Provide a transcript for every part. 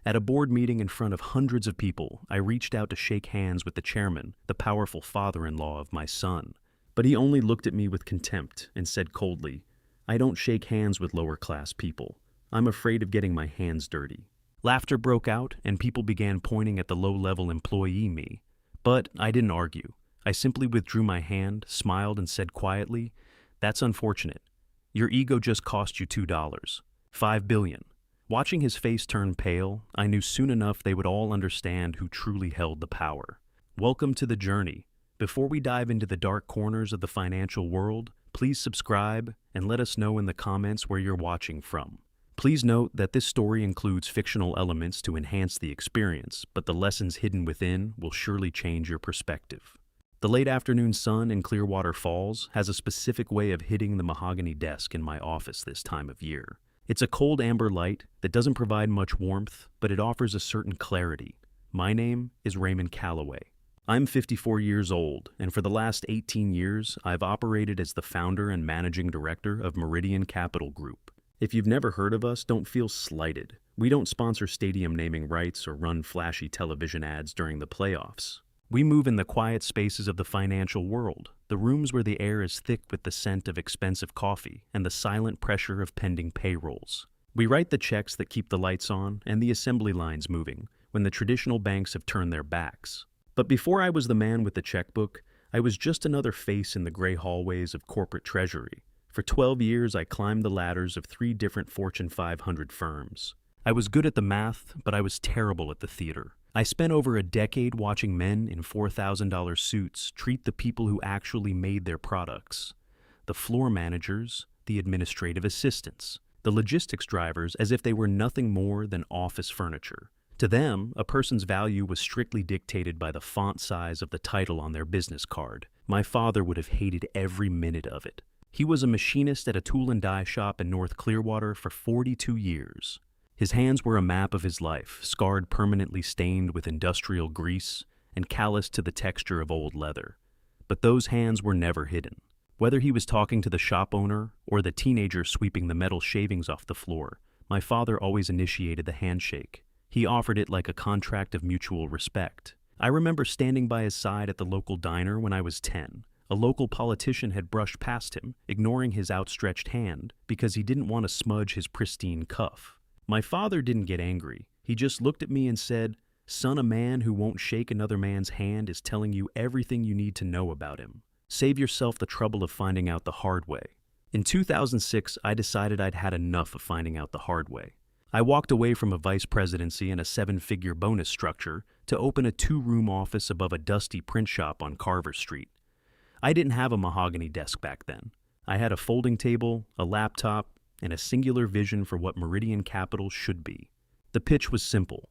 At a board meeting in front of hundreds of people, I reached out to shake hands with the chairman, the powerful father-in-law of my son. But he only looked at me with contempt and said coldly, "I don't shake hands with lower-class people. I'm afraid of getting my hands dirty." Laughter broke out, and people began pointing at the low-level employee me. But I didn't argue. I simply withdrew my hand, smiled, and said quietly, "That's unfortunate. Your ego just cost you $2. $5 billion. Watching his face turn pale, I knew soon enough they would all understand who truly held the power. Welcome to the journey. Before we dive into the dark corners of the financial world, please subscribe and let us know in the comments where you're watching from. Please note that this story includes fictional elements to enhance the experience, but the lessons hidden within will surely change your perspective. The late afternoon sun in Clearwater Falls has a specific way of hitting the mahogany desk in my office this time of year. It's a cold amber light that doesn't provide much warmth, but it offers a certain clarity. My name is Raymond Calloway. I'm 54 years old, and for the last 18 years, I've operated as the founder and managing director of Meridian Capital Group. If you've never heard of us, don't feel slighted. We don't sponsor stadium naming rights or run flashy television ads during the playoffs. We move in the quiet spaces of the financial world, the rooms where the air is thick with the scent of expensive coffee and the silent pressure of pending payrolls. We write the checks that keep the lights on and the assembly lines moving when the traditional banks have turned their backs. But before I was the man with the checkbook, I was just another face in the gray hallways of corporate treasury. For 12 years, I climbed the ladders of 3 different Fortune 500 firms. I was good at the math, but I was terrible at the theater. I spent over a decade watching men in $4,000 suits treat the people who actually made their products. The floor managers, the administrative assistants, the logistics drivers as if they were nothing more than office furniture. To them, a person's value was strictly dictated by the font size of the title on their business card. My father would have hated every minute of it. He was a machinist at a tool and die shop in North Clearwater for 42 years. His hands were a map of his life, scarred, permanently stained with industrial grease and calloused to the texture of old leather. But those hands were never hidden. Whether he was talking to the shop owner or the teenager sweeping the metal shavings off the floor, my father always initiated the handshake. He offered it like a contract of mutual respect. I remember standing by his side at the local diner when I was 10. A local politician had brushed past him, ignoring his outstretched hand because he didn't want to smudge his pristine cuff. My father didn't get angry. He just looked at me and said, "Son, a man who won't shake another man's hand is telling you everything you need to know about him. Save yourself the trouble of finding out the hard way." In 2006, I decided I'd had enough of finding out the hard way. I walked away from a vice presidency and a 7-figure bonus structure to open a 2-room office above a dusty print shop on Carver Street. I didn't have a mahogany desk back then. I had a folding table, a laptop, and a singular vision for what Meridian Capital should be. The pitch was simple.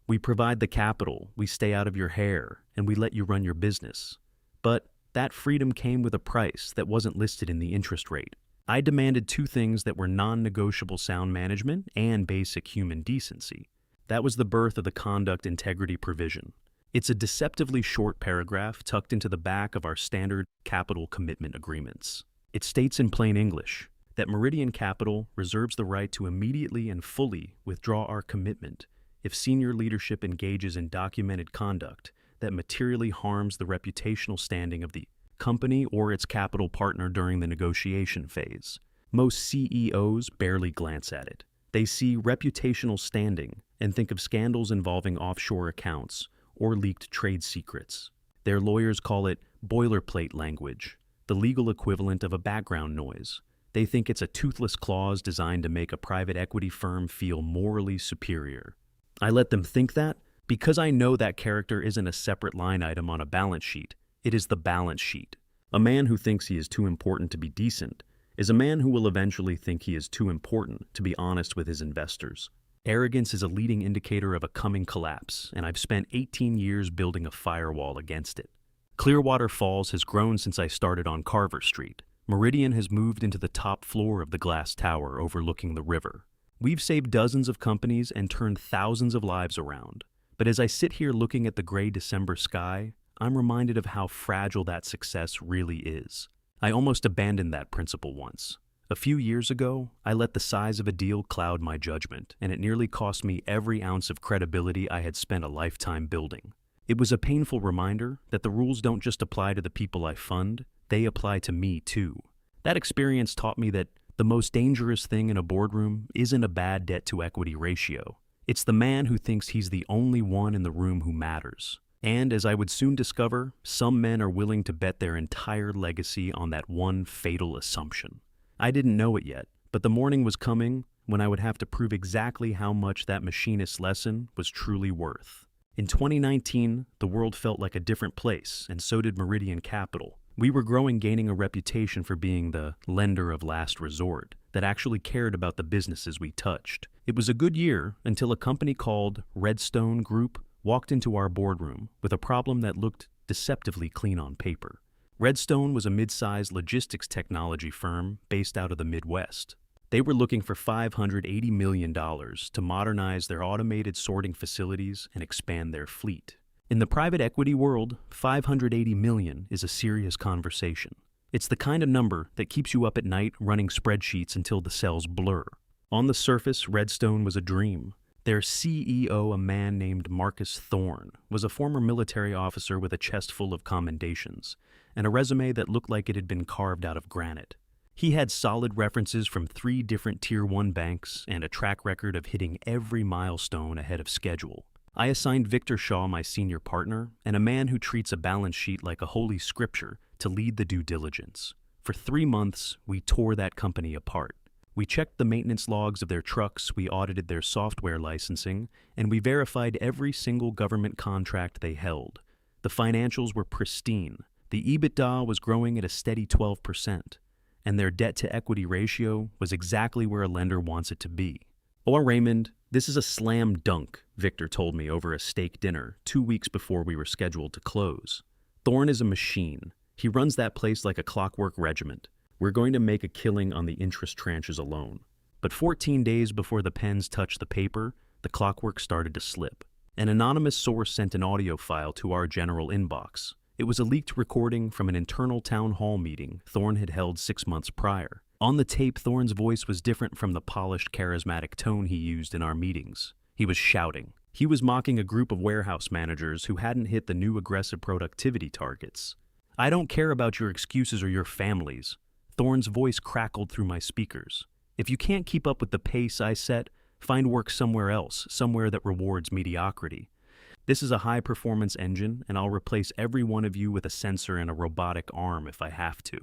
We provide the capital, we stay out of your hair, and we let you run your business. But that freedom came with a price that wasn't listed in the interest rate. I demanded 2 things that were non-negotiable: sound management and basic human decency. That was the birth of the conduct integrity provision. It's a deceptively short paragraph tucked into the back of our standard capital commitment agreements. It states in plain English that Meridian Capital reserves the right to immediately and fully withdraw our commitment if senior leadership engages in documented conduct that materially harms the reputational standing of the company or its capital partner during the negotiation phase. Most CEOs barely glance at it. They see reputational standing and think of scandals involving offshore accounts or leaked trade secrets. Their lawyers call it boilerplate language, the legal equivalent of a background noise. They think it's a toothless clause designed to make a private equity firm feel morally superior. I let them think that because I know that character isn't a separate line item on a balance sheet. It is the balance sheet. A man who thinks he is too important to be decent is a man who will eventually think he is too important to be honest with his investors. Arrogance is a leading indicator of a coming collapse, and I've spent 18 years building a firewall against it. Clearwater Falls has grown since I started on Carver Street. Meridian has moved into the top floor of the glass tower overlooking the river. We've saved dozens of companies and turned thousands of lives around. But as I sit here looking at the gray December sky, I'm reminded of how fragile that success really is. I almost abandoned that principle once. A few years ago, I let the size of a deal cloud my judgment, and it nearly cost me every ounce of credibility I had spent a lifetime building. It was a painful reminder that the rules don't just apply to the people I fund, they apply to me too. That experience taught me that the most dangerous thing in a boardroom isn't a bad debt-to-equity ratio. It's the man who thinks he's the only one in the room who matters. And as I would soon discover, some men are willing to bet their entire legacy on that one fatal assumption. I didn't know it yet, but the morning was coming when I would have to prove exactly how much that machinist's lesson was truly worth. In 2019, the world felt like a different place, and so did Meridian Capital. We were growing, gaining a reputation for being the lender of last resort that actually cared about the businesses we touched. It was a good year until a company called Redstone Group walked into our boardroom with a problem that looked deceptively clean on paper. Redstone was a mid-sized logistics technology firm based out of the Midwest. They were looking for $580 million to modernize their automated sorting facilities and expand their fleet. In the private equity world, $580 million is a serious conversation. It's the kind of number that keeps you up at night running spreadsheets until the cells blur. On the surface, Redstone was a dream. Their CEO, a man named Marcus Thorne, was a former military officer with a chest full of commendations and a resume that looked like it had been carved out of granite. He had solid references from 3 different Tier 1 banks and a track record of hitting every milestone ahead of schedule. I assigned Victor Shaw, my senior partner, and a man who treats a balance sheet like a holy scripture, to lead the due diligence. For 3 months, we tore that company apart. We checked the maintenance logs of their trucks, we audited their software licensing, and we verified every single government contract they held. The financials were pristine. The EBITDA was growing at a steady 12%, and their debt-to-equity ratio was exactly where a lender wants it to be. "Oh, Raymond, this is a slam dunk," Victor told me over a steak dinner 2 weeks before we were scheduled to close. "Thorne is a machine. He runs that place like a clockwork regiment. We're going to make a killing on the interest tranches alone." But 14 days before the pens touched the paper, the clockwork started to slip. An anonymous source sent an audio file to our general inbox. It was a leaked recording from an internal town hall meeting Thorne had held 6 months prior. On the tape, Thorne's voice was different from the polished, charismatic tone he used in our meetings. He was shouting. He was mocking a group of warehouse managers who hadn't hit the new aggressive productivity targets. "I don't care about your excuses or your families." Thorne's voice crackled through my speakers. "If you can't keep up with the pace I set, find work somewhere else, somewhere that rewards mediocrity. This is a high-performance engine, and I'll replace every one of you with a sensor and a robotic arm if I have to."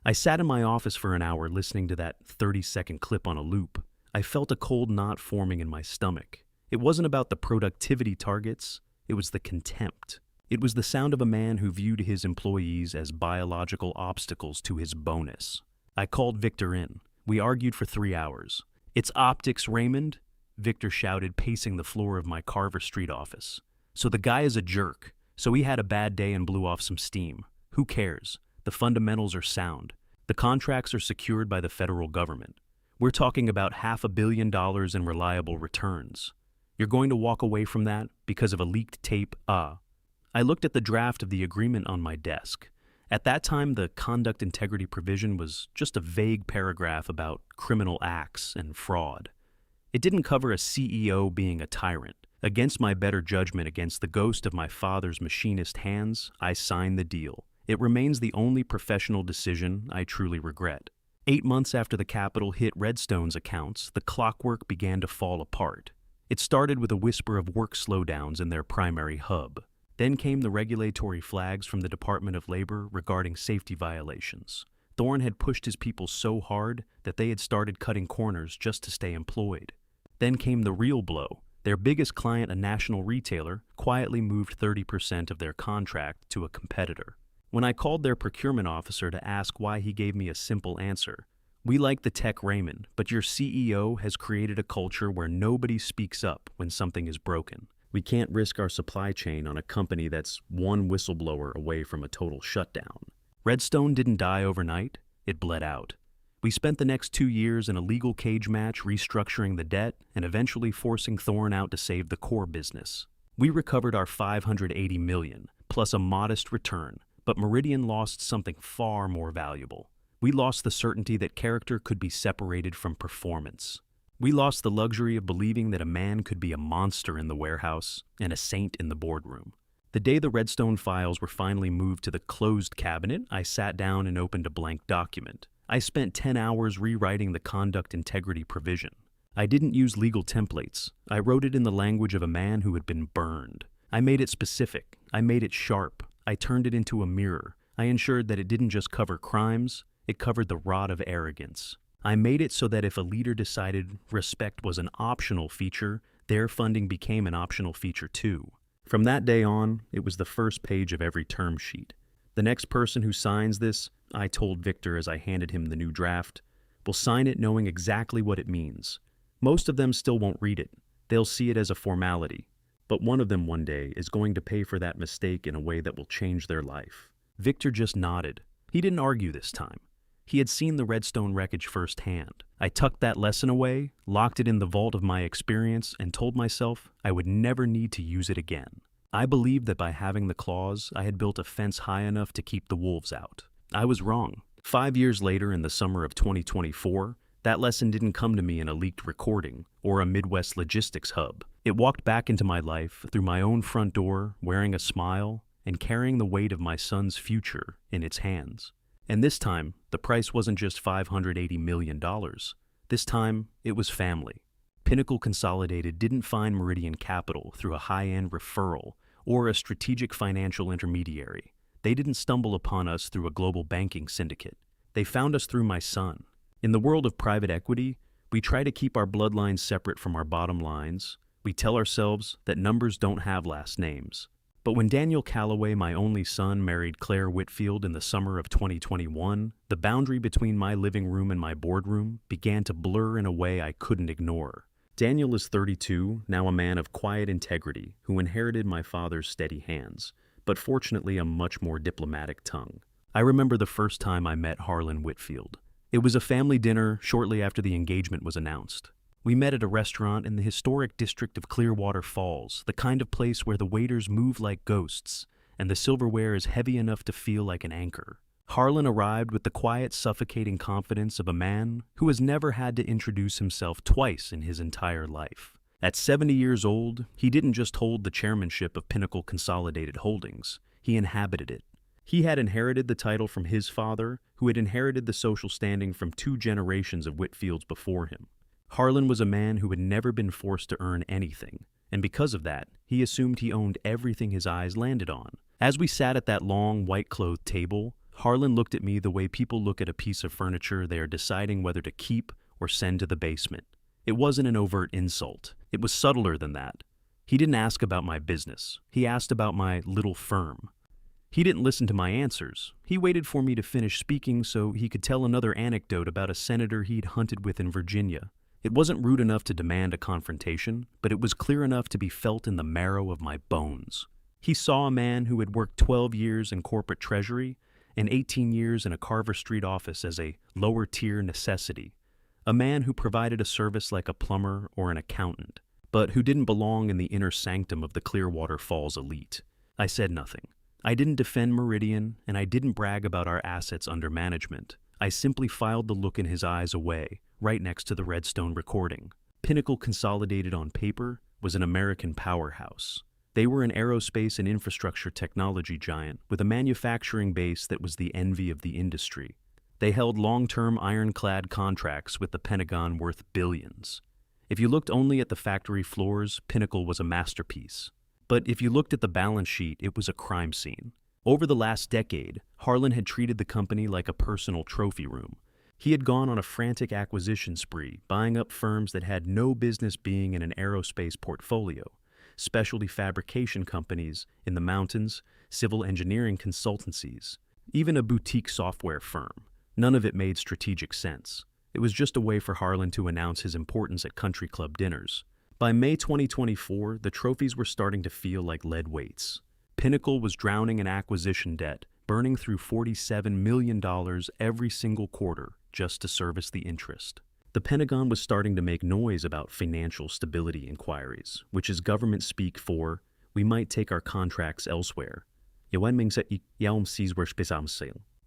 I sat in my office for an hour listening to that 30-second clip on a loop. I felt a cold knot forming in my stomach. It wasn't about the productivity targets, it was the contempt. It was the sound of a man who viewed his employees as biological obstacles to his bonus. I called Victor in. We argued for 3 hours. "It's optics, Raymond," Victor shouted, pacing the floor of my Carver Street office. "So the guy is a jerk. So he had a bad day and blew off some steam. Who cares? The fundamentals are sound. The contracts are secured by the federal government. We're talking about $500 million in reliable returns. You're going to walk away from that because of a leaked tape, I looked at the draft of the agreement on my desk. At that time, the conduct integrity provision was just a vague paragraph about criminal acts and fraud. It didn't cover a CEO being a tyrant. Against my better judgment, against the ghost of my father's machinist hands, I signed the deal. It remains the only professional decision I truly regret. 8 months after the capital hit Redstone's accounts, the clockwork began to fall apart. It started with a whisper of work slowdowns in their primary hub. Then came the regulatory flags from the Department of Labor regarding safety violations. Thorne had pushed his people so hard that they had started cutting corners just to stay employed. Then came the real blow. Their biggest client, a national retailer, quietly moved 30% of their contract to a competitor. When I called their procurement officer to ask why, he gave me a simple answer. "We like the tech, Raymond, but your CEO has created a culture where nobody speaks up when something is broken. We can't risk our supply chain on a company that's one whistleblower away from a total shutdown." Redstone didn't die overnight, it bled out. We spent the next 2 years in a legal cage match restructuring the debt and eventually forcing Thorne out to save the core business. We recovered our $580 million, plus a modest return, but Meridian lost something far more valuable. We lost the certainty that character could be separated from performance. We lost the luxury of believing that a man could be a monster in the warehouse and a saint in the boardroom. The day the Redstone files were finally moved to the closed cabinet, I sat down and opened a blank document. I spent 10 hours rewriting the conduct integrity provision. I didn't use legal templates. I wrote it in the language of a man who had been burned. I made it specific. I made it sharp. I turned it into a mirror. I ensured that it didn't just cover crimes, it covered the rot of arrogance. I made it so that if a leader decided respect was an optional feature, their funding became an optional feature too. From that day on, it was the first page of every term sheet. The next person who signs this, I told Victor as I handed him the new draft, will sign it knowing exactly what it means. Most of them still won't read it. They'll see it as a formality. But one of them one day is going to pay for that mistake in a way that will change their life. Victor just nodded. He didn't argue this time. He had seen the Redstone wreckage firsthand. I tucked that lesson away, locked it in the vault of my experience, and told myself I would never need to use it again. I believed that by having the clause, I had built a fence high enough to keep the wolves out. I was wrong. 5 years later, in the summer of 2024, that lesson didn't come to me in a leaked recording or a Midwest logistics hub. It walked back into my life through my own front door, wearing a smile and carrying the weight of my son's future in its hands. And this time, the price wasn't just $580 million. This time, it was family. Pinnacle Consolidated didn't find Meridian Capital through a high-end referral or a strategic financial intermediary. They didn't stumble upon us through a global banking syndicate. They found us through my son. In the world of private equity, we try to keep our bloodlines separate from our bottom lines. We tell ourselves that numbers don't have last names. But when Daniel Calloway, my only son, married Claire Whitfield in the summer of 2021, the boundary between my living room and my boardroom began to blur in a way I couldn't ignore. Daniel is 32, now a man of quiet integrity, who inherited my father's steady hands, but fortunately a much more diplomatic tongue. I remember the first time I met Harlan Whitfield. It was a family dinner shortly after the engagement was announced. We met at a restaurant in the historic district of Clearwater Falls, the kind of place where the waiters move like ghosts, and the silverware is heavy enough to feel like an anchor. Harlan arrived with the quiet, suffocating confidence of a man who has never had to introduce himself twice in his entire life. At 70 years old, he didn't just hold the chairmanship of Pinnacle Consolidated Holdings, he inhabited it. He had inherited the title from his father, who had inherited the social standing from 2 generations of Whitfields before him. Harlan was a man who had never been forced to earn anything, and because of that, he assumed he owned everything his eyes landed on. As we sat at that long, white-clothed table, Harlan looked at me the way people look at a piece of furniture they are deciding whether to keep or send to the basement. It wasn't an overt insult. It was subtler than that. He didn't ask about my business. He asked about my little firm. He didn't listen to my answers. He waited for me to finish speaking so he could tell another anecdote about a senator he'd hunted with in Virginia. It wasn't rude enough to demand a confrontation, but it was clear enough to be felt in the marrow of my bones. He saw a man who had worked 12 years in corporate treasury and 18 years in a Carver Street office as a lower-tier necessity, a man who provided a service like a plumber or an accountant, but who didn't belong in the inner sanctum of the Clearwater Falls elite. I said nothing. I didn't defend Meridian, and I didn't brag about our assets under management. I simply filed the look in his eyes away, right next to the Redstone recording. Pinnacle Consolidated on paper was an American powerhouse. They were an aerospace and infrastructure technology giant with a manufacturing base that was the envy of the industry. They held long-term ironclad contracts with the Pentagon worth billions. If you looked only at the factory floors, Pinnacle was a masterpiece. But if you looked at the balance sheet, it was a crime scene. Over the last decade, Harlan had treated the company like a personal trophy room. He had gone on a frantic acquisition spree, buying up firms that had no business being in an aerospace portfolio, specialty fabrication companies in the mountains, civil engineering consultancies, even a boutique software firm. None of it made strategic sense. It was just a way for Harlan to announce his importance at country club dinners. By May 2024, the trophies were starting to feel like lead weights. Pinnacle was drowning in acquisition debt, burning through $47 million every single quarter just to service the interest. The Pentagon was starting to make noise about financial stability inquiries, which is government speak for, we might take our contracts elsewhere.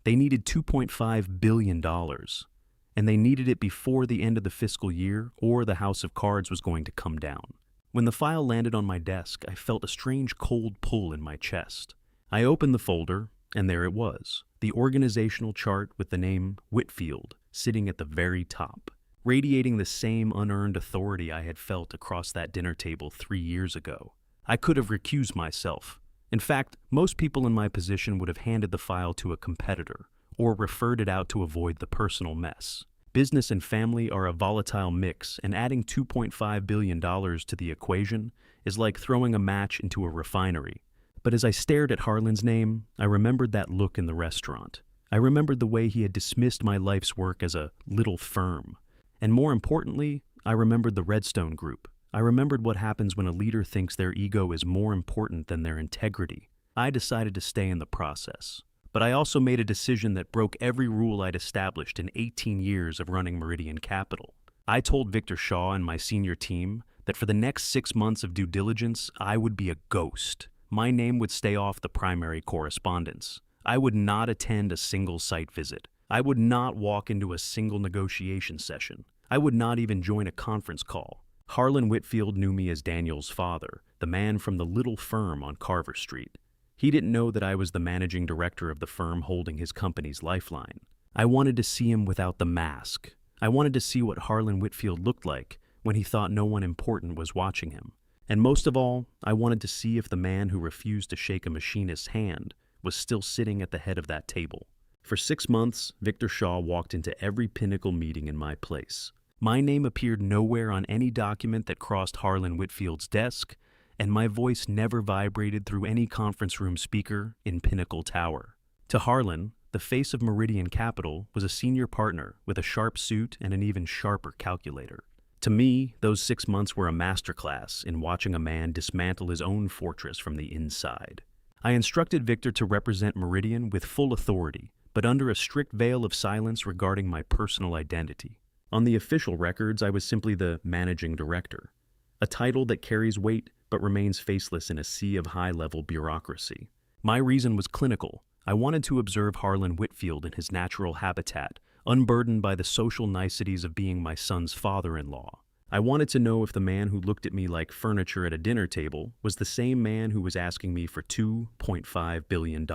They They needed $2.5 billion, and they needed it before the end of the fiscal year or the house of cards was going to come down. When the file landed on my desk, I felt a strange cold pull in my chest. I opened the folder, and there it was, the organizational chart with the name Whitfield sitting at the very top, radiating the same unearned authority I had felt across that dinner table 3 years ago. I could have recused myself. In fact, most people in my position would have handed the file to a competitor or referred it out to avoid the personal mess. Business and family are a volatile mix, and adding $2.5 billion to the equation is like throwing a match into a refinery. But as I stared at Harlan's name, I remembered that look in the restaurant. I remembered the way he had dismissed my life's work as a little firm. And more importantly, I remembered the Redstone group. I remembered what happens when a leader thinks their ego is more important than their integrity. I decided to stay in the process. But I also made a decision that broke every rule I'd established in 18 years of running Meridian Capital. I told Victor Shaw and my senior team that for the next 6 months of due diligence, I would be a ghost. My name would stay off the primary correspondence. I would not attend a single site visit. I would not walk into a single negotiation session. I would not even join a conference call. Harlan Whitfield knew me as Daniel's father, the man from the little firm on Carver Street. He didn't know that I was the managing director of the firm holding his company's lifeline. I wanted to see him without the mask. I wanted to see what Harlan Whitfield looked like when he thought no one important was watching him. And most of all, I wanted to see if the man who refused to shake a machinist's hand was still sitting at the head of that table. For 6 months, Victor Shaw walked into every Pinnacle meeting in my place. My name appeared nowhere on any document that crossed Harlan Whitfield's desk, and my voice never vibrated through any conference room speaker in Pinnacle Tower. To Harlan, the face of Meridian Capital was a senior partner with a sharp suit and an even sharper calculator. To me, those 6 months were a masterclass in watching a man dismantle his own fortress from the inside. I instructed Victor to represent Meridian with full authority, but under a strict veil of silence regarding my personal identity. On the official records, I was simply the managing director, a title that carries weight but remains faceless in a sea of high-level bureaucracy. My reason was clinical. I wanted to observe Harlan Whitfield in his natural habitat, unburdened by the social niceties of being my son's father-in-law. I wanted to know if the man who looked at me like furniture at a dinner table was the same man who was asking me for $2.5 billion.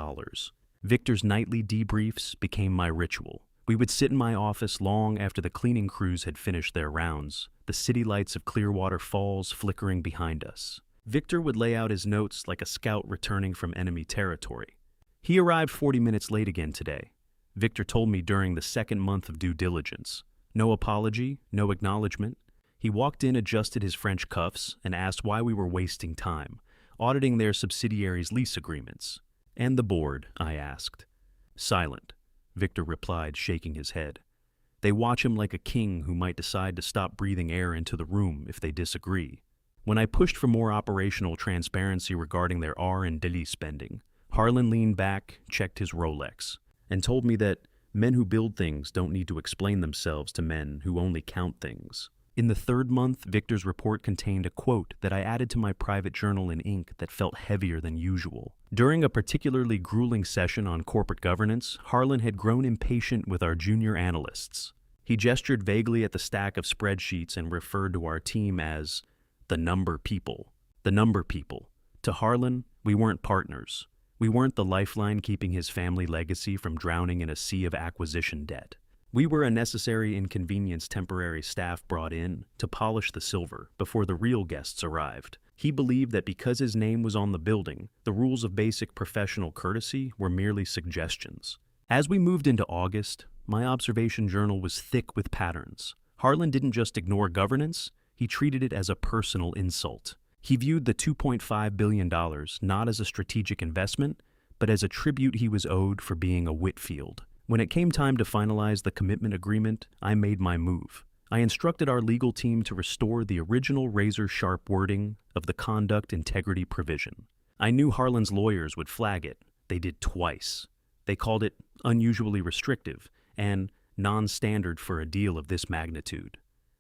Victor's nightly debriefs became my ritual. We would sit in my office long after the cleaning crews had finished their rounds, the city lights of Clearwater Falls flickering behind us. Victor would lay out his notes like a scout returning from enemy territory. He arrived 40 minutes late again today. Victor told me during the 2nd month of due diligence. No apology, no acknowledgement. He walked in, adjusted his French cuffs, and asked why we were wasting time, auditing their subsidiaries' lease agreements. "And the board?" I asked. "Silent," Victor replied, shaking his head. "They watch him like a king who might decide to stop breathing air into the room if they disagree." When I pushed for more operational transparency regarding their R&D spending, Harlan leaned back, checked his Rolex, and told me that men who build things don't need to explain themselves to men who only count things. In the 3rd month, Victor's report contained a quote that I added to my private journal in ink that felt heavier than usual. During a particularly grueling session on corporate governance, Harlan had grown impatient with our junior analysts. He gestured vaguely at the stack of spreadsheets and referred to our team as the number people. The number people. To Harlan, we weren't partners. We weren't the lifeline keeping his family legacy from drowning in a sea of acquisition debt. We were a necessary inconvenience temporary staff brought in to polish the silver before the real guests arrived. He believed that because his name was on the building, the rules of basic professional courtesy were merely suggestions. As we moved into August, my observation journal was thick with patterns. Harlan didn't just ignore governance, he treated it as a personal insult. He viewed the $2.5 billion not as a strategic investment, but as a tribute he was owed for being a Whitfield. When it came time to finalize the commitment agreement, I made my move. I instructed our legal team to restore the original razor-sharp wording of the conduct integrity provision. I knew Harlan's lawyers would flag it. They did twice. They called it unusually restrictive and non-standard for a deal of this magnitude.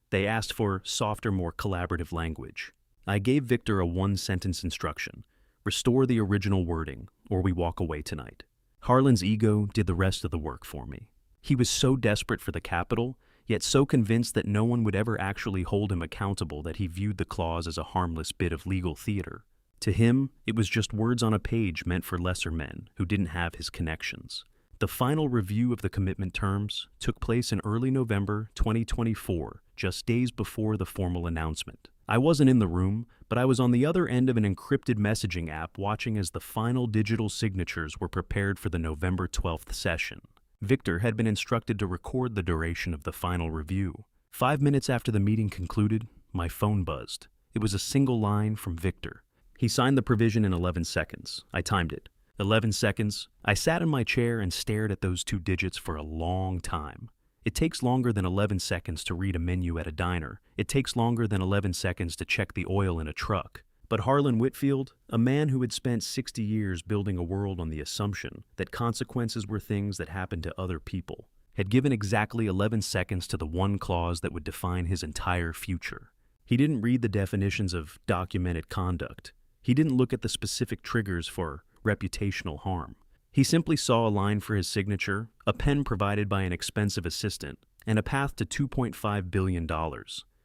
They asked for softer, more collaborative language. I gave Victor a 1-sentence instruction. Restore the original wording, or we walk away tonight. Harlan's ego did the rest of the work for me. He was so desperate for the capital, yet so convinced that no one would ever actually hold him accountable that he viewed the clause as a harmless bit of legal theater. To him, it was just words on a page meant for lesser men who didn't have his connections. The final review of the commitment terms took place in early November 2024, just days before the formal announcement. I wasn't in the room, but I was on the other end of an encrypted messaging app watching as the final digital signatures were prepared for the November 12th session. Victor had been instructed to record the duration of the final review. 5 minutes after the meeting concluded, my phone buzzed. It was a single line from Victor. He signed the provision in 11 seconds. I timed it. 11 seconds. I sat in my chair and stared at those 2 digits for a long time. It takes longer than 11 seconds to read a menu at a diner. It takes longer than 11 seconds to check the oil in a truck. But Harlan Whitfield, a man who had spent 60 years building a world on the assumption that consequences were things that happened to other people, had given exactly 11 seconds to the one clause that would define his entire future. He didn't read the definitions of documented conduct. He didn't look at the specific triggers for reputational harm. He simply saw a line for his signature, a pen provided by an expensive assistant, and a path to $2.5 billion.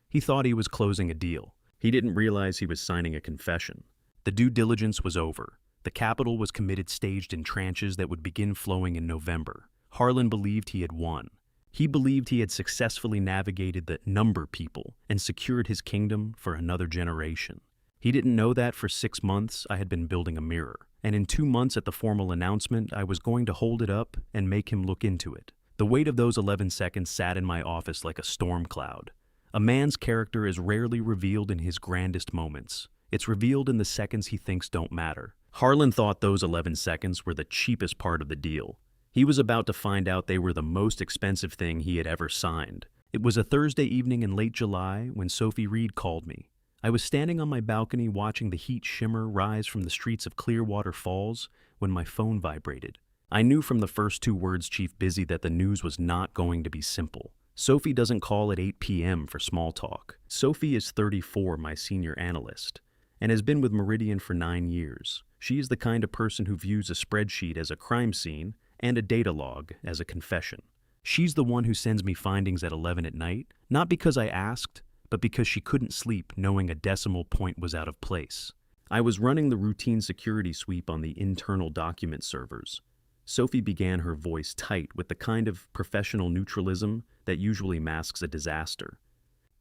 He thought he was closing a deal. He didn't realize he was signing a confession. The due diligence was over. The capital was committed, staged in tranches that would begin flowing in November. Harlan believed he had won. He believed he had successfully navigated the number people and secured his kingdom for another generation. He didn't know that for 6 months I had been building a mirror, and in 2 months at the formal announcement I was going to hold it up and make him look into it. The weight of those 11 seconds sat in my office like a storm cloud. A man's character is rarely revealed in his grandest moments. It's revealed in the seconds he thinks don't matter. Harlan thought those 11 seconds were the cheapest part of the deal. He was about to find out they were the most expensive thing he had ever signed. It was a Thursday evening in late July when Sophie Reed called me. I was standing on my balcony watching the heat shimmer rise from the streets of Clearwater Falls when my phone vibrated. I knew from the first 2 words Chief Busy that the news was not going to be simple. Sophie doesn't call at 8 p.m. for small talk. Sophie is 34, my senior analyst, and has been with Meridian for 9 years. She is the kind of person who views a spreadsheet as a crime scene and a data log as a confession. She's the one who sends me findings at 11 at night, not because I asked, but because she couldn't sleep knowing a decimal point was out of place. I was running the routine security sweep on the internal document servers. Sophie began, her voice tight with the kind of professional neutralism that usually masks a disaster.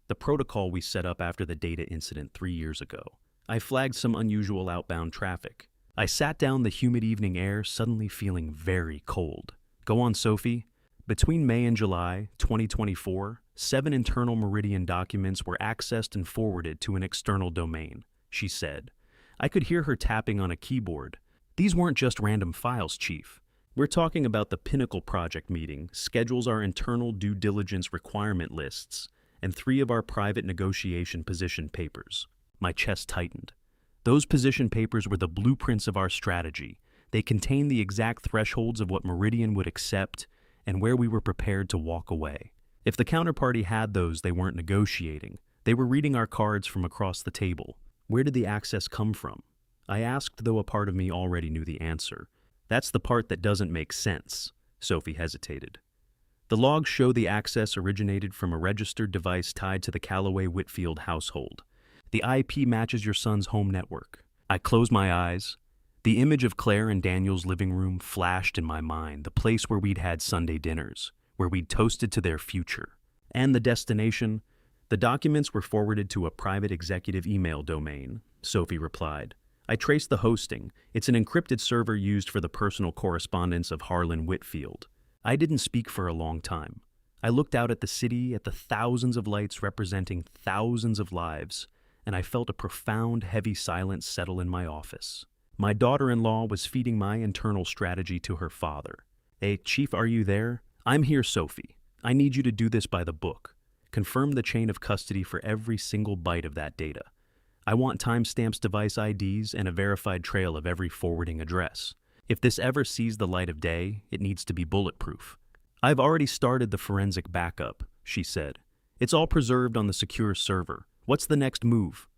The protocol we set up after the data incident 3 years ago. I flagged some unusual outbound traffic. I sat down the humid evening air, suddenly feeling very cold. Go on, Sophie. Between May and July 2024, 7 internal Meridian documents were accessed and forwarded to an external domain, she said. I could hear her tapping on a keyboard. These weren't just random files, Chief. We're talking about the Pinnacle project meeting, schedules our internal due diligence requirement lists, and 3 of our private negotiation position papers. My chest tightened. Those position papers were the blueprints of our strategy. They contained the exact thresholds of what Meridian would accept and where we were prepared to walk away. If the counterparty had those, they weren't negotiating. They were reading our cards from across the table. Where did the access come from? I asked, though a part of me already knew the answer. That's the part that doesn't make sense. Sophie hesitated. The logs show the access originated from a registered device tied to the Callaway Whitfield household. The IP matches your son's home network. I closed my eyes. The image of Claire and Daniel's living room flashed in my mind, the place where we'd had Sunday dinners, where we'd toasted to their future. And the destination? The documents were forwarded to a private executive email domain, Sophie replied. I traced the hosting. It's an encrypted server used for the personal correspondence of Harlan Whitfield. I didn't speak for a long time. I looked out at the city, at the thousands of lights representing thousands of lives, and I felt a profound, heavy silence settle in my office. My daughter-in-law was feeding my internal strategy to her father. Hey, Chief, are you there? I'm here, Sophie. I need you to do this by the book. Confirm the chain of custody for every single byte of that data. I want timestamps, device IDs, and a verified trail of every forwarding address. If this ever sees the light of day, it needs to be bulletproof. I've already started the forensic backup, she said. It's all preserved on the secure server. What's the next move?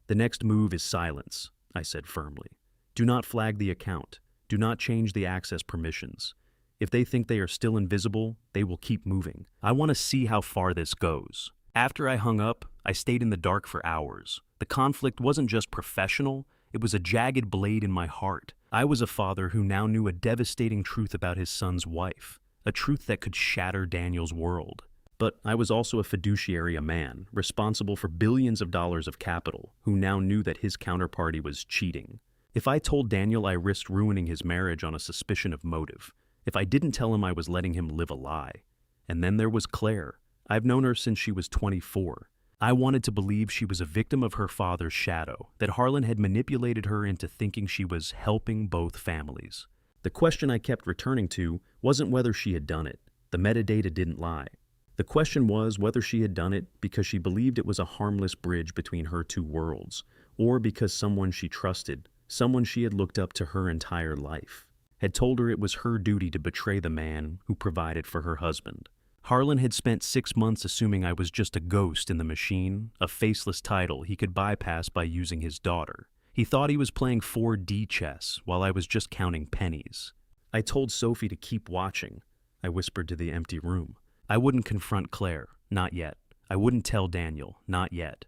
The next move is silence, I said firmly. Do not flag the account. Do Do not change the access permissions. If they think they are still invisible, they will keep moving. I want to see how far this goes. After I hung up, I stayed in the dark for hours. The conflict wasn't just professional, it was a jagged blade in my heart. I was a father who now knew a devastating truth about his son's wife, a truth that could shatter Daniel's world. But I was also a fiduciary, a man, responsible for billions of dollars of capital, who now knew that his counterparty was cheating. If I told Daniel I risked ruining his marriage on a suspicion of motive, if I didn't tell him I was letting him live a lie. And then there was Claire. I've known her since she was 24. I wanted to believe she was a victim of her father's shadow, that Harlan had manipulated her into thinking she was helping both families. The question I kept returning to wasn't whether she had done it. The metadata didn't lie. The question was whether she had done it because she believed it was a harmless bridge between her two worlds, or because someone she trusted, someone she had looked up to her entire life, had told her it was her duty to betray the man who provided for her husband. Harlan had spent 6 months assuming I was just a ghost in the machine, a faceless title he could bypass by using his daughter. He thought he was playing 4D chess while I was just counting pennies. I told Sophie to keep watching. I whispered to the empty room. I wouldn't confront Claire, not yet. I wouldn't tell Daniel, not yet.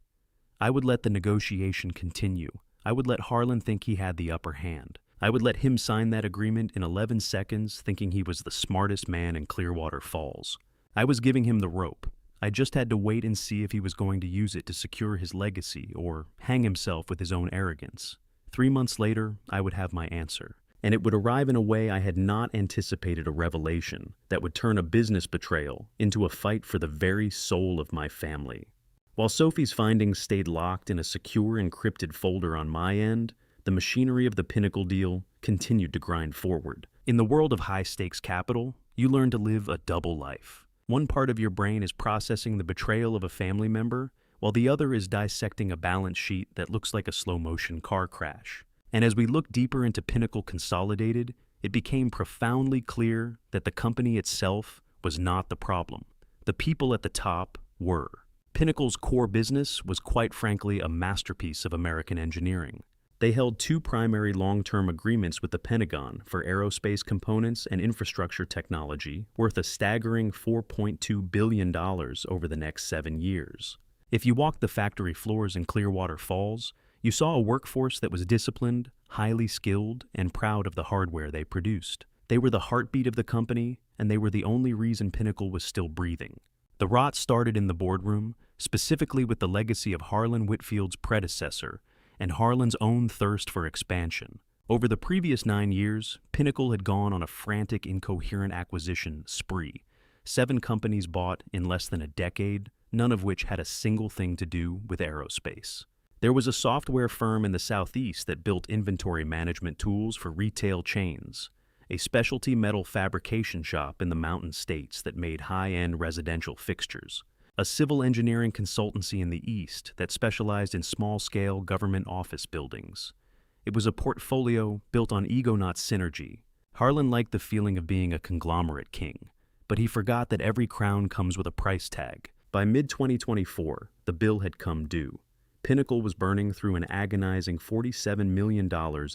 I would let the negotiation continue. I would let Harlan think he had the upper hand. I would let him sign that agreement in 11 seconds, thinking he was the smartest man in Clearwater Falls. I was giving him the rope. I just had to wait and see if he was going to use it to secure his legacy or hang himself with his own arrogance. 3 months later, I would have my answer. And it would arrive in a way I had not anticipated, a revelation that would turn a business betrayal into a fight for the very soul of my family. While Sophie's findings stayed locked in a secure encrypted folder on my end, the machinery of the Pinnacle deal continued to grind forward. In the world of high-stakes capital, you learn to live a double life. One part of your brain is processing the betrayal of a family member, while the other is dissecting a balance sheet that looks like a slow-motion car crash. And as we looked deeper into Pinnacle Consolidated, it became profoundly clear that the company itself was not the problem. The people at the top were. Pinnacle's core business was quite frankly a masterpiece of American engineering. They held 2 primary long-term agreements with the Pentagon for aerospace components and infrastructure technology worth a staggering $4.2 billion over the next 7 years. If you walked the factory floors in Clearwater Falls, you saw a workforce that was disciplined, highly skilled, and proud of the hardware they produced. They were the heartbeat of the company, and they were the only reason Pinnacle was still breathing. The rot started in the boardroom, specifically with the legacy of Harlan Whitfield's predecessor, and Harlan's own thirst for expansion. Over the previous 9 years, Pinnacle had gone on a frantic, incoherent acquisition spree. 7 companies bought in less than a decade, none of which had a single thing to do with aerospace. There was a software firm in the Southeast that built inventory management tools for retail chains, a specialty metal fabrication shop in the Mountain States that made high-end residential fixtures, a civil engineering consultancy in the East that specialized in small-scale government office buildings. It was a portfolio built on ego, not synergy. Harlan liked the feeling of being a conglomerate king, but he forgot that every crown comes with a price tag. By mid-2024, the bill had come due. Pinnacle was burning through an agonizing $47 million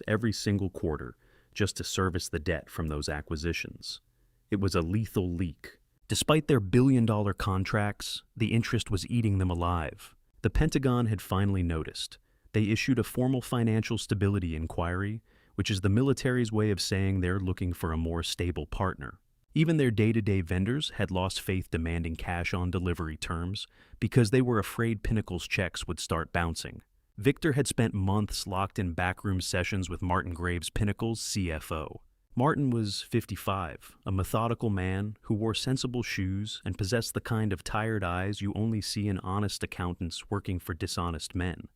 every single quarter just to service the debt from those acquisitions. It was a lethal leak. Despite their billion-dollar contracts, the interest was eating them alive. The Pentagon had finally noticed. They issued a formal financial stability inquiry, which is the military's way of saying they're looking for a more stable partner. Even their day-to-day vendors had lost faith demanding cash-on-delivery terms because they were afraid Pinnacle's checks would start bouncing. Victor had spent months locked in backroom sessions with Martin Graves, Pinnacle's CFO. Martin was 55, a methodical man who wore sensible shoes and possessed the kind of tired eyes you only see in honest accountants working for dishonest men.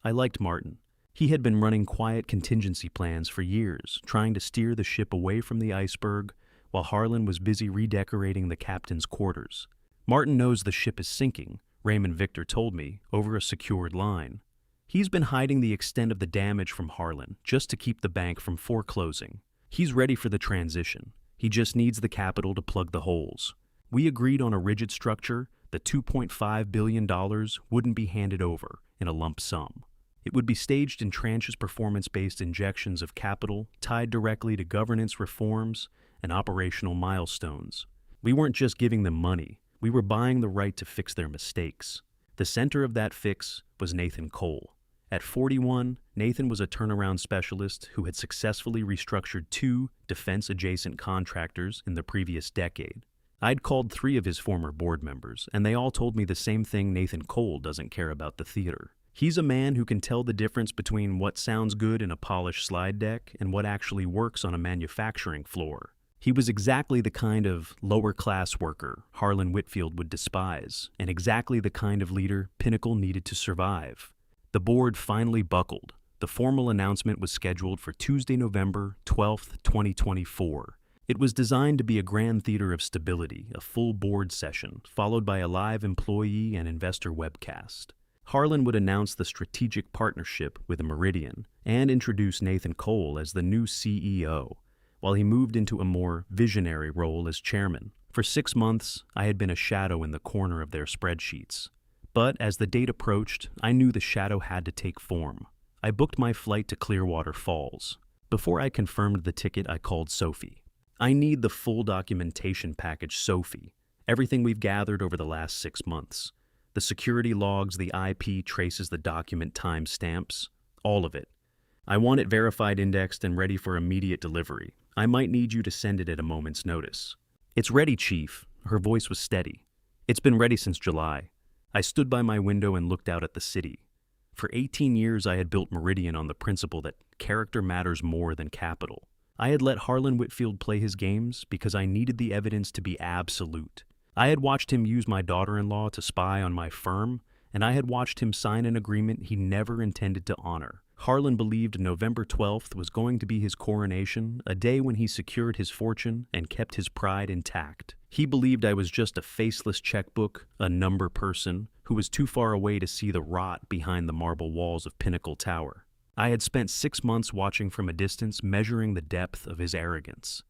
I liked Martin. He had been running quiet contingency plans for years, trying to steer the ship away from the iceberg, while Harlan was busy redecorating the captain's quarters. Martin knows the ship is sinking, Raymond Victor told me, over a secured line. He's been hiding the extent of the damage from Harlan just to keep the bank from foreclosing. He's ready for the transition. He just needs the capital to plug the holes. We agreed on a rigid structure. The $2.5 billion wouldn't be handed over in a lump sum. It would be staged in tranches performance-based injections of capital tied directly to governance reforms and operational milestones. We weren't just giving them money, we were buying the right to fix their mistakes. The center of that fix was Nathan Cole. At 41, Nathan was a turnaround specialist who had successfully restructured 2 defense-adjacent contractors in the previous decade. I'd called 3 of his former board members, and they all told me the same thing: Nathan Cole doesn't care about the theater. He's a man who can tell the difference between what sounds good in a polished slide deck and what actually works on a manufacturing floor. He was exactly the kind of lower-class worker Harlan Whitfield would despise, and exactly the kind of leader Pinnacle needed to survive. The board finally buckled. The formal announcement was scheduled for Tuesday, November 12, 2024. It was designed to be a grand theater of stability, a full board session, followed by a live employee and investor webcast. Harlan would announce the strategic partnership with Meridian and introduce Nathan Cole as the new CEO, while he moved into a more visionary role as chairman. For 6 months, I had been a shadow in the corner of their spreadsheets. But as the date approached, I knew the shadow had to take form. I booked my flight to Clearwater Falls. Before I confirmed the ticket, I called Sophie. I need the full documentation package, Sophie. Everything we've gathered over the last 6 months. The security logs, the IP traces, the document timestamps, all of it. I want it verified, indexed, and ready for immediate delivery. I might need you to send it at a moment's notice. It's ready, Chief. Her voice was steady. It's been ready since July. I stood by my window and looked out at the city. For 18 years, I had built Meridian on the principle that character matters more than capital. I had let Harlan Whitfield play his games because I needed the evidence to be absolute. I had watched him use my daughter-in-law to spy on my firm, and I had watched him sign an agreement he never intended to honor. Harlan believed November 12th was going to be his coronation, a day when he secured his fortune and kept his pride intact. He believed I was just a faceless checkbook, a number person, who was too far away to see the rot behind the marble walls of Pinnacle Tower. I had spent 6 months watching from a distance, measuring the depth of his arrogance.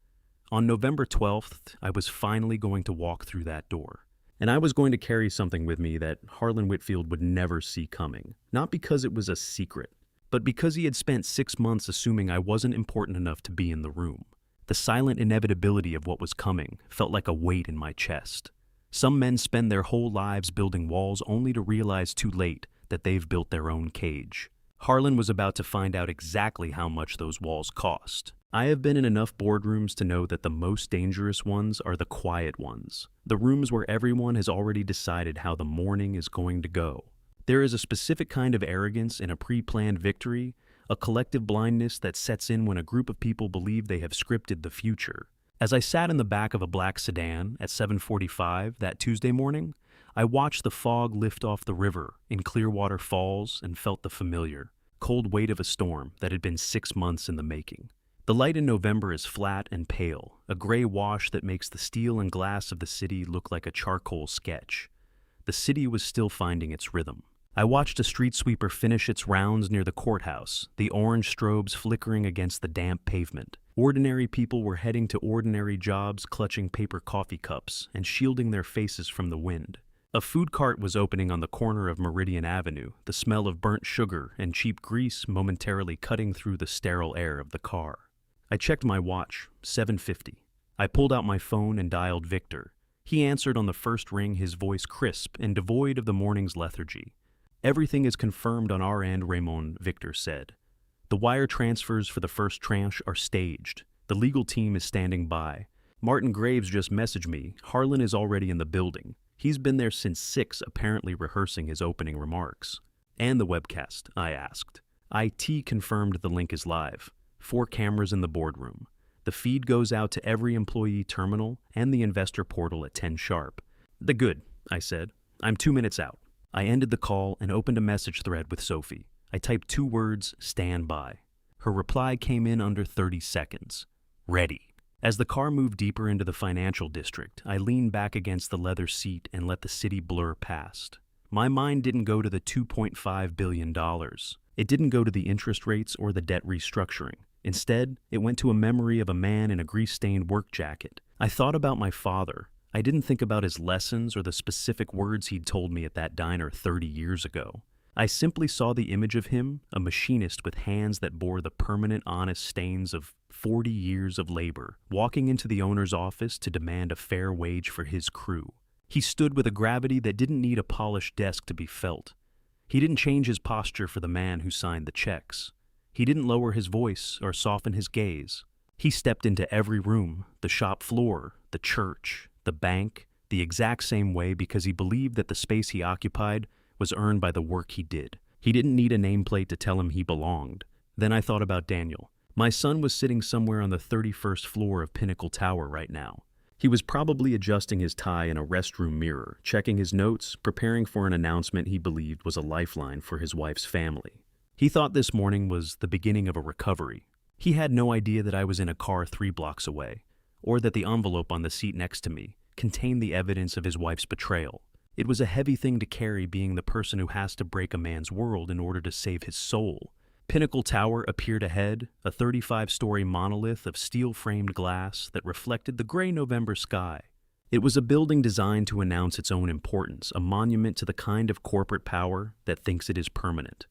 On November 12th, I was finally going to walk through that door. And I was going to carry something with me that Harlan Whitfield would never see coming. Not because it was a secret, but because he had spent 6 months assuming I wasn't important enough to be in the room. The silent inevitability of what was coming felt like a weight in my chest. Some men spend their whole lives building walls only to realize too late that they've built their own cage. Harlan was about to find out exactly how much those walls cost. I have been in enough boardrooms to know that the most dangerous ones are the quiet ones, the rooms where everyone has already decided how the morning is going to go. There is a specific kind of arrogance in a pre-planned victory, a collective blindness that sets in when a group of people believe they have scripted the future. As I sat in the back of a black sedan at 7:45 that Tuesday morning, I watched the fog lift off the river in Clearwater Falls and felt the familiar, cold weight of a storm that had been 6 months in the making. The light in November is flat and pale, a gray wash that makes the steel and glass of the city look like a charcoal sketch. The city was still finding its rhythm. I watched a street sweeper finish its rounds near the courthouse, the orange strobes flickering against the damp pavement. Ordinary people were heading to ordinary jobs, clutching paper coffee cups and shielding their faces from the wind. A food cart was opening on the corner of Meridian Avenue, the smell of burnt sugar and cheap grease momentarily cutting through the sterile air of the car. I checked my watch, 7:50. I pulled out my phone and dialed Victor. He answered on the first ring, his voice crisp and devoid of the morning's lethargy. "Everything is confirmed on our end, Raymond," Victor said. "The wire transfers for the first tranche are staged. The legal team is standing by. Martin Graves just messaged me. Harlan is already in the building. He's been there since 6, apparently rehearsing his opening remarks." "And the webcast?" I asked. IT confirmed the link is live. 4 cameras in the boardroom. The feed goes out to every employee terminal and the investor portal at 10 sharp. "The good," I said. "I'm 2 minutes out." I ended the call and opened a message thread with Sophie. I typed 2 words, "stand by." Her reply came in under 30 seconds. "Ready." As the car moved deeper into the financial district, I leaned back against the leather seat and let the city blur past. My mind didn't go to the $2.5 billion. It didn't go to the interest rates or the debt restructuring. Instead, it went to a memory of a man in a grease-stained work jacket. I thought about my father. I didn't think about his lessons or the specific words he'd told me at that diner 30 years ago. I simply saw the image of him, a machinist with hands that bore the permanent honest stains of 40 years of labor, walking into the owner's office to demand a fair wage for his crew. He stood with a gravity that didn't need a polished desk to be felt. He didn't change his posture for the man who signed the checks. He didn't lower his voice or soften his gaze. He stepped into every room, the shop floor, the church, the bank, the exact same way because he believed that the space he occupied was earned by the work he did. He didn't need a nameplate to tell him he belonged. Then I thought about Daniel. My son was sitting somewhere on the 31st floor of Pinnacle Tower right now. He was probably adjusting his tie in a restroom mirror, checking his notes, preparing for an announcement he believed was a lifeline for his wife's family. He thought this morning was the beginning of a recovery. He had no idea that I was in a car 3 blocks away, or that the envelope on the seat next to me contained the evidence of his wife's betrayal. It was a heavy thing to carry, being the person who has to break a man's world in order to save his soul. Pinnacle Tower appeared ahead, a 35-story monolith of steel-framed glass that reflected the gray November sky. It was a building designed to announce its own importance, a monument to the kind of corporate power that thinks it is permanent.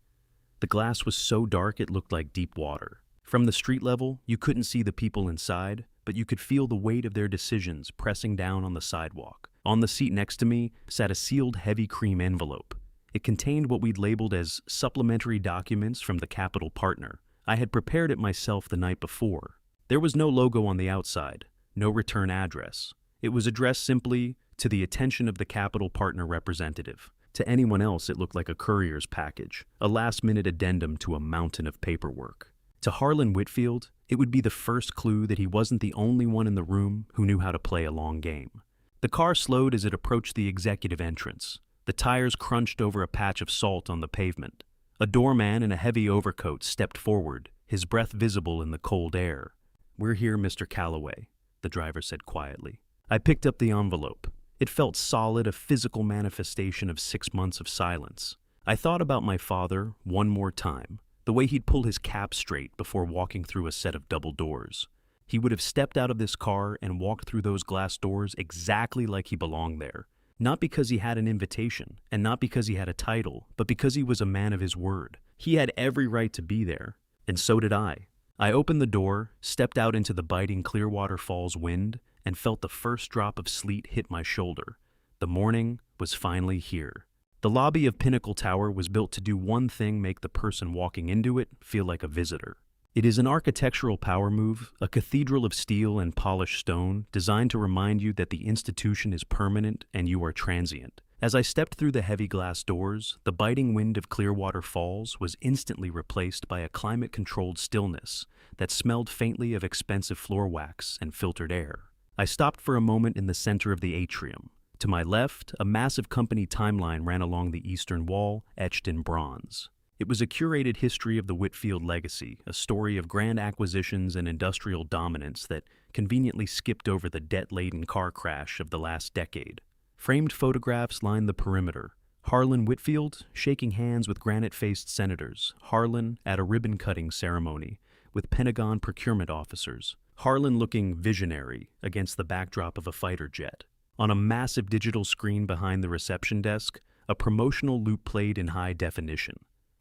The glass was so dark it looked like deep water. From the street level, you couldn't see the people inside, but you could feel the weight of their decisions pressing down on the sidewalk. On the seat next to me sat a sealed heavy cream envelope. It contained what we'd labeled as supplementary documents from the capital partner. I had prepared it myself the night before. There was no logo on the outside, no return address. It was addressed simply to the attention of the capital partner representative. To anyone else, it looked like a courier's package, a last-minute addendum to a mountain of paperwork. To Harlan Whitfield, it would be the first clue that he wasn't the only one in the room who knew how to play a long game. The car slowed as it approached the executive entrance. The tires crunched over a patch of salt on the pavement. A doorman in a heavy overcoat stepped forward, his breath visible in the cold air. "We're here, Mr. Calloway," the driver said quietly. I picked up the envelope. It felt solid, a physical manifestation of 6 months of silence. I thought about my father one more time, the way he'd pull his cap straight before walking through a set of double doors. He would have stepped out of this car and walked through those glass doors exactly like he belonged there. Not because he had an invitation, and not because he had a title, but because he was a man of his word. He had every right to be there, and so did I. I opened the door, stepped out into the biting Clearwater Falls wind, and felt the first drop of sleet hit my shoulder. The morning was finally here. The lobby of Pinnacle Tower was built to do one thing: make the person walking into it feel like a visitor. It is an architectural power move, a cathedral of steel and polished stone, designed to remind you that the institution is permanent and you are transient. As I stepped through the heavy glass doors, the biting wind of Clearwater Falls was instantly replaced by a climate-controlled stillness that smelled faintly of expensive floor wax and filtered air. I stopped for a moment in the center of the atrium. To my left, a massive company timeline ran along the eastern wall, etched in bronze. It was a curated history of the Whitfield legacy, a story of grand acquisitions and industrial dominance that conveniently skipped over the debt-laden car crash of the last decade. Framed photographs lined the perimeter. Harlan Whitfield shaking hands with granite-faced senators. Harlan at a ribbon-cutting ceremony with Pentagon procurement officers. Harlan looking visionary against the backdrop of a fighter jet. On a massive digital screen behind the reception desk, a promotional loop played in high definition.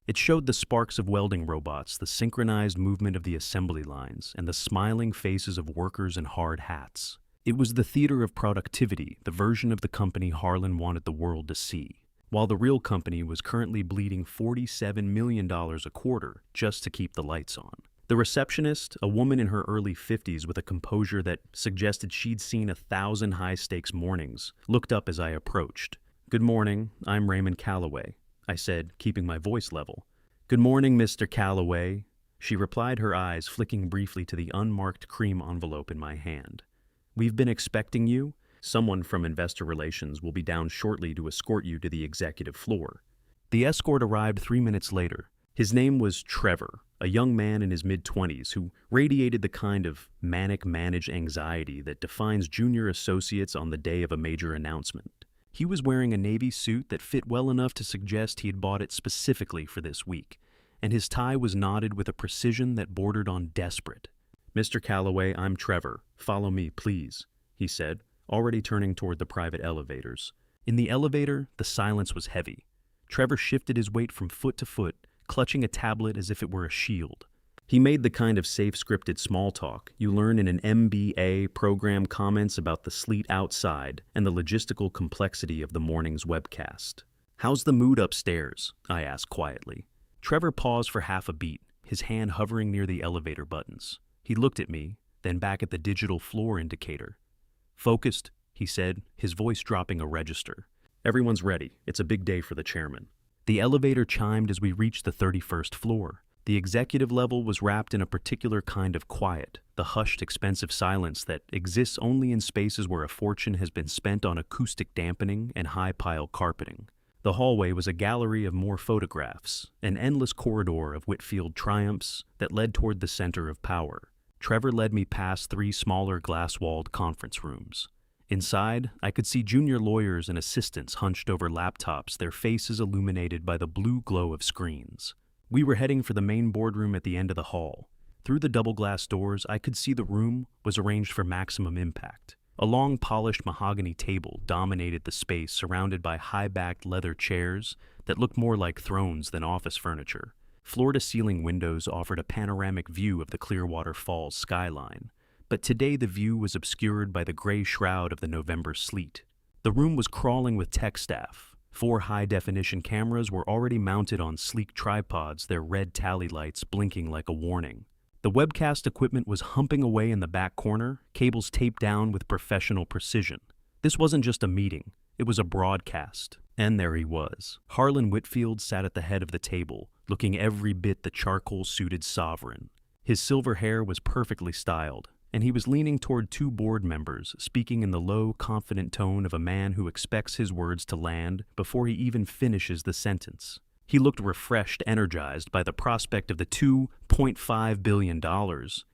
It showed the sparks of welding robots, the synchronized movement of the assembly lines, and the smiling faces of workers in hard hats. It was the theater of productivity, the version of the company Harlan wanted the world to see, while the real company was currently bleeding $47 million a quarter just to keep the lights on. The receptionist, a woman in her early 50s with a composure that suggested she'd seen 1,000 high-stakes mornings, looked up as I approached. "Good morning, I'm Raymond Calloway," I said, keeping my voice level. "Good morning, Mr. Calloway," she replied, her eyes flicking briefly to the unmarked cream envelope in my hand. "We've been expecting you. Someone from Investor Relations will be down shortly to escort you to the executive floor." The escort arrived 3 minutes later. His name was Trevor, a young man in his mid-20s who radiated the kind of manic managed anxiety that defines junior associates on the day of a major announcement. He was wearing a navy suit that fit well enough to suggest he had bought it specifically for this week, and his tie was knotted with a precision that bordered on desperate. "Mr. Calloway, I'm Trevor. Follow me, please," he said, already turning toward the private elevators. In the elevator, the silence was heavy. Trevor shifted his weight from foot to foot, clutching a tablet as if it were a shield. He made the kind of safe scripted small talk you learn in an MBA program, comments about the sleet outside and the logistical complexity of the morning's webcast. "How's the mood upstairs?" I asked quietly. Trevor paused for half a beat, his hand hovering near the elevator buttons. He looked at me, then back at the digital floor indicator. "Focused," he said, his voice dropping a register. "Everyone's ready. It's a big day for the chairman." The elevator chimed as we reached the 31st floor. The executive level was wrapped in a particular kind of quiet, the hushed, expensive silence that exists only in spaces where a fortune has been spent on acoustic dampening and high-pile carpeting. The hallway was a gallery of more photographs, an endless corridor of Whitfield triumphs that led toward the center of power. Trevor led me past 3 smaller glass-walled conference rooms. Inside, I could see junior lawyers and assistants hunched over laptops, their faces illuminated by the blue glow of screens. We were heading for the main boardroom at the end of the hall. Through the double glass doors, I could see the room was arranged for maximum impact. A long, polished mahogany table dominated the space, surrounded by high-backed leather chairs that looked more like thrones than office furniture. Floor-to-ceiling windows offered a panoramic view of the Clearwater Falls skyline, but today the view was obscured by the gray shroud of the November sleet. The room was crawling with tech staff. 4 high-definition cameras were already mounted on sleek tripods, their red tally lights blinking like a warning. The webcast equipment was humping away in the back corner, cables taped down with professional precision. This wasn't just a meeting, it was a broadcast. And there he was. Harlan Whitfield sat at the head of the table, looking every bit the charcoal-suited sovereign. His silver hair was perfectly styled, and he was leaning toward 2 board members, speaking in the low, confident tone of a man who expects his words to land before he even finishes the sentence. He looked refreshed, energized by the prospect of the $2.5 billion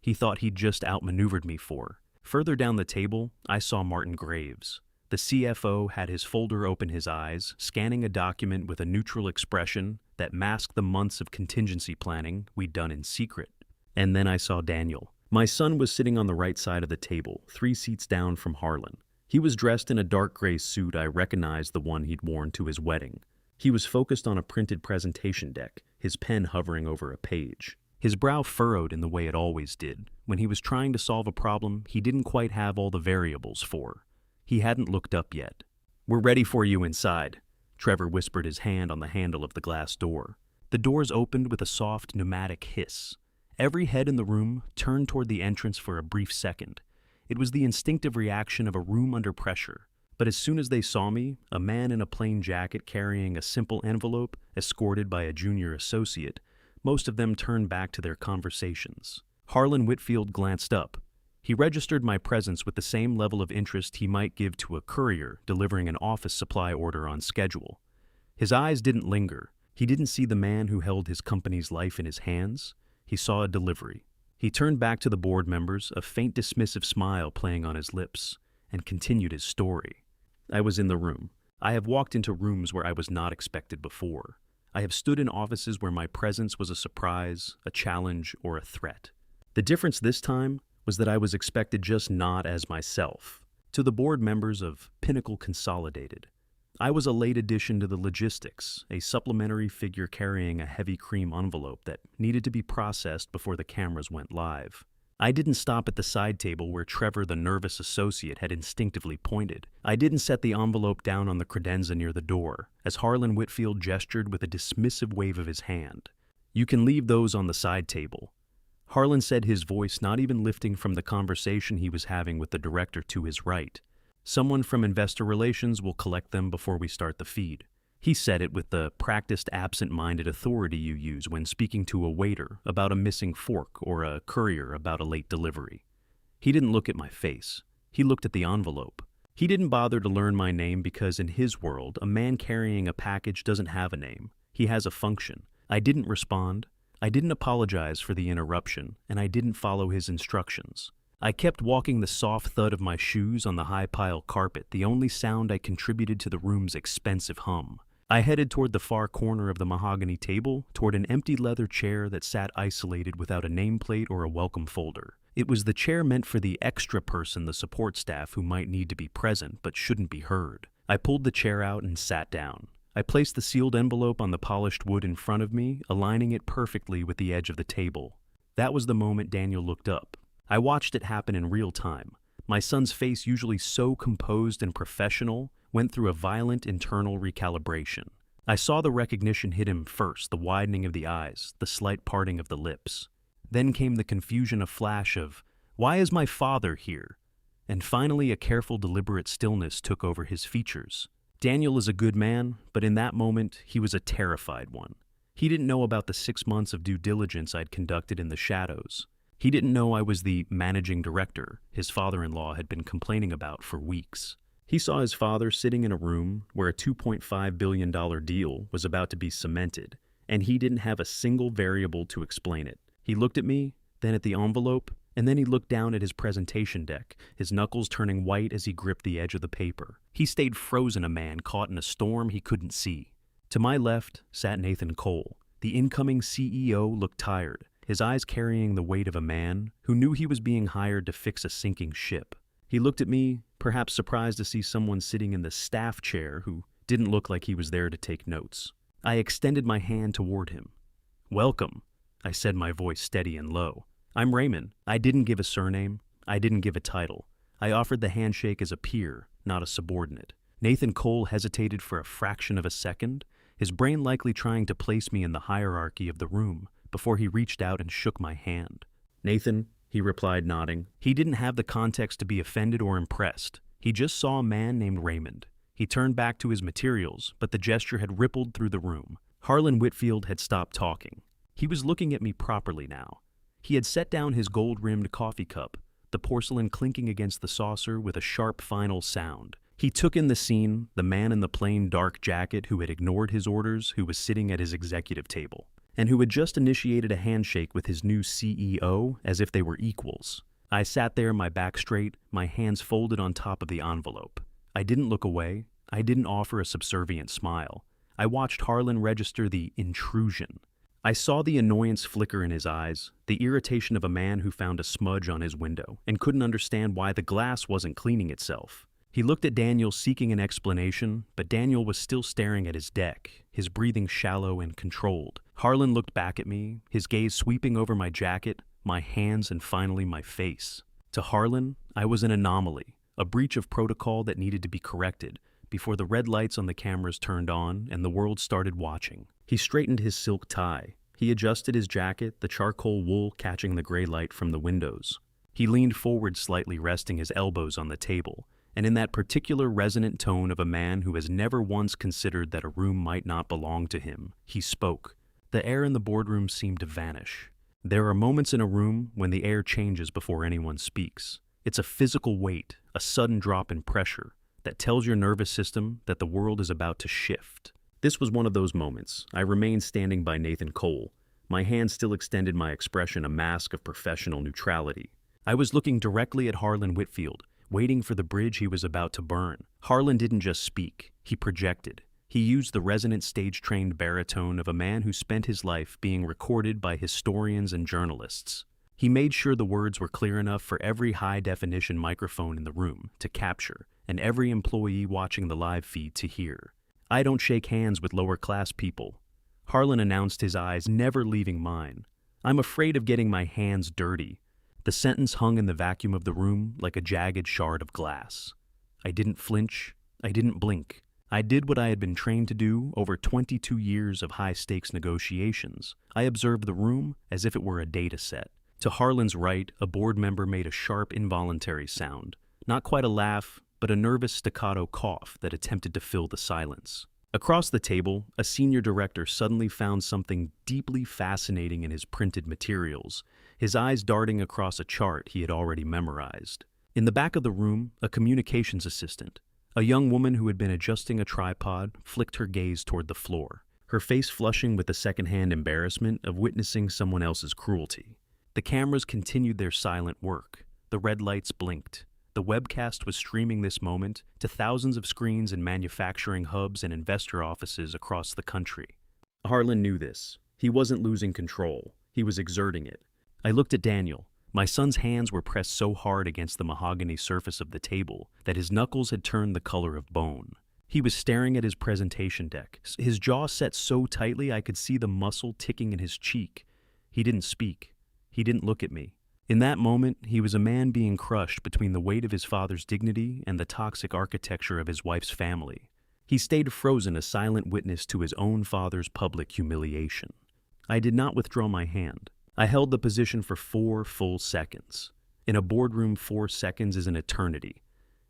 he thought he'd just outmaneuvered me for. Further down the table, I saw Martin Graves. The CFO had his folder open, his eyes, scanning a document with a neutral expression that masked the months of contingency planning we'd done in secret. And then I saw Daniel. My son was sitting on the right side of the table, 3 seats down from Harlan. He was dressed in a dark gray suit I recognized the one he'd worn to his wedding. He was focused on a printed presentation deck, his pen hovering over a page. His brow furrowed in the way it always did, when he was trying to solve a problem he didn't quite have all the variables for. He hadn't looked up yet. "We're ready for you inside," Trevor whispered, his hand on the handle of the glass door. The doors opened with a soft, pneumatic hiss. Every head in the room turned toward the entrance for a brief second. It was the instinctive reaction of a room under pressure. But as soon as they saw me, a man in a plain jacket carrying a simple envelope, escorted by a junior associate, most of them turned back to their conversations. Harlan Whitfield glanced up. He registered my presence with the same level of interest he might give to a courier delivering an office supply order on schedule. His eyes didn't linger. He didn't see the man who held his company's life in his hands. He saw a delivery. He turned back to the board members, a faint dismissive smile playing on his lips, and continued his story. I was in the room. I have walked into rooms where I was not expected before. I have stood in offices where my presence was a surprise, a challenge, or a threat. The difference this time was that I was expected just not as myself. To the board members of Pinnacle Consolidated, I was a late addition to the logistics, a supplementary figure carrying a heavy cream envelope that needed to be processed before the cameras went live. I didn't stop at the side table where Trevor, the nervous associate, had instinctively pointed. I didn't set the envelope down on the credenza near the door, as Harlan Whitfield gestured with a dismissive wave of his hand. "You can leave those on the side table," Harlan said, his voice not even lifting from the conversation he was having with the director to his right. "Someone from Investor Relations will collect them before we start the feed." He said it with the practiced absent-minded authority you use when speaking to a waiter about a missing fork or a courier about a late delivery. He didn't look at my face. He looked at the envelope. He didn't bother to learn my name because in his world, a man carrying a package doesn't have a name. He has a function. I didn't respond. I didn't apologize for the interruption, and I didn't follow his instructions. I kept walking the soft thud of my shoes on the high-pile carpet, the only sound I contributed to the room's expensive hum. I headed toward the far corner of the mahogany table, toward an empty leather chair that sat isolated without a nameplate or a welcome folder. It was the chair meant for the extra person, the support staff, who might need to be present but shouldn't be heard. I pulled the chair out and sat down. I placed the sealed envelope on the polished wood in front of me, aligning it perfectly with the edge of the table. That was the moment Daniel looked up. I watched it happen in real time. My son's face, usually so composed and professional, went through a violent internal recalibration. I saw the recognition hit him first, the widening of the eyes, the slight parting of the lips. Then came the confusion, a flash of, "Why is my father here?" And finally a careful, deliberate stillness took over his features. Daniel is a good man, but in that moment, he was a terrified one. He didn't know about the 6 months of due diligence I'd conducted in the shadows. He didn't know I was the managing director his father-in-law had been complaining about for weeks. He saw his father sitting in a room where a $2.5 billion deal was about to be cemented, and he didn't have a single variable to explain it. He looked at me, then at the envelope, and then he looked down at his presentation deck, his knuckles turning white as he gripped the edge of the paper. He stayed frozen, a man caught in a storm he couldn't see. To my left sat Nathan Cole. The incoming CEO looked tired, his eyes carrying the weight of a man who knew he was being hired to fix a sinking ship. He looked at me, perhaps surprised to see someone sitting in the staff chair who didn't look like he was there to take notes. I extended my hand toward him. "Welcome," I said, my voice steady and low. "I'm Raymond." I didn't give a surname. I didn't give a title. I offered the handshake as a peer, not a subordinate. Nathan Cole hesitated for a fraction of a second, his brain likely trying to place me in the hierarchy of the room, before he reached out and shook my hand. "Nathan," he replied, nodding. He didn't have the context to be offended or impressed. He just saw a man named Raymond. He turned back to his materials, but the gesture had rippled through the room. Harlan Whitfield had stopped talking. He was looking at me properly now. He had set down his gold-rimmed coffee cup, the porcelain clinking against the saucer with a sharp final sound. He took in the scene, the man in the plain dark jacket who had ignored his orders, who was sitting at his executive table, and who had just initiated a handshake with his new CEO as if they were equals. I sat there, my back straight, my hands folded on top of the envelope. I didn't look away. I didn't offer a subservient smile. I watched Harlan register the intrusion. I saw the annoyance flicker in his eyes, the irritation of a man who found a smudge on his window and couldn't understand why the glass wasn't cleaning itself. He looked at Daniel, seeking an explanation, but Daniel was still staring at his deck, his breathing shallow and controlled. Harlan looked back at me, his gaze sweeping over my jacket, my hands, and finally my face. To Harlan, I was an anomaly, a breach of protocol that needed to be corrected before the red lights on the cameras turned on and the world started watching. He straightened his silk tie. He adjusted his jacket, the charcoal wool catching the gray light from the windows. He leaned forward slightly, resting his elbows on the table, and in that particular resonant tone of a man who has never once considered that a room might not belong to him, he spoke. The air in the boardroom seemed to vanish. There are moments in a room when the air changes before anyone speaks. It's a physical weight, a sudden drop in pressure, that tells your nervous system that the world is about to shift. This was one of those moments. I remained standing by Nathan Cole. My hand still extended, my expression a mask of professional neutrality. I was looking directly at Harlan Whitfield, waiting for the bridge he was about to burn. Harlan didn't just speak, he projected. He used the resonant stage-trained baritone of a man who spent his life being recorded by historians and journalists. He made sure the words were clear enough for every high-definition microphone in the room to capture, and every employee watching the live feed to hear. "I don't shake hands with lower-class people," Harlan announced, his eyes never leaving mine. "I'm afraid of getting my hands dirty." The sentence hung in the vacuum of the room like a jagged shard of glass. I didn't flinch. I didn't blink. I did what I had been trained to do over 22 years of high-stakes negotiations. I observed the room as if it were a data set. To Harlan's right, a board member made a sharp, involuntary sound. Not quite a laugh, but a nervous staccato cough that attempted to fill the silence. Across the table, a senior director suddenly found something deeply fascinating in his printed materials, his eyes darting across a chart he had already memorized. In the back of the room, a communications assistant, a young woman who had been adjusting a tripod, flicked her gaze toward the floor, her face flushing with the secondhand embarrassment of witnessing someone else's cruelty. The cameras continued their silent work. The red lights blinked. The webcast was streaming this moment to thousands of screens in manufacturing hubs and investor offices across the country. Harlan knew this. He wasn't losing control. He was exerting it. I looked at Daniel. My son's hands were pressed so hard against the mahogany surface of the table that his knuckles had turned the color of bone. He was staring at his presentation deck, his jaw set so tightly I could see the muscle ticking in his cheek. He didn't speak. He didn't look at me. In that moment, he was a man being crushed between the weight of his father's dignity and the toxic architecture of his wife's family. He stayed frozen, a silent witness to his own father's public humiliation. I did not withdraw my hand. I held the position for 4 full seconds. In a boardroom, 4 seconds is an eternity.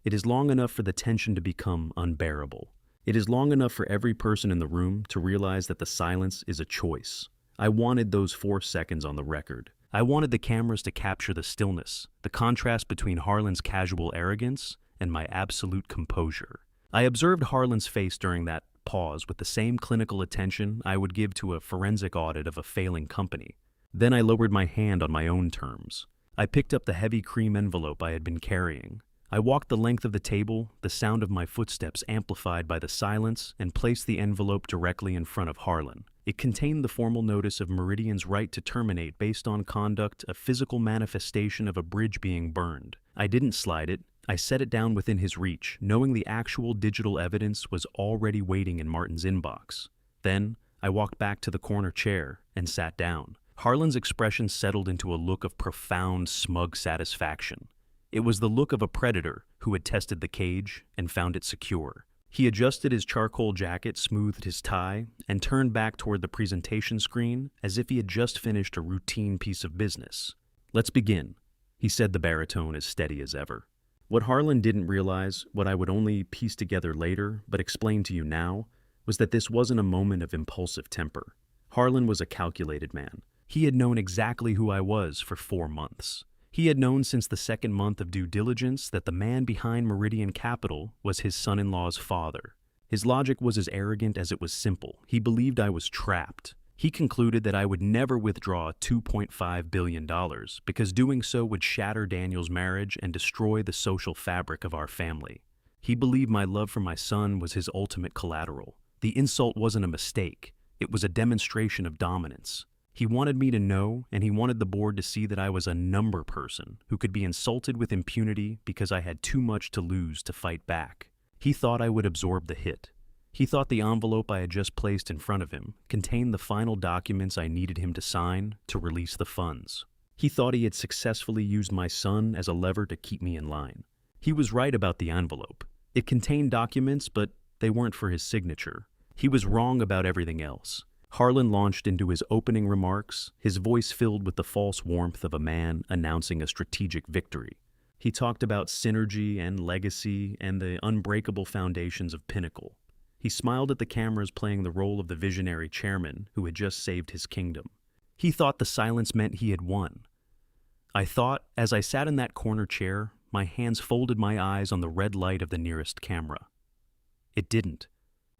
It is long enough for the tension to become unbearable. It is long enough for every person in the room to realize that the silence is a choice. I wanted those 4 seconds on the record. I wanted the cameras to capture the stillness, the contrast between Harlan's casual arrogance and my absolute composure. I observed Harlan's face during that pause with the same clinical attention I would give to a forensic audit of a failing company. Then I lowered my hand on my own terms. I picked up the heavy cream envelope I had been carrying. I walked the length of the table, the sound of my footsteps amplified by the silence, and placed the envelope directly in front of Harlan. It contained the formal notice of Meridian's right to terminate based on conduct, a physical manifestation of a bridge being burned. I didn't slide it. I set it down within his reach, knowing the actual digital evidence was already waiting in Martin's inbox. Then, I walked back to the corner chair and sat down. Harlan's expression settled into a look of profound, smug satisfaction. It was the look of a predator who had tested the cage and found it secure. He adjusted his charcoal jacket, smoothed his tie, and turned back toward the presentation screen as if he had just finished a routine piece of business. "Let's begin," he said, the baritone as steady as ever. What Harlan didn't realize, what I would only piece together later, but explain to you now, was that this wasn't a moment of impulsive temper. Harlan was a calculated man. He had known exactly who I was for 4 months. He had known since the 2nd month of due diligence that the man behind Meridian Capital was his son-in-law's father. His logic was as arrogant as it was simple. He believed I was trapped. He concluded that I would never withdraw $2.5 billion because doing so would shatter Daniel's marriage and destroy the social fabric of our family. He believed my love for my son was his ultimate collateral. The insult wasn't a mistake. It was a demonstration of dominance. He wanted me to know, and he wanted the board to see that I was a number person who could be insulted with impunity because I had too much to lose to fight back. He thought I would absorb the hit. He thought the envelope I had just placed in front of him contained the final documents I needed him to sign to release the funds. He thought he had successfully used my son as a lever to keep me in line. He was right about the envelope. It contained documents, but they weren't for his signature. He was wrong about everything else. Harlan launched into his opening remarks, his voice filled with the false warmth of a man announcing a strategic victory. He talked about synergy and legacy and the unbreakable foundations of Pinnacle. He smiled at the cameras playing the role of the visionary chairman who had just saved his kingdom. He thought the silence meant he had won. I thought, as I sat in that corner chair, my hands folded my eyes on the red light of the nearest camera. It didn't.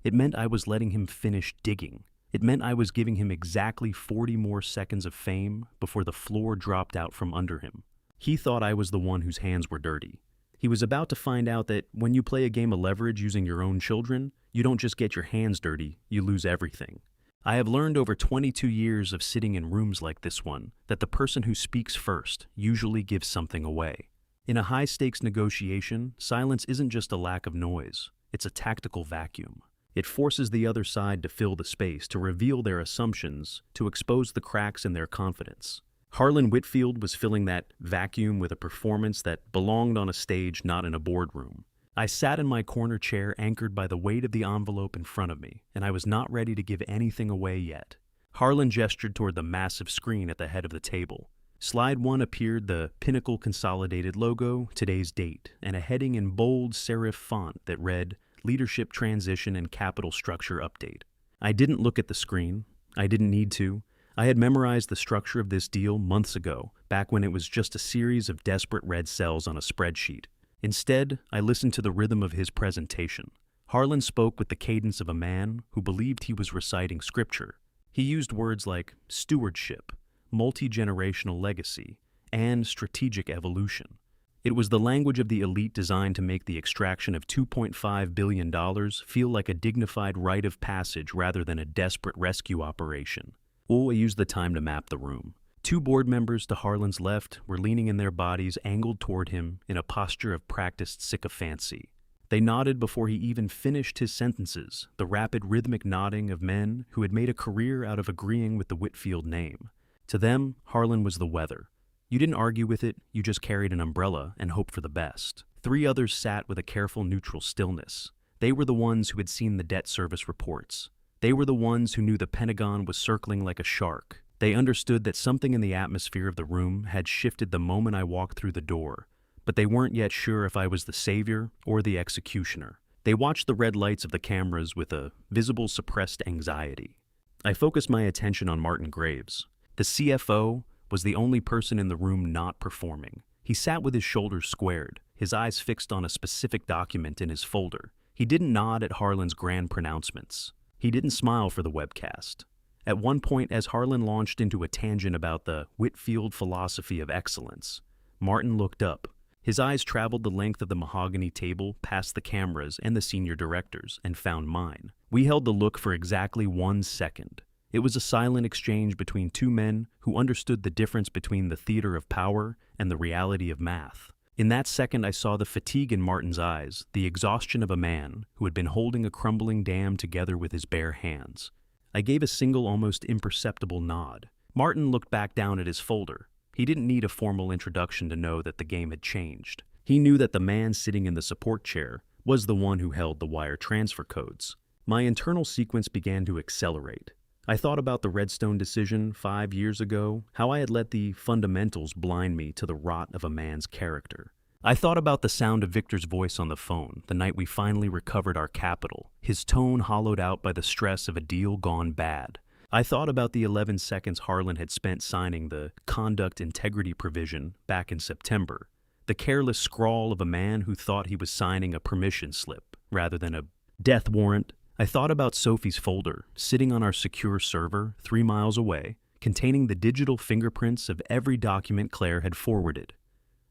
It meant I was letting him finish digging. It meant I was giving him exactly 40 more seconds of fame before the floor dropped out from under him. He thought I was the one whose hands were dirty. He was about to find out that when you play a game of leverage using your own children, you don't just get your hands dirty, you lose everything. I have learned over 22 years of sitting in rooms like this one that the person who speaks first usually gives something away. In a high-stakes negotiation, silence isn't just a lack of noise, it's a tactical vacuum. It forces the other side to fill the space, to reveal their assumptions, to expose the cracks in their confidence. Harlan Whitfield was filling that vacuum with a performance that belonged on a stage, not in a boardroom. I sat in my corner chair anchored by the weight of the envelope in front of me, and I was not ready to give anything away yet. Harlan gestured toward the massive screen at the head of the table. Slide 1 appeared the Pinnacle Consolidated logo, today's date, and a heading in bold serif font that read, Leadership Transition and Capital Structure Update. I didn't look at the screen. I didn't need to. I had memorized the structure of this deal months ago, back when it was just a series of desperate red cells on a spreadsheet. Instead, I listened to the rhythm of his presentation. Harlan spoke with the cadence of a man who believed he was reciting scripture. He used words like stewardship, multi-generational legacy, and strategic evolution. It was the language of the elite designed to make the extraction of $2.5 billion feel like a dignified rite of passage rather than a desperate rescue operation. I used the time to map the room. 2 board members to Harlan's left were leaning in their bodies angled toward him in a posture of practiced sycophancy. They nodded before he even finished his sentences, the rapid rhythmic nodding of men who had made a career out of agreeing with the Whitfield name. To them, Harlan was the weather. You didn't argue with it, you just carried an umbrella and hoped for the best. 3 others sat with a careful neutral stillness. They were the ones who had seen the debt service reports. They were the ones who knew the Pentagon was circling like a shark. They understood that something in the atmosphere of the room had shifted the moment I walked through the door, but they weren't yet sure if I was the savior or the executioner. They watched the red lights of the cameras with a visible suppressed anxiety. I focused my attention on Martin Graves. The CFO was the only person in the room not performing. He sat with his shoulders squared, his eyes fixed on a specific document in his folder. He didn't nod at Harlan's grand pronouncements. He didn't smile for the webcast. At one point, as Harlan launched into a tangent about the Whitfield philosophy of excellence, Martin looked up. His eyes traveled the length of the mahogany table past the cameras and the senior directors and found mine. We held the look for exactly 1 second. It was a silent exchange between 2 men who understood the difference between the theater of power and the reality of math. In that second, I saw the fatigue in Martin's eyes, the exhaustion of a man who had been holding a crumbling dam together with his bare hands. I gave a single, almost imperceptible nod. Martin looked back down at his folder. He didn't need a formal introduction to know that the game had changed. He knew that the man sitting in the support chair was the one who held the wire transfer codes. My internal sequence began to accelerate. I thought about the Redstone decision 5 years ago, how I had let the fundamentals blind me to the rot of a man's character. I thought about the sound of Victor's voice on the phone the night we finally recovered our capital, his tone hollowed out by the stress of a deal gone bad. I thought about the 11 seconds Harlan had spent signing the conduct integrity provision back in September, the careless scrawl of a man who thought he was signing a permission slip rather than a death warrant. I thought about Sophie's folder, sitting on our secure server 3 miles away, containing the digital fingerprints of every document Claire had forwarded.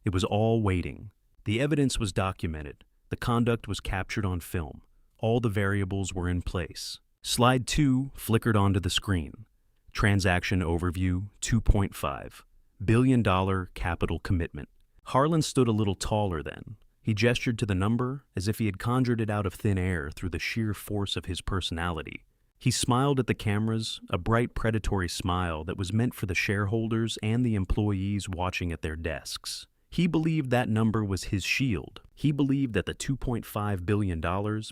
It was all waiting. The evidence was documented. The conduct was captured on film. All the variables were in place. Slide 2 flickered onto the screen. Transaction overview 2.5. Billion-dollar capital commitment. Harlan stood a little taller then. He gestured to the number as if he had conjured it out of thin air through the sheer force of his personality. He smiled at the cameras, a bright predatory smile that was meant for the shareholders and the employees watching at their desks. He believed that number was his shield. He believed that the $2.5 billion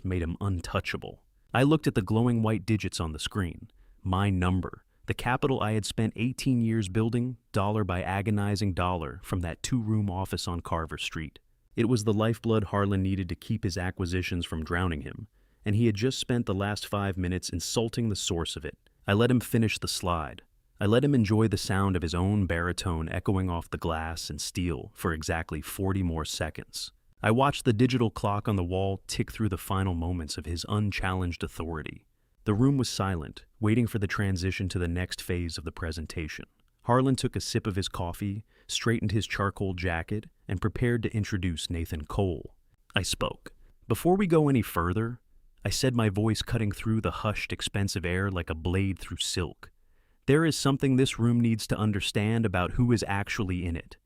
made him untouchable. I looked at the glowing white digits on the screen. My number. The capital I had spent 18 years building, dollar by agonizing dollar, from that 2-room office on Carver Street. It was the lifeblood Harlan needed to keep his acquisitions from drowning him, and he had just spent the last 5 minutes insulting the source of it. I let him finish the slide. I let him enjoy the sound of his own baritone echoing off the glass and steel for exactly 40 more seconds. I watched the digital clock on the wall tick through the final moments of his unchallenged authority. The room was silent, waiting for the transition to the next phase of the presentation. Harlan took a sip of his coffee, straightened his charcoal jacket, and prepared to introduce Nathan Cole. I spoke. Before we go any further, I said, my voice cutting through the hushed, expensive air like a blade through silk. There is something this room needs to understand about who is actually in it.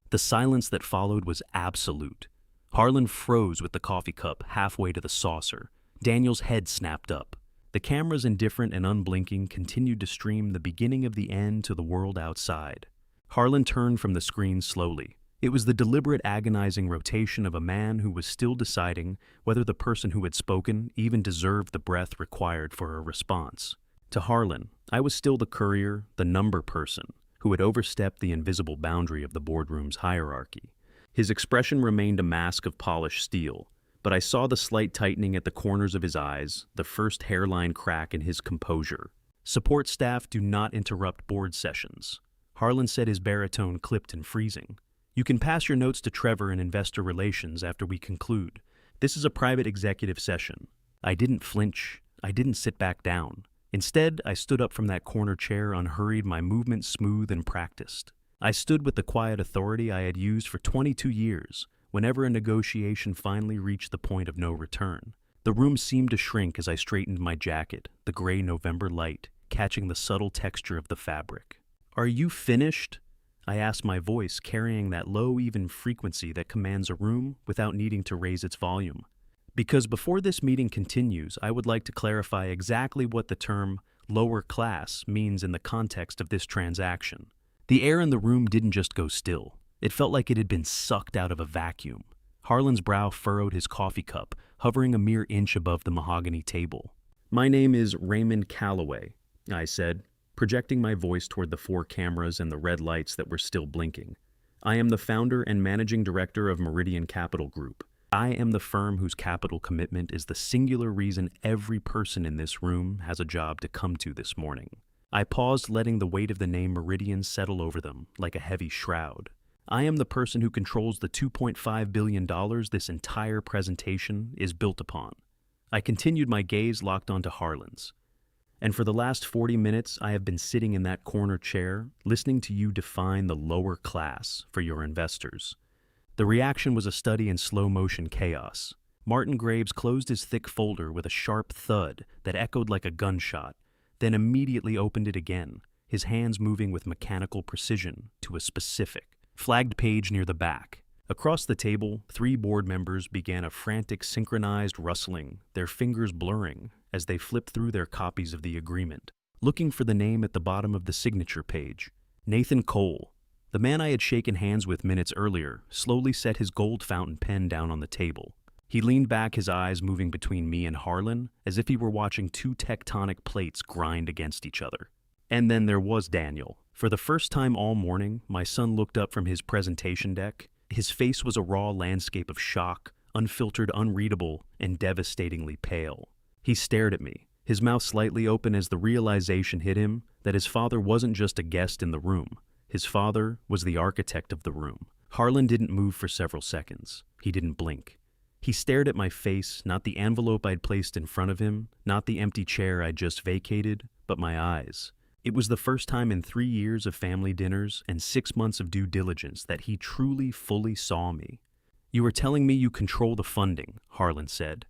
The silence that followed was absolute. Harlan froze with the coffee cup halfway to the saucer. Daniel's head snapped up. The cameras, indifferent and unblinking, continued to stream the beginning of the end to the world outside. Harlan turned from the screen slowly. It was the deliberate, agonizing rotation of a man who was still deciding whether the person who had spoken even deserved the breath required for a response. To Harlan, I was still the courier, the number person, who had overstepped the invisible boundary of the boardroom's hierarchy. His expression remained a mask of polished steel, but I saw the slight tightening at the corners of his eyes, the first hairline crack in his composure. Support staff do not interrupt board sessions. Harlan said, his baritone clipped and freezing. You can pass your notes to Trevor in investor relations after we conclude. This is a private executive session. I didn't flinch. I didn't sit back down. Instead, I stood up from that corner chair, unhurried, my movement smooth and practiced. I stood with the quiet authority I had used for 22 years, whenever a negotiation finally reached the point of no return. The room seemed to shrink as I straightened my jacket, the gray November light catching the subtle texture of the fabric. Are you finished? I asked, my voice carrying that low, even frequency that commands a room without needing to raise its volume. Because before this meeting continues, I would like to clarify exactly what the term lower class means in the context of this transaction. The air in the room didn't just go still. It felt like it had been sucked out of a vacuum. Harlan's brow furrowed his coffee cup, hovering a mere inch above the mahogany table. "My name is Raymond Calloway," I said, projecting my voice toward the 4 cameras and the red lights that were still blinking. "I am the founder and managing director of Meridian Capital Group. I am the firm whose capital commitment is the singular reason every person in this room has a job to come to this morning." I paused, letting the weight of the name Meridian settle over them like a heavy shroud. "I am the person who controls the $2.5 billion this entire presentation is built upon." I continued, my gaze locked onto Harlan's. "And for the last 40 minutes, I have been sitting in that corner chair, listening to you define the lower class for your investors." The reaction was a study in slow-motion chaos. Martin Graves closed his thick folder with a sharp thud that echoed like a gunshot, then immediately opened it again, his hands moving with mechanical precision to a specific, flagged page near the back. Across the table, 3 board members began a frantic synchronized rustling, their fingers blurring as they flipped through their copies of the agreement, looking for the name at the bottom of the signature page. Nathan Cole, the man I had shaken hands with minutes earlier, slowly set his gold fountain pen down on the table. He leaned back, his eyes moving between me and Harlan, as if he were watching 2 tectonic plates grind against each other. And then there was Daniel. For the first time all morning, my son looked up from his presentation deck. His face was a raw landscape of shock, unfiltered, unreadable, and devastatingly pale. He stared at me, his mouth slightly open as the realization hit him that his father wasn't just a guest in the room. His father was the architect of the room. Harlan didn't move for several seconds. He didn't blink. He stared at my face, not the envelope I'd placed in front of him, not the empty chair I'd just vacated, but my eyes. It was the first time in 3 years of family dinners and 6 months of due diligence that he truly, fully saw me. "You are telling me you control the funding," Harlan said.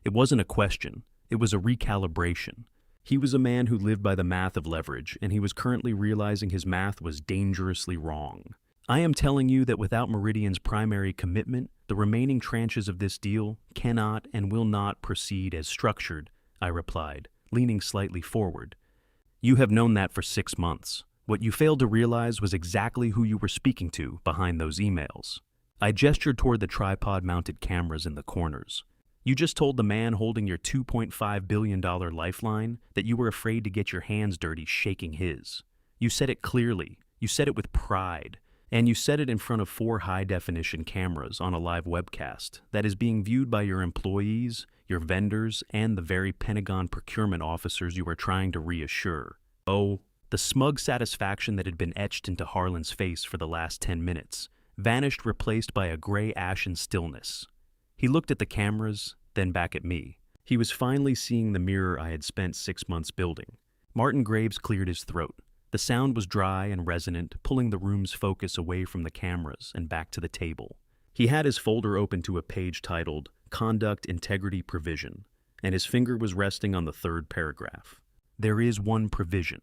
It wasn't a question. It was a recalibration. He was a man who lived by the math of leverage, and he was currently realizing his math was dangerously wrong. "I am telling you that without Meridian's primary commitment, the remaining tranches of this deal cannot and will not proceed as structured," I replied, leaning slightly forward. "You have known that for 6 months. What you failed to realize was exactly who you were speaking to behind those emails." I gestured toward the tripod-mounted cameras in the corners. "You just told the man holding your $2.5 billion lifeline that you were afraid to get your hands dirty shaking his. You said it clearly. You said it with pride. And you said it in front of 4 high-definition cameras on a live webcast that is being viewed by your employees, your vendors, and the very Pentagon procurement officers you are trying to reassure." Oh, the smug satisfaction that had been etched into Harlan's face for the last 10 minutes vanished, replaced by a gray ashen stillness. He looked at the cameras, then back at me. He was finally seeing the mirror I had spent 6 months building. Martin Graves cleared his throat. The sound was dry and resonant, pulling the room's focus away from the cameras and back to the table. He had his folder open to a page titled Conduct Integrity Provision, and his finger was resting on the 3rd paragraph. "There is one provision,"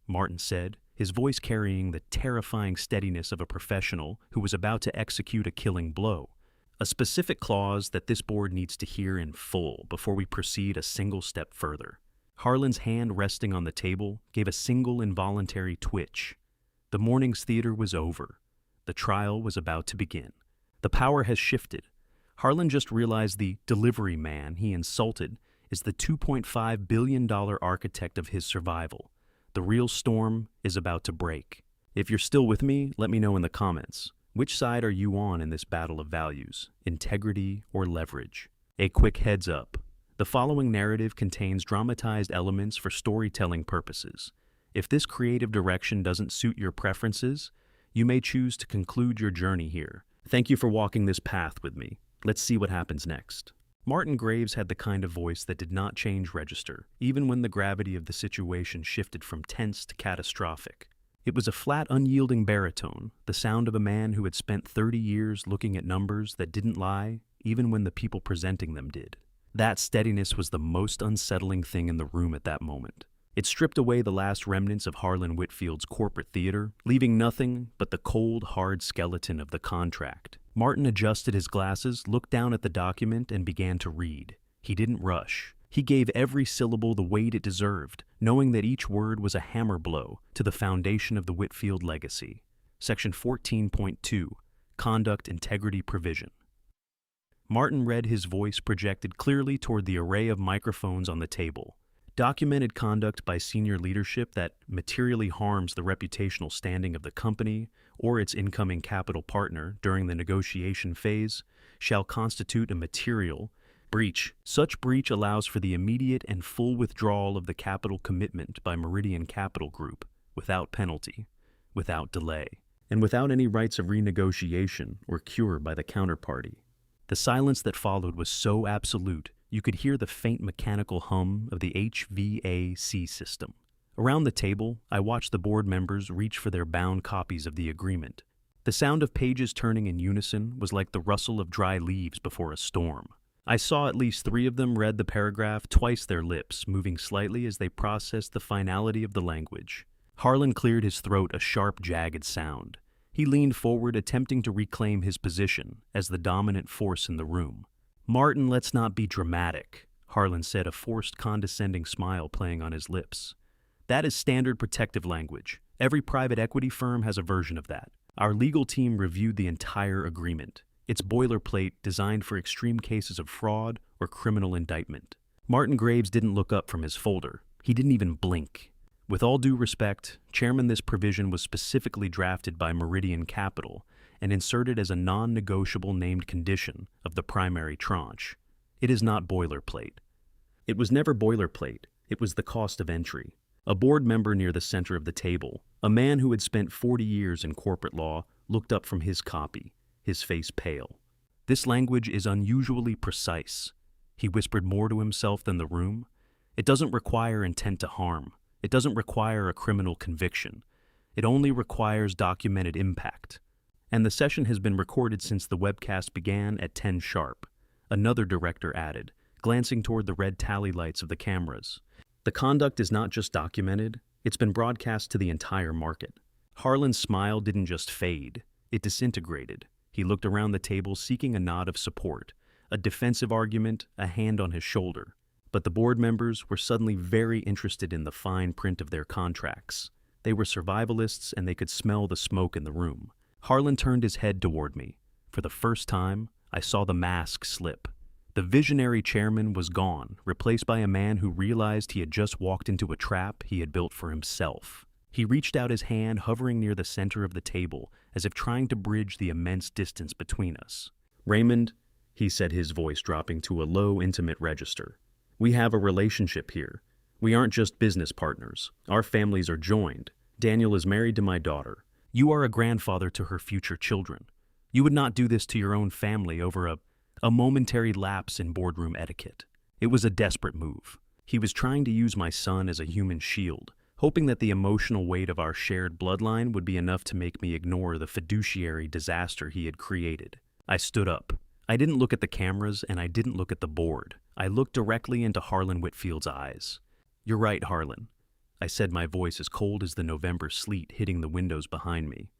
Martin said, his voice carrying the terrifying steadiness of a professional who was about to execute a killing blow. "A specific clause that this board needs to hear in full before we proceed a single step further." Harlan's hand resting on the table gave a single involuntary twitch. The morning's theater was over. The trial was about to begin. The power has shifted. Harlan just realized the delivery man he insulted is the $2.5 billion architect of his survival. The real storm is about to break. If you're still with me, let me know in the comments. Which side are you on in this battle of values, integrity or leverage? A quick heads up. The following narrative contains dramatized elements for storytelling purposes. If this creative direction doesn't suit your preferences, you may choose to conclude your journey here. Thank you for walking this path with me. Let's see what happens next. Martin Graves had the kind of voice that did not change register, even when the gravity of the situation shifted from tense to catastrophic. It was a flat, unyielding baritone, the sound of a man who had spent 30 years looking at numbers that didn't lie, even when the people presenting them did. That steadiness was the most unsettling thing in the room at that moment. It stripped away the last remnants of Harlan Whitfield's corporate theater, leaving nothing but the cold, hard skeleton of the contract Martin adjusted his glasses, looked down at the document, and began to read. He didn't rush. He gave every syllable the weight it deserved, knowing that each word was a hammer blow to the foundation of the Whitfield legacy. Section 14.2, Conduct Integrity Provision. Martin read, his voice projected clearly toward the array of microphones on the table. Documented conduct by senior leadership that materially harms the reputational standing of the company or its incoming capital partner during the negotiation phase shall constitute a material breach. Such breach allows for the immediate and full withdrawal of the capital commitment by Meridian Capital Group, without penalty, without delay, and without any rights of renegotiation or cure by the counterparty. The silence that followed was so absolute, you could hear the faint mechanical hum of the HVAC system. Around the table, I watched the board members reach for their bound copies of the agreement. The sound of pages turning in unison was like the rustle of dry leaves before a storm. I saw at least 3 of them read the paragraph, twice their lips, moving slightly as they processed the finality of the language. Harlan cleared his throat, a sharp, jagged sound. He leaned forward, attempting to reclaim his position as the dominant force in the room. "Martin, let's not be dramatic," Harlan said, a forced, condescending smile playing on his lips. "That is standard protective language. Every private equity firm has a version of that. Our legal team reviewed the entire agreement. It's boilerplate, designed for extreme cases of fraud or criminal indictment." Martin Graves didn't look up from his folder. He didn't even blink. "With all due respect, Chairman, this provision was specifically drafted by Meridian Capital and inserted as a non-negotiable named condition of the primary tranche. It is not boilerplate." It was never boilerplate. It was the cost of entry. A board member near the center of the table, a man who had spent 40 years in corporate law, looked up from his copy, his face pale. "This language is unusually precise," he whispered, more to himself than the room. "It doesn't require intent to harm. It doesn't require a criminal conviction. It only requires documented impact. And the session has been recorded since the webcast began at 10 sharp, another director added, glancing toward the red tally lights of the cameras. "The conduct is not just documented, it's been broadcast to the entire market." Harlan's smile didn't just fade, it disintegrated. He looked around the table, seeking a nod of support, a defensive argument, a hand on his shoulder. But the board members were suddenly very interested in the fine print of their contracts. They were survivalists, and they could smell the smoke in the room. Harlan turned his head toward me. For the first time, I saw the mask slip. The visionary chairman was gone, replaced by a man who realized he had just walked into a trap he had built for himself. He reached out his hand, hovering near the center of the table, as if trying to bridge the immense distance between us. "Raymond," he said, his voice dropping to a low, intimate register, "we have a relationship here. We aren't just business partners. Our families are joined. Daniel is married to my daughter. You are a grandfather to her future children. You would not do this to your own family over a momentary lapse in boardroom etiquette." It was a desperate move. He was trying to use my son as a human shield, hoping that the emotional weight of our shared bloodline would be enough to make me ignore the fiduciary disaster he had created. I stood up. I didn't look at the cameras, and I didn't look at the board. I looked directly into Harlan Whitfield's eyes. "You're right, Harlan," I said, my voice as cold as the November sleet hitting the windows behind me.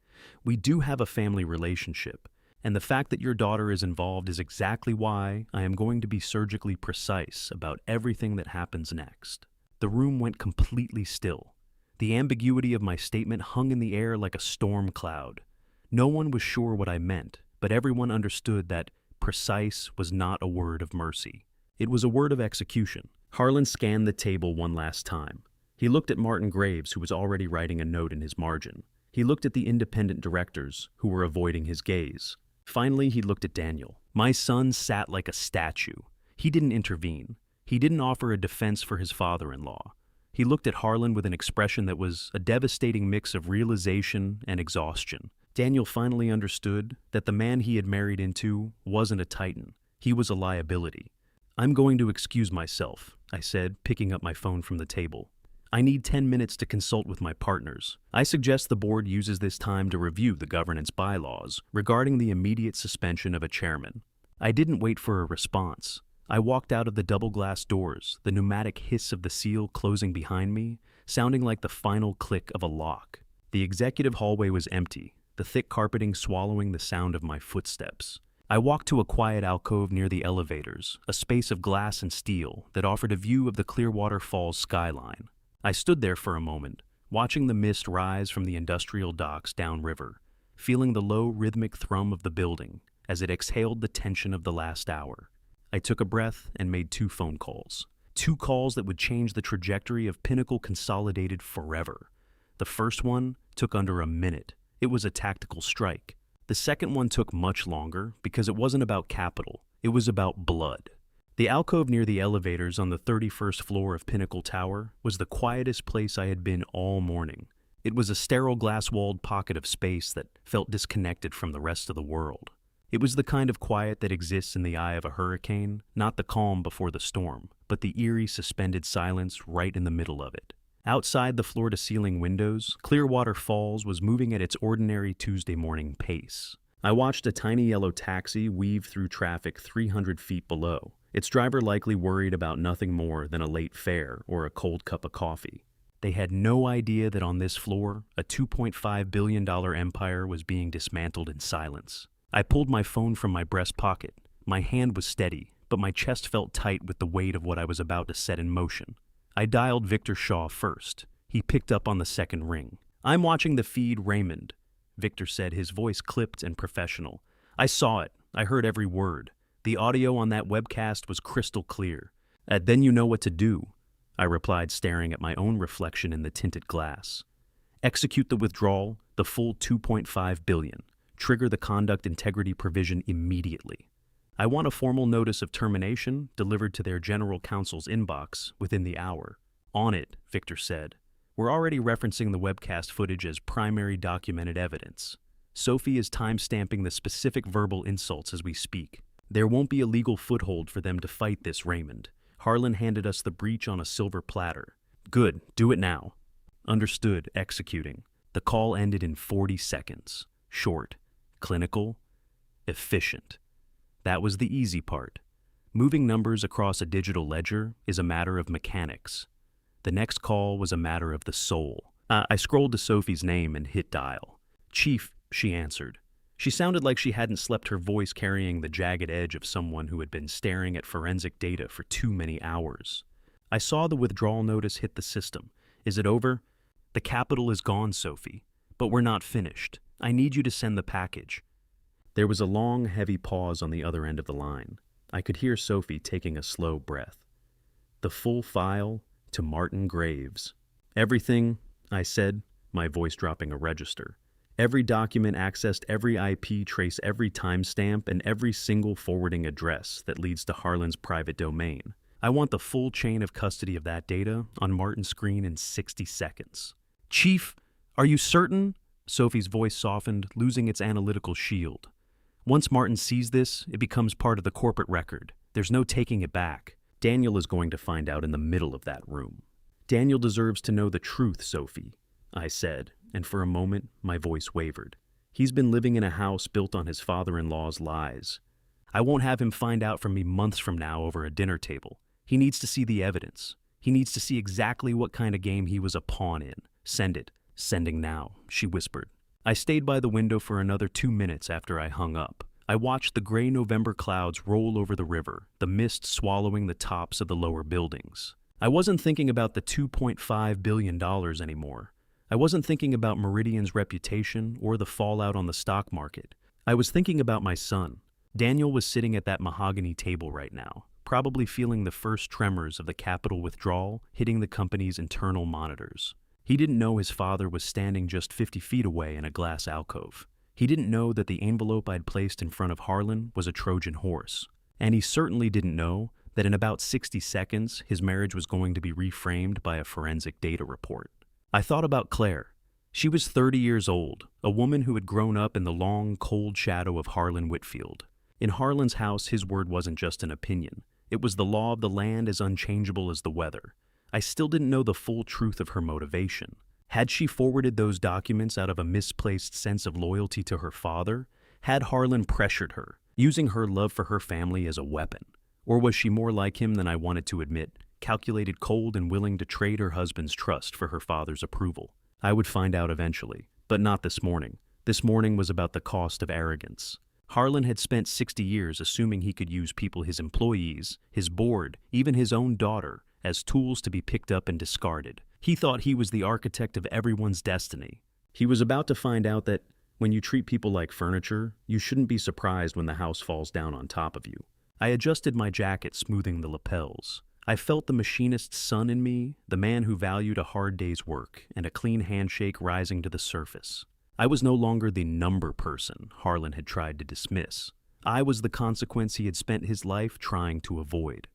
"We do have a family relationship, and the fact that your daughter is involved is exactly why I am going to be surgically precise about everything that happens next." The room went completely still. The ambiguity of my statement hung in the air like a storm cloud. No one was sure what I meant, but everyone understood that precise was not a word of mercy. It was a word of execution. Harlan scanned the table one last time. He looked at Martin Graves, who was already writing a note in his margin. He looked at the independent directors, who were avoiding his gaze. Finally, he looked at Daniel. My son sat like a statue. He didn't intervene. He didn't offer a defense for his father-in-law. He looked at Harlan with an expression that was a devastating mix of realization and exhaustion. Daniel finally understood that the man he had married into wasn't a titan. He was a liability. "I'm going to excuse myself," I said, picking up my phone from the table. "I need 10 minutes to consult with my partners. I suggest the board uses this time to review the governance bylaws regarding the immediate suspension of a chairman." I didn't wait for a response. I walked out of the double-glass doors, the pneumatic hiss of the seal closing behind me, sounding like the final click of a lock. The executive hallway was empty. The the thick carpeting swallowing the sound of my footsteps. I walked to a quiet alcove near the elevators, a space of glass and steel that offered a view of the Clearwater Falls skyline. I stood there for a moment, watching the mist rise from the industrial docks downriver, feeling the low rhythmic thrum of the building as it exhaled the tension of the last hour. I took a breath and made 2 phone calls. 2 calls that would change the trajectory of Pinnacle Consolidated forever. The first one took under a minute. It was a tactical strike. The second one took much longer because it wasn't about capital. It was about blood. The alcove near the elevators on the 31st floor of Pinnacle Tower was the quietest place I had been all morning. It was a sterile glass-walled pocket of space that felt disconnected from the rest of the world. It was the kind of quiet that exists in the eye of a hurricane, not the calm before the storm, but the eerie suspended silence right in the middle of it. Outside the floor-to-ceiling windows, Clearwater Falls was moving at its ordinary Tuesday morning pace. I watched a tiny yellow taxi weave through traffic 300 feet below, its driver likely worried about nothing more than a late fare or a cold cup of coffee. They had no idea that on this floor, a $2.5 billion empire was being dismantled in silence. I pulled my phone from my breast pocket. My hand was steady, but my chest felt tight with the weight of what I was about to set in motion. I dialed Victor Shaw first. He picked up on the second ring. "I'm watching the feed, Raymond," Victor said, his voice clipped and professional. "I saw it. I heard every word. The audio on that webcast was crystal clear." Then you know what to do," I replied, staring at my own reflection in the tinted glass. "Execute the withdrawal, the full $2.5 billion. Trigger the conduct integrity provision immediately. I want a formal notice of termination delivered to their general counsel's inbox within the hour." "On it," Victor said. "We're already referencing the webcast footage as primary documented evidence. Sophie is time-stamping the specific verbal insults as we speak. There won't be a legal foothold for them to fight this, Raymond. Harlan handed us the breach on a silver platter." "Good. Do it now." "Understood. Executing." The call ended in 40 seconds. Short, clinical, efficient. That was the easy part. Moving numbers across a digital ledger is a matter of mechanics. The next call was a matter of the soul. I scrolled to Sophie's name and hit dial. "Chief," she answered. She sounded like she hadn't slept, her voice carrying the jagged edge of someone who had been staring at forensic data for too many hours. "I saw the withdrawal notice hit the system. Is it over?" "The capital is gone, Sophie. But we're not finished. I need you to send the package." There was a long, heavy pause on the other end of the line. I could hear Sophie taking a slow breath. "The full file to Martin Graves." "Everything," I said, my voice dropping a register. "Every document accessed, every IP trace, every timestamp, and every single forwarding address that leads to Harlan's private domain. I want the full chain of custody of that data on Martin's screen in 60 seconds. "Chief, are you certain?" Sophie's voice softened, losing its analytical shield. "Once Martin sees this, it becomes part of the corporate record. There's no taking it back. Daniel is going to find out in the middle of that room." "Daniel deserves to know the truth, Sophie," I said, and for a moment my voice wavered. "He's been living in a house built on his father-in-law's lies. I won't have him find out from me months from now over a dinner table. He needs to see the evidence. He needs to see exactly what kind of game he was a pawn in. Send it." "Sending now," she whispered. I stayed by the window for another 2 minutes after I hung up. I watched the gray November clouds roll over the river, the mist swallowing the tops of the lower buildings. I wasn't thinking about the $2.5 billion anymore. I wasn't thinking about Meridian's reputation or the fallout on the stock market. I was thinking about my son. Daniel was sitting at that mahogany table right now, probably feeling the first tremors of the capital withdrawal hitting the company's internal monitors. He didn't know his father was standing just 50 feet away in a glass alcove. He didn't know that the envelope I'd placed in front of Harlan was a Trojan horse. And he certainly didn't know that in about 60 seconds, his marriage was going to be reframed by a forensic data report. I thought about Claire. She was 30 years old, a woman who had grown up in the long, cold shadow of Harlan Whitfield. In Harlan's house, his word wasn't just an opinion. It was the law of the land, as unchangeable as the weather. I still didn't know the full truth of her motivation. Had she forwarded those documents out of a misplaced sense of loyalty to her father? Had Harlan pressured her, using her love for her family as a weapon? Or was she more like him than I wanted to admit, calculated, cold, and willing to trade her husband's trust for her father's approval? I would find out eventually, but not this morning. This morning was about the cost of arrogance. Harlan had spent 60 years assuming he could use people, his employees, his board, even his own daughter, as tools to be picked up and discarded. He thought he was the architect of everyone's destiny. He was about to find out that when you treat people like furniture, you shouldn't be surprised when the house falls down on top of you. I adjusted my jacket, smoothing the lapels. I felt the machinist's son in me, the man who valued a hard day's work, and a clean handshake rising to the surface. I was no longer the number person Harlan had tried to dismiss. I was the consequence he had spent his life trying to avoid.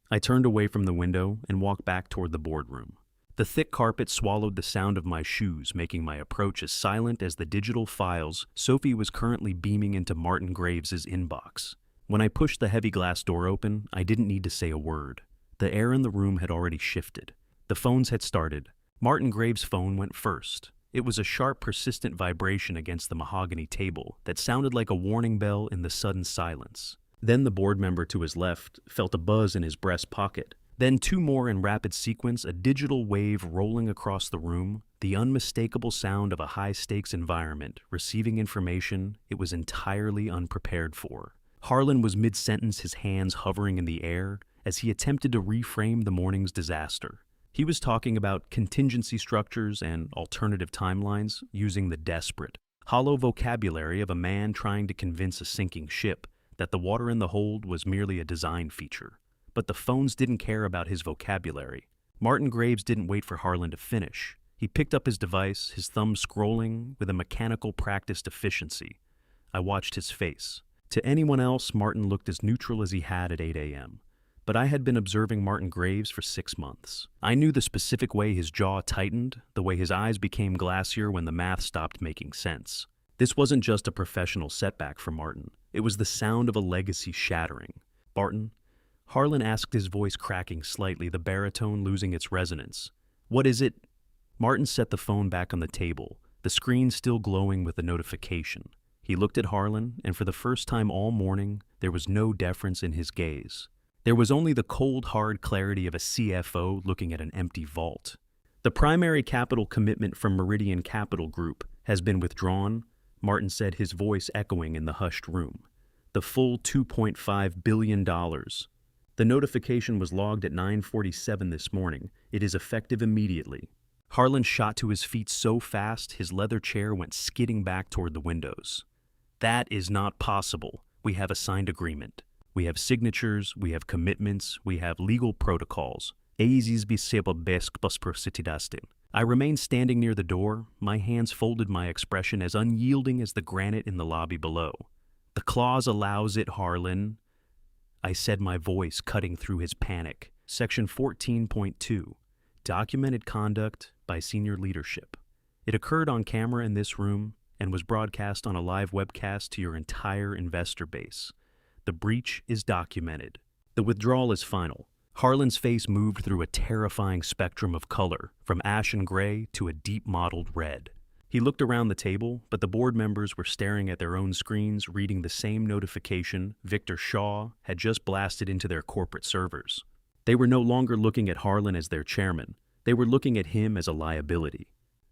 I turned away from the window and walked back toward the boardroom. The thick carpet swallowed the sound of my shoes, making my approach as silent as the digital files Sophie was currently beaming into Martin Graves's inbox. When I pushed the heavy glass door open, I didn't need to say a word. The air in the room had already shifted. The phones had started. Martin Graves' phone went first. It was a sharp, persistent vibration against the mahogany table that sounded like a warning bell in the sudden silence. Then the board member to his left felt a buzz in his breast pocket. Then two more in rapid sequence, a digital wave rolling across the room, the unmistakable sound of a high-stakes environment, receiving information it was entirely unprepared for. Harlan was mid-sentence, his hands hovering in the air, as he attempted to reframe the morning's disaster. He was talking about contingency structures and alternative timelines using the desperate, hollow vocabulary of a man trying to convince a sinking ship that the water in the hold was merely a design feature. But the phones didn't care about his vocabulary. Martin Graves didn't wait for Harlan to finish. He picked up his device, his thumb scrolling with a mechanical practiced efficiency. I watched his face. To anyone else, Martin looked as neutral as he had at 8 a.m. But I had been observing Martin Graves for 6 months. I knew the specific way his jaw tightened, the way his eyes became glacier when the math stopped making sense. This wasn't just a professional setback for Martin. It was the sound of a legacy shattering. Barton? Harlan asked, his voice cracking slightly, the baritone losing its resonance. What is it? Martin set the phone back on the table, the screen still glowing with the notification. He looked at Harlan, and for the first time all morning, there was no deference in his gaze. There was only the cold, hard clarity of a CFO looking at an empty vault. The primary capital commitment from Meridian Capital Group has been withdrawn, Martin said, his voice echoing in the hushed room. The full $2.5 billion. The notification was logged at 9:47 this morning. It is effective immediately. Harlan shot to his feet so fast his leather chair went skidding back toward the windows. That is not possible. We have a signed agreement. We have signatures, we have commitments, we have legal protocols. I remained standing near the door, my hands folded, my expression as unyielding as the granite in the lobby below. The clause allows it, Harlan, I said, my voice cutting through his panic. Section 14.2, documented conduct by senior leadership. It occurred on camera in this room and was broadcast on a live webcast to your entire investor base. The breach is documented. The withdrawal is final. Harlan's face moved through a terrifying spectrum of color, from ashen gray to a deep mottled red. He looked around the table, but the board members were staring at their own screens, reading the same notification Victor Shaw had just blasted into their corporate servers. They were no longer looking at Harlan as their chairman. They were looking at him as a liability.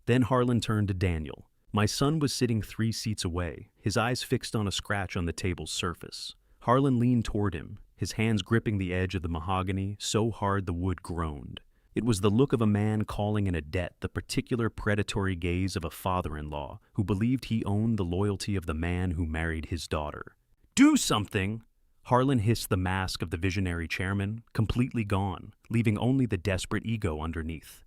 Then Harlan turned to Daniel. My son was sitting 3 seats away, his eyes fixed on a scratch on the table's surface. Harlan leaned toward him, his hands gripping the edge of the mahogany so hard the wood groaned. It was the look of a man calling in a debt, the particular predatory gaze of a father-in-law who believed he owned the loyalty of the man who married his daughter. Do something! Harlan hissed the mask of the visionary chairman, completely gone, leaving only the desperate ego underneath.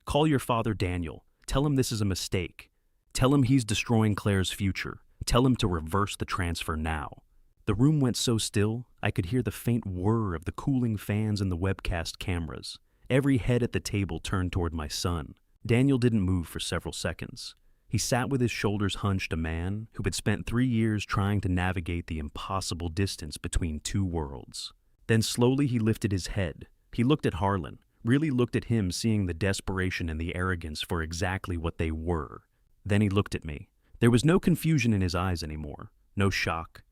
Call your father Daniel. Tell him this is a mistake. Tell him he's destroying Claire's future. Tell him to reverse the transfer now. The room went so still, I could hear the faint whir of the cooling fans in the webcast cameras. Every head at the table turned toward my son. Daniel didn't move for several seconds. He sat with his shoulders hunched, a man who had spent 3 years trying to navigate the impossible distance between two worlds. Then slowly he lifted his head. He looked at Harlan, really looked at him, seeing the desperation and the arrogance for exactly what they were. Then he looked at me. There was no confusion in his eyes anymore, no shock.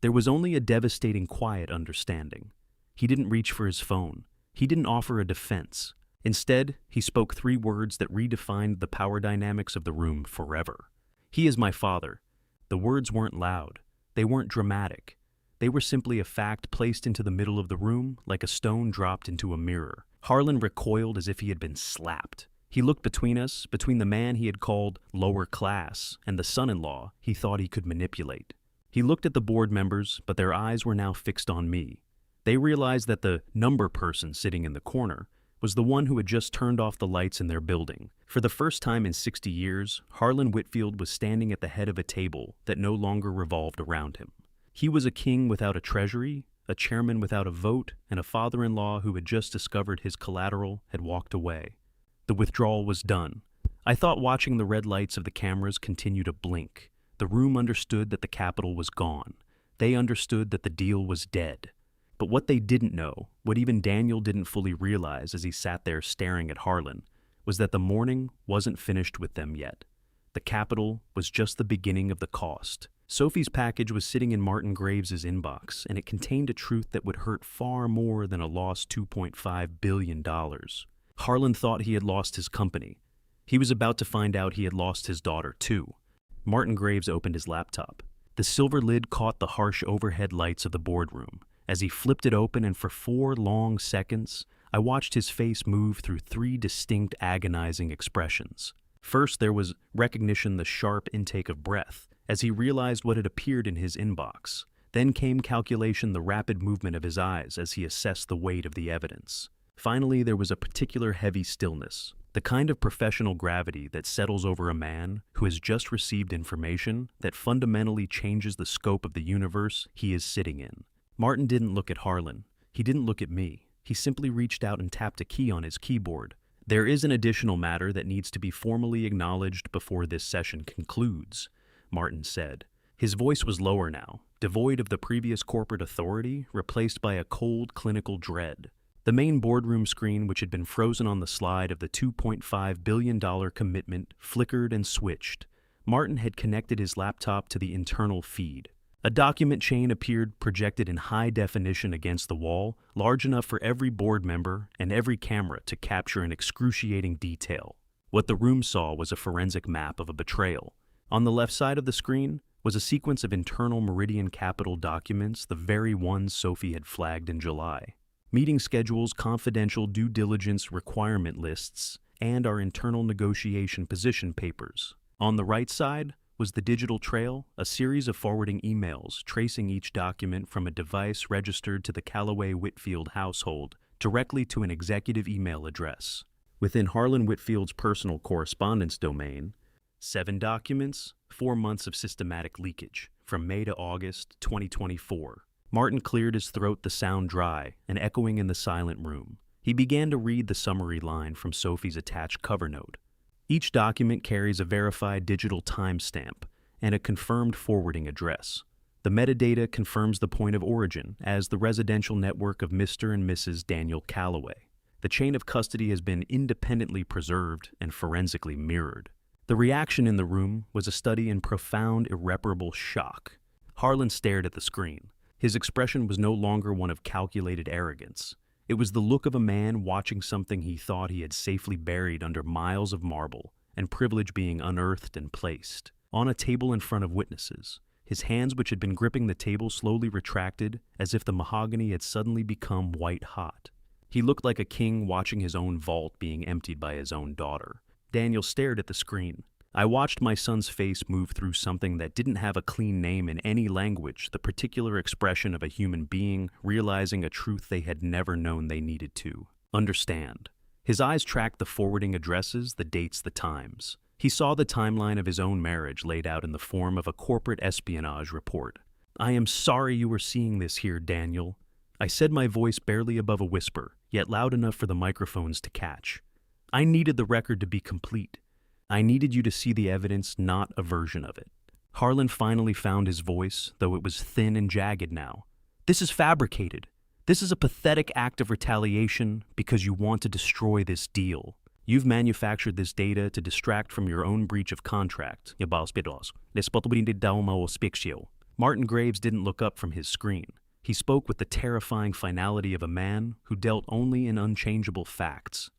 There was only a devastating quiet understanding. He didn't reach for his phone. He didn't offer a defense. Instead, he spoke 3 words that redefined the power dynamics of the room forever. He is my father. The words weren't loud. They weren't dramatic. They were simply a fact placed into the middle of the room like a stone dropped into a mirror. Harlan recoiled as if he had been slapped. He looked between us, between the man he had called lower class and the son-in-law he thought he could manipulate. He looked at the board members, but their eyes were now fixed on me. They realized that the number person sitting in the corner was the one who had just turned off the lights in their building. For the first time in 60 years, Harlan Whitfield was standing at the head of a table that no longer revolved around him. He was a king without a treasury, a chairman without a vote, and a father-in-law who had just discovered his collateral had walked away. The withdrawal was done. I thought watching the red lights of the cameras continue to blink. The room understood that the capital was gone. They understood that the deal was dead. But what they didn't know, what even Daniel didn't fully realize as he sat there staring at Harlan, was that the morning wasn't finished with them yet. The capital was just the beginning of the cost. Sophie's package was sitting in Martin Graves' inbox, and it contained a truth that would hurt far more than a lost $2.5 billion. Harlan thought he had lost his company. He was about to find out he had lost his daughter, too. Martin Graves opened his laptop. The silver lid caught the harsh overhead lights of the boardroom. As he flipped it open, and for 4 long seconds, I watched his face move through 3 distinct agonizing expressions. First, there was recognition, the sharp intake of breath, as he realized what had appeared in his inbox. Then came calculation, the rapid movement of his eyes as he assessed the weight of the evidence. Finally, there was a particular heavy stillness, the kind of professional gravity that settles over a man who has just received information that fundamentally changes the scope of the universe he is sitting in. Martin didn't look at Harlan. He didn't look at me. He simply reached out and tapped a key on his keyboard. There is an additional matter that needs to be formally acknowledged before this session concludes, Martin said. His voice was lower now, devoid of the previous corporate authority, replaced by a cold clinical dread. The main boardroom screen, which had been frozen on the slide of the $2.5 billion commitment, flickered and switched. Martin had connected his laptop to the internal feed. A document chain appeared projected in high definition against the wall, large enough for every board member and every camera to capture in excruciating detail. What the room saw was a forensic map of a betrayal. On the left side of the screen was a sequence of internal Meridian Capital documents, the very ones Sophie had flagged in July. Meeting schedules, confidential due diligence requirement lists, and our internal negotiation position papers. On the right side was the digital trail, a series of forwarding emails tracing each document from a device registered to the Callaway Whitfield household directly to an executive email address. Within Harlan Whitfield's personal correspondence domain, 7 documents, 4 months of systematic leakage, from May to August 2024. Martin cleared his throat, the sound dry and echoing in the silent room. He began to read the summary line from Sophie's attached cover note. Each document carries a verified digital timestamp and a confirmed forwarding address. The metadata confirms the point of origin as the residential network of Mr. and Mrs. Daniel Callaway. The chain of custody has been independently preserved and forensically mirrored. The reaction in the room was a study in profound, irreparable shock. Harlan stared at the screen. His expression was no longer one of calculated arrogance. It was the look of a man watching something he thought he had safely buried under miles of marble and privilege being unearthed and placed. On a table in front of witnesses, his hands, which had been gripping the table, slowly retracted as if the mahogany had suddenly become white hot. He looked like a king watching his own vault being emptied by his own daughter. Daniel stared at the screen. I watched my son's face move through something that didn't have a clean name in any language, the particular expression of a human being realizing a truth they had never known they needed to understand. His eyes tracked the forwarding addresses, the dates, the times. He saw the timeline of his own marriage laid out in the form of a corporate espionage report. "I am sorry you are seeing this here, Daniel." I said, my voice barely above a whisper, yet loud enough for the microphones to catch. I needed the record to be complete. I needed you to see the evidence, not a version of it. Harlan finally found his voice, though it was thin and jagged now. "This is fabricated. This is a pathetic act of retaliation because you want to destroy this deal. You've manufactured this data to distract from your own breach of contract." Martin Graves didn't look up from his screen. He spoke with the terrifying finality of a man who dealt only in unchangeable facts.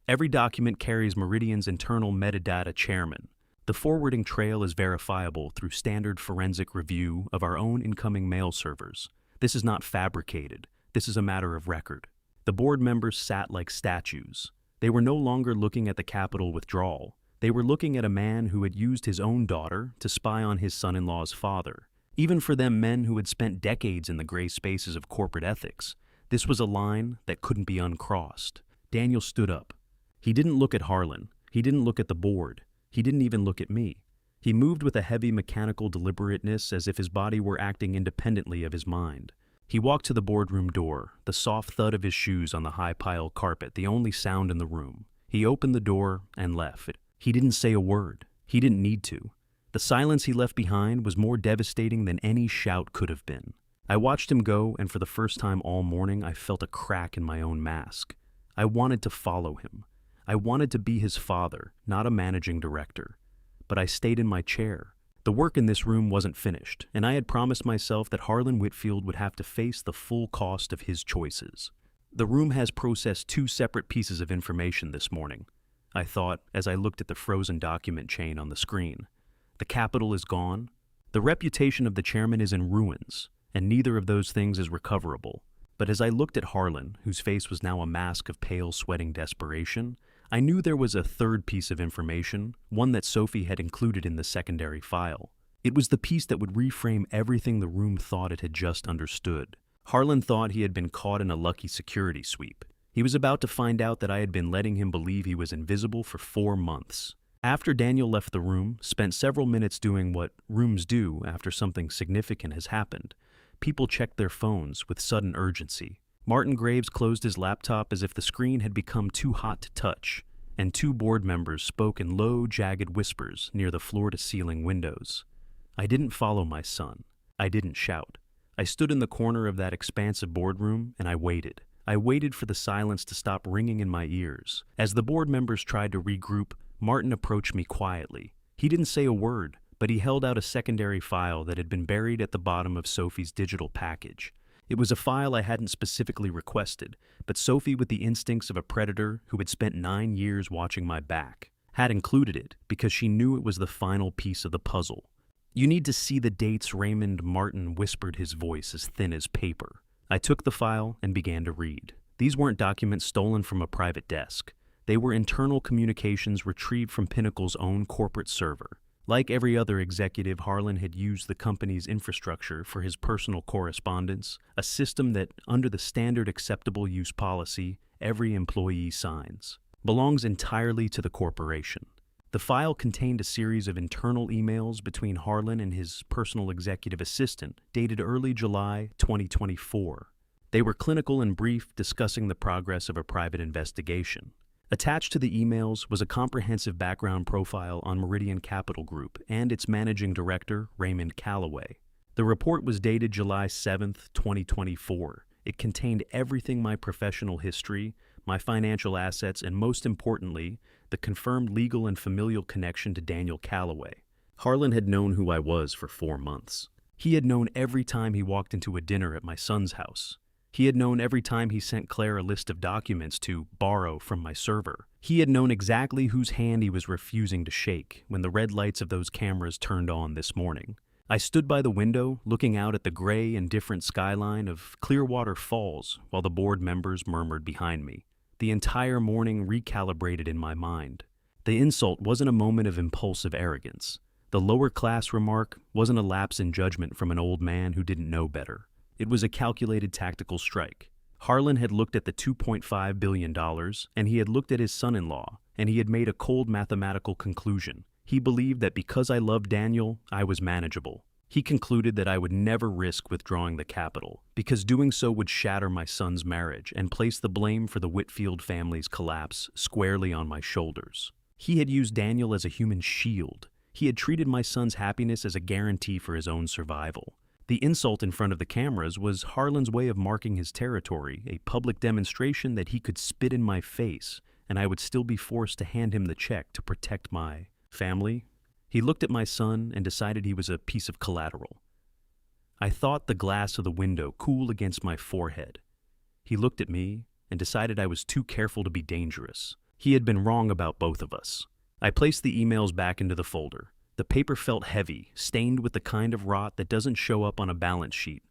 "Every document carries Meridian's internal metadata chairman, The forwarding trail is verifiable through standard forensic review of our own incoming mail servers. This is not fabricated. This is a matter of record. The board members sat like statues. They were no longer looking at the Capitol withdrawal. They were looking at a man who had used his own daughter to spy on his son-in-law's father. Even for them men who had spent decades in the gray spaces of corporate ethics, this was a line that couldn't be uncrossed. Daniel stood up. He didn't look at Harlan. He didn't look at the board. He didn't even look at me. He moved with a heavy mechanical deliberateness as if his body were acting independently of his mind. He walked to the boardroom door, the soft thud of his shoes on the high-piled carpet, the only sound in the room. He opened the door and left. He didn't say a word. He didn't need to. The silence he left behind was more devastating than any shout could have been. I watched him go, and for the first time all morning, I felt a crack in my own mask. I wanted to follow him. I wanted to be his father, not a managing director. But I stayed in my chair. The work in this room wasn't finished, and I had promised myself that Harlan Whitfield would have to face the full cost of his choices. The room has processed 2 separate pieces of information this morning, I thought as I looked at the frozen document chain on the screen. The Capitol is gone. The reputation of the chairman is in ruins, and neither of those things is recoverable. But as I looked at Harlan, whose face was now a mask of pale, sweating desperation, I knew there was a third piece of information, one that Sophie had included in the secondary file. It was the piece that would reframe everything the room thought it had just understood. Harlan thought he had been caught in a lucky security sweep. He was about to find out that I had been letting him believe he was invisible for 4 months. After Daniel left the room, spent several minutes doing what rooms do after something significant has happened. People checked their phones with sudden urgency. Martin Graves closed his laptop as if the screen had become too hot to touch, and 2 board members spoke in low, jagged whispers near the floor-to-ceiling windows. I didn't follow my son. I didn't shout. I stood in the corner of that expansive boardroom, and I waited. I waited for the silence to stop ringing in my ears. As the board members tried to regroup, Martin approached me quietly. He didn't say a word, but he held out a secondary file that had been buried at the bottom of Sophie's digital package. It was a file I hadn't specifically requested, but Sophie, with the instincts of a predator who had spent 9 years watching my back, had included it because she knew it was the final piece of the puzzle. "You need to see the dates," Raymond Martin whispered, his voice as thin as paper. I took the file and began to read. These weren't documents stolen from a private desk. They were internal communications retrieved from Pinnacle's own corporate server. Like every other executive, Harlan had used the company's infrastructure for his personal correspondence, a system that, under the standard acceptable use policy every employee signs, belongs entirely to the corporation. The file contained a series of internal emails between Harlan and his personal executive assistant, dated early July 2024. They were clinical and brief, discussing the progress of a private investigation. Attached to the emails was a comprehensive background profile on Meridian Capital Group and its managing director, Raymond Calloway. The report was dated July 7th, 2024. It contained everything: my professional history, my financial assets, and most importantly, the confirmed legal and familial connection to Daniel Calloway. Harlan had known who I was for 4 months. He had known every time he walked into a dinner at my son's house. He had known every time he sent Claire a list of documents to borrow from my server. He had known exactly whose hand he was refusing to shake when the red lights of those cameras turned on this morning. I stood by the window, looking out at the gray, indifferent skyline of Clearwater Falls while the board members murmured behind me. The entire morning recalibrated in my mind. The insult wasn't a moment of impulsive arrogance. The lower-class remark wasn't a lapse in judgment from an old man who didn't know better. It was a calculated tactical strike. Harlan had looked at the $2.5 billion, and he had looked at his son-in-law, and he had made a cold mathematical conclusion. He believed that because I loved Daniel, I was manageable. He concluded that I would never risk withdrawing the capital, because doing so would shatter my son's marriage and place the blame for the Whitfield family's collapse squarely on my shoulders. He had used Daniel as a human shield. He had treated my son's happiness as a guarantee for his own survival. The insult in front of the cameras was Harlan's way of marking his territory, a public demonstration that he could spit in my face, and I would still be forced to hand him the check to protect my family. He looked at my son and decided he was a piece of collateral. I thought the glass of the window cool against my forehead. He looked at me and decided I was too careful to be dangerous. He had been wrong about both of us. I placed the emails back into the folder. The paper felt heavy, stained with the kind of rot that doesn't show up on a balance sheet.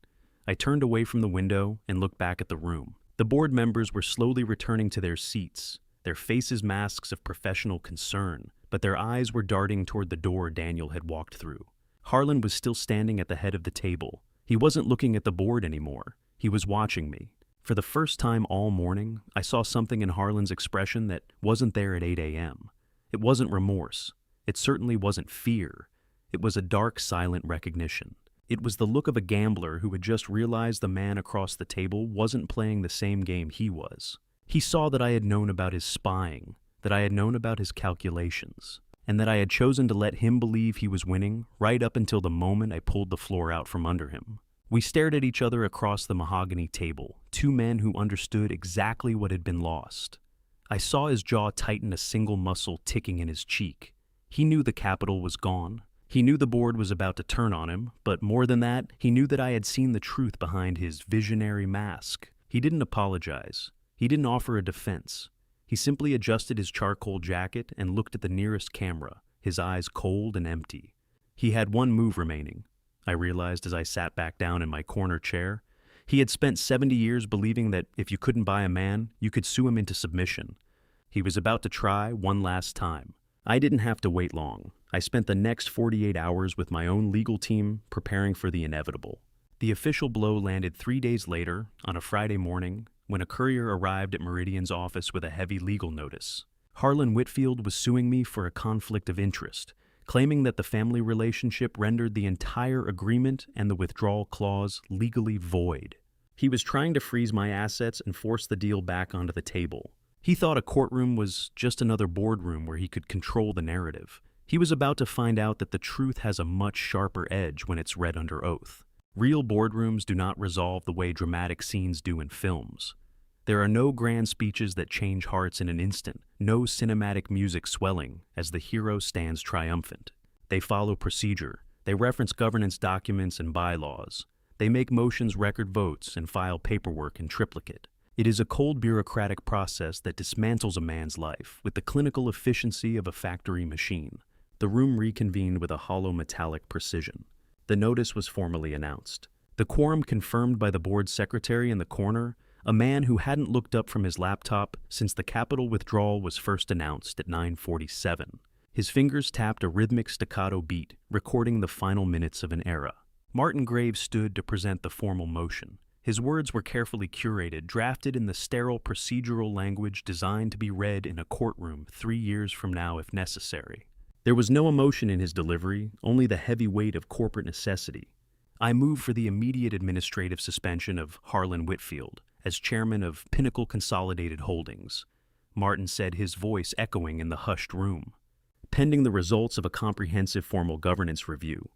I turned away from the window and looked back at the room. The board members were slowly returning to their seats, their faces masks of professional concern, but their eyes were darting toward the door Daniel had walked through. Harlan was still standing at the head of the table. He wasn't looking at the board anymore. He was watching me. For the first time all morning, I saw something in Harlan's expression that wasn't there at 8 a.m. It wasn't remorse. It certainly wasn't fear. It was a dark, silent recognition. It was the look of a gambler who had just realized the man across the table wasn't playing the same game he was. He saw that I had known about his spying, that I had known about his calculations, and that I had chosen to let him believe he was winning right up until the moment I pulled the floor out from under him. We stared at each other across the mahogany table, two men who understood exactly what had been lost. I saw his jaw tighten, a single muscle ticking in his cheek. He knew the capital was gone. He knew the board was about to turn on him, but more than that, he knew that I had seen the truth behind his visionary mask. He didn't apologize. He didn't offer a defense. He simply adjusted his charcoal jacket and looked at the nearest camera, his eyes cold and empty. He had one move remaining, I realized as I sat back down in my corner chair. He had spent 70 years believing that if you couldn't buy a man, you could sue him into submission. He was about to try one last time. I didn't have to wait long. I spent the next 48 hours with my own legal team preparing for the inevitable. The official blow landed 3 days later, on a Friday morning, when a courier arrived at Meridian's office with a heavy legal notice. Harlan Whitfield was suing me for a conflict of interest, claiming that the family relationship rendered the entire agreement and the withdrawal clause legally void. He was trying to freeze my assets and force the deal back onto the table. He thought a courtroom was just another boardroom where he could control the narrative. He was about to find out that the truth has a much sharper edge when it's read under oath. Real boardrooms do not resolve the way dramatic scenes do in films. There are no grand speeches that change hearts in an instant, no cinematic music swelling as the hero stands triumphant. They follow procedure. They reference governance documents and bylaws. They make motions record votes and file paperwork in triplicate. It is a cold bureaucratic process that dismantles a man's life with the clinical efficiency of a factory machine. The room reconvened with a hollow metallic precision. The notice was formally announced. The quorum confirmed by the board secretary in the corner, a man who hadn't looked up from his laptop since the capital withdrawal was first announced at 9:47. His fingers tapped a rhythmic staccato beat, recording the final minutes of an era. Martin Graves stood to present the formal motion. His words were carefully curated, drafted in the sterile procedural language designed to be read in a courtroom 3 years from now if necessary. There was no emotion in his delivery, only the heavy weight of corporate necessity. I moved for the immediate administrative suspension of Harlan Whitfield as chairman of Pinnacle Consolidated Holdings. Martin said, his voice echoing in the hushed room. Pending the results of a comprehensive formal governance review.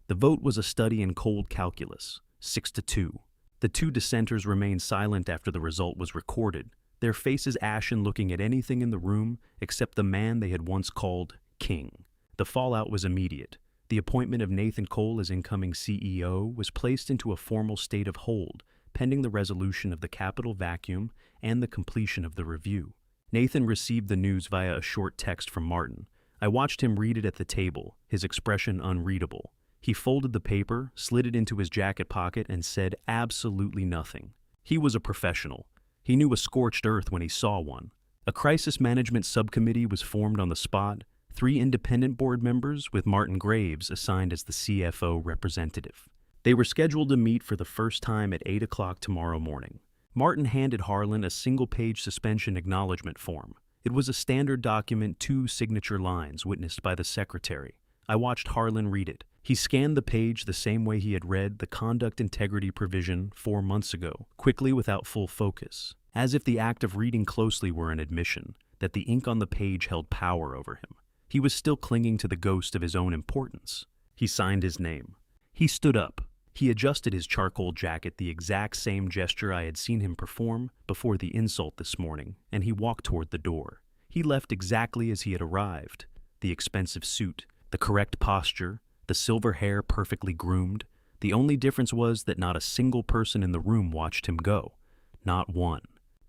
The vote was a study in cold calculus, 6-2. The two dissenters remained silent after the result was recorded, their faces ashen, looking at anything in the room except the man they had once called king. The fallout was immediate. The appointment of Nathan Cole as incoming CEO was placed into a formal state of hold, pending the resolution of the capital vacuum and the completion of the review. Nathan received the news via a short text from Martin. I watched him read it at the table, his expression unreadable. He folded the paper, slid it into his jacket pocket, and said absolutely nothing. He was a professional. He knew a scorched earth when he saw one. A crisis management subcommittee was formed on the spot, 3 independent board members with Martin Graves assigned as the CFO representative. They were scheduled to meet for the first time at 8 o'clock tomorrow morning. Martin handed Harlan a single-page suspension acknowledgement form. It was a standard document, 2 signature lines witnessed by the secretary. I watched Harlan read it. He scanned the page the same way he had read the conduct integrity provision 4 months ago, quickly without full focus, as if the act of reading closely were an admission that the ink on the page held power over him. He was still clinging to the ghost of his own importance. He signed his name. He stood up. He adjusted his charcoal jacket, the exact same gesture I had seen him perform before the insult this morning, and he walked toward the door. He left exactly as he had arrived. The expensive suit, the correct posture, the silver hair perfectly groomed. The only difference was that not a single person in the room watched him go. Not one.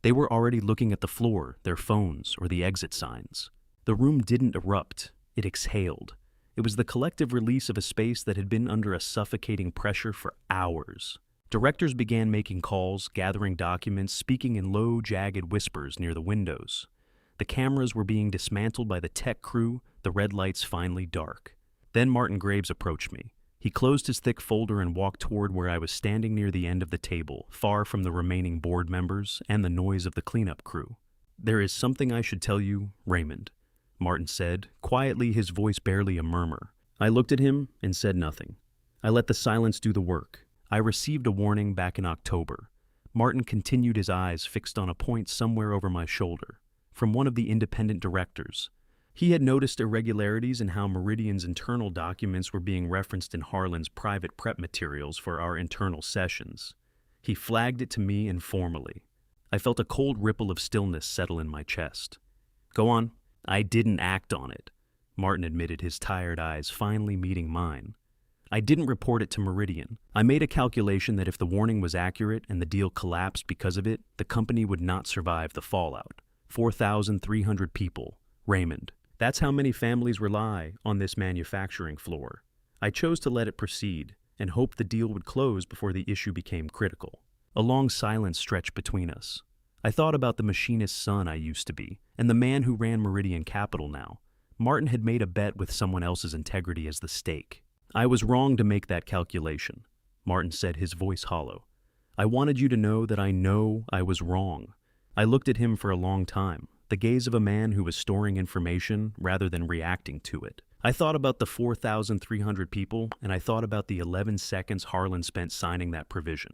They were already looking at the floor, their phones, or the exit signs. The room didn't erupt, it exhaled. It was the collective release of a space that had been under a suffocating pressure for hours. Directors began making calls, gathering documents, speaking in low, jagged whispers near the windows. The cameras were being dismantled by the tech crew, the red lights finally dark. Then Martin Graves approached me. He closed his thick folder and walked toward where I was standing near the end of the table, far from the remaining board members and the noise of the cleanup crew. "There is something I should tell you, Raymond," Martin said, quietly, his voice barely a murmur. I looked at him and said nothing. I let the silence do the work. I received a warning back in October. Martin continued, his eyes fixed on a point somewhere over my shoulder, from one of the independent directors. He had noticed irregularities in how Meridian's internal documents were being referenced in Harlan's private prep materials for our internal sessions. He flagged it to me informally. I felt a cold ripple of stillness settle in my chest. "Go on." "I didn't act on it," Martin admitted, his tired eyes finally meeting mine. "I didn't report it to Meridian. I made a calculation that if the warning was accurate and the deal collapsed because of it, the company would not survive the fallout. 4,300 people. Raymond. That's how many families rely on this manufacturing floor. I chose to let it proceed and hoped the deal would close before the issue became critical." A long silence stretched between us. I thought about the machinist's son I used to be, and the man who ran Meridian Capital now. Martin had made a bet with someone else's integrity as the stake. "I was wrong to make that calculation," Martin said, his voice hollow. "I wanted you to know that I know I was wrong." I looked at him for a long time, the gaze of a man who was storing information rather than reacting to it. I thought about the 4,300 people, and I thought about the 11 seconds Harlan spent signing that provision.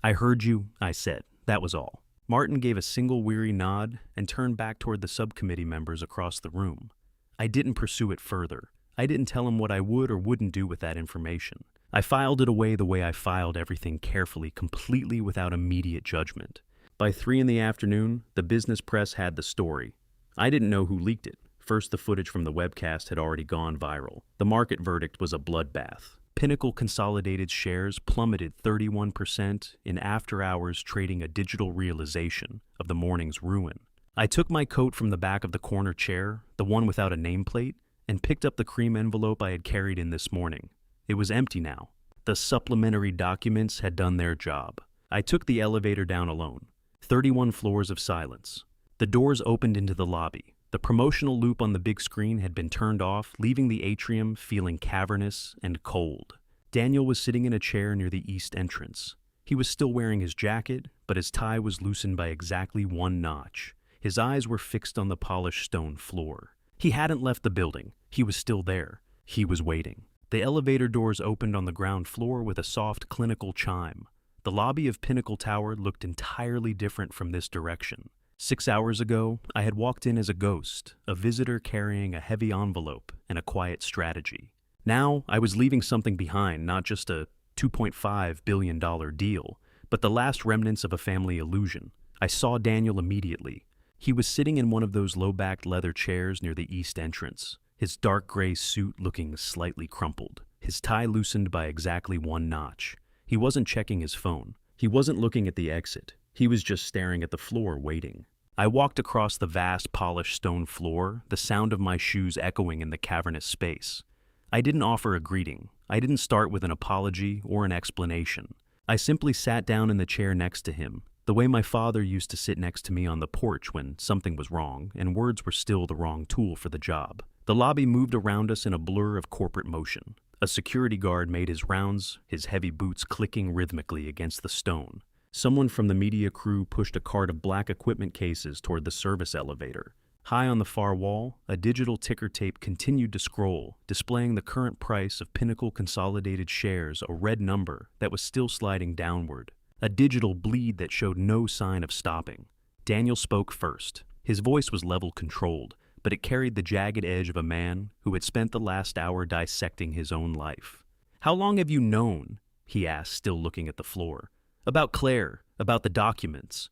"I heard you," I said. That was all. Martin gave a single weary nod and turned back toward the subcommittee members across the room. I didn't pursue it further. I didn't tell him what I would or wouldn't do with that information. I filed it away the way I filed everything, carefully, completely without immediate judgment. By 3 in the afternoon, the business press had the story. I didn't know who leaked it. First, the footage from the webcast had already gone viral. The market verdict was a bloodbath. Pinnacle Consolidated's shares plummeted 31% in after hours, trading a digital realization of the morning's ruin. I took my coat from the back of the corner chair, the one without a nameplate, and picked up the cream envelope I had carried in this morning. It was empty now. The supplementary documents had done their job. I took the elevator down alone. 31 floors of silence. The doors opened into the lobby. The promotional loop on the big screen had been turned off, leaving the atrium feeling cavernous and cold. Daniel was sitting in a chair near the east entrance. He was still wearing his jacket, but his tie was loosened by exactly 1 notch. His eyes were fixed on the polished stone floor. He hadn't left the building. He was still there. He was waiting. The elevator doors opened on the ground floor with a soft, clinical chime. The lobby of Pinnacle Tower looked entirely different from this direction. 6 hours ago, I had walked in as a ghost, a visitor carrying a heavy envelope and a quiet strategy. Now, I was leaving something behind, not just a $2.5 billion deal, but the last remnants of a family illusion. I saw Daniel immediately. He was sitting in one of those low-backed leather chairs near the east entrance, his dark gray suit looking slightly crumpled, his tie loosened by exactly 1 notch. He wasn't checking his phone. He wasn't looking at the exit. He was just staring at the floor, waiting. I walked across the vast, polished stone floor, the sound of my shoes echoing in the cavernous space. I didn't offer a greeting. I didn't start with an apology or an explanation. I simply sat down in the chair next to him, the way my father used to sit next to me on the porch when something was wrong and words were still the wrong tool for the job. The lobby moved around us in a blur of corporate motion. A security guard made his rounds, his heavy boots clicking rhythmically against the stone. Someone from the media crew pushed a cart of black equipment cases toward the service elevator. High on the far wall, a digital ticker tape continued to scroll, displaying the current price of Pinnacle Consolidated shares, a red number that was still sliding downward. A digital bleed that showed no sign of stopping. Daniel spoke first. His voice was level controlled, but it carried the jagged edge of a man who had spent the last hour dissecting his own life. "How long have you known?" he asked, still looking at the floor. "About Claire, about the documents."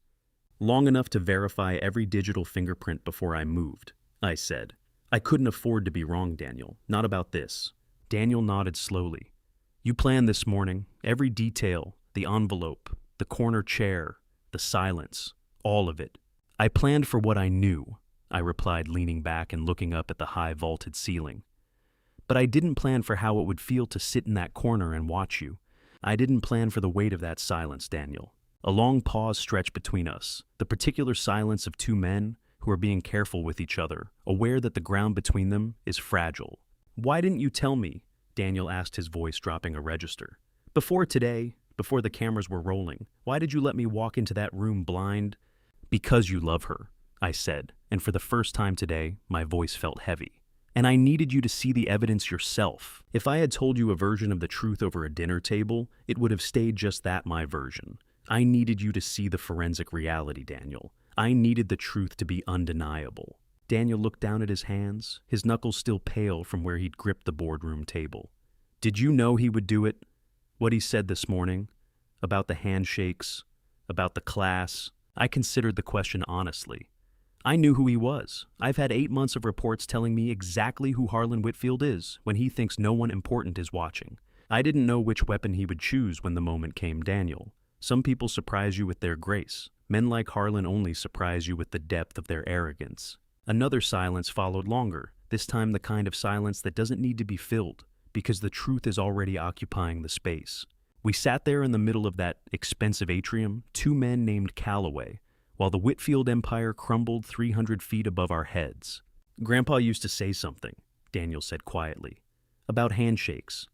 "Long enough to verify every digital fingerprint before I moved," I said. "I couldn't afford to be wrong, Daniel. Not about this." Daniel nodded slowly. "You planned this morning, every detail, the envelope, the corner chair, the silence, all of it. I planned for what I knew. I replied, leaning back and looking up at the high vaulted ceiling. But I didn't plan for how it would feel to sit in that corner and watch you. I didn't plan for the weight of that silence, Daniel. A long pause stretched between us, the particular silence of two men who are being careful with each other, aware that the ground between them is fragile. "Why didn't you tell me?" Daniel asked, his voice dropping a register. "Before today, before the cameras were rolling, why did you let me walk into that room blind?" "Because you love her," I said, and for the first time today, my voice felt heavy. "And I needed you to see the evidence yourself. If I had told you a version of the truth over a dinner table, it would have stayed just that, my version. I needed you to see the forensic reality, Daniel. I needed the truth to be undeniable." Daniel looked down at his hands, his knuckles still pale from where he'd gripped the boardroom table. "Did you know he would do it? What he said this morning? About the handshakes? About the class?" I considered the question honestly. I knew who he was. I've had 8 months of reports telling me exactly who Harlan Whitfield is when he thinks no one important is watching. I didn't know which weapon he would choose when the moment came, Daniel. Some people surprise you with their grace. Men like Harlan only surprise you with the depth of their arrogance. Another silence followed longer, this time the kind of silence that doesn't need to be filled, because the truth is already occupying the space. We sat there in the middle of that expensive atrium, two men named Calloway, while the Whitfield empire crumbled 300 feet above our heads. "Grandpa used to say something," Daniel said quietly, "about handshakes."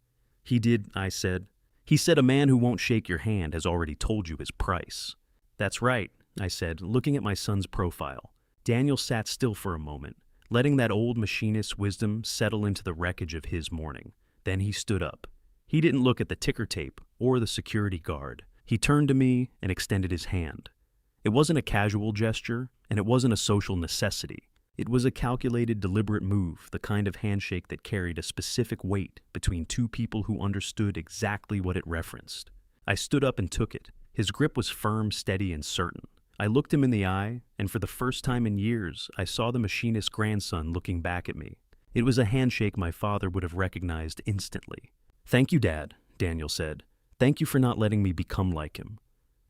"He did," I said. "He said a man who won't shake your hand has already told you his price." "That's right," I said, looking at my son's profile. Daniel sat still for a moment, letting that old machinist's wisdom settle into the wreckage of his morning. Then he stood up. He didn't look at the ticker tape or the security guard. He turned to me and extended his hand. It wasn't a casual gesture, and it wasn't a social necessity. It was a calculated, deliberate move, the kind of handshake that carried a specific weight between two people who understood exactly what it referenced. I stood up and took it. His grip was firm, steady, and certain. I looked him in the eye, and for the first time in years, I saw the machinist's grandson looking back at me. It was a handshake my father would have recognized instantly. "Thank you, Dad," Daniel said. "Thank you for not letting me become like him."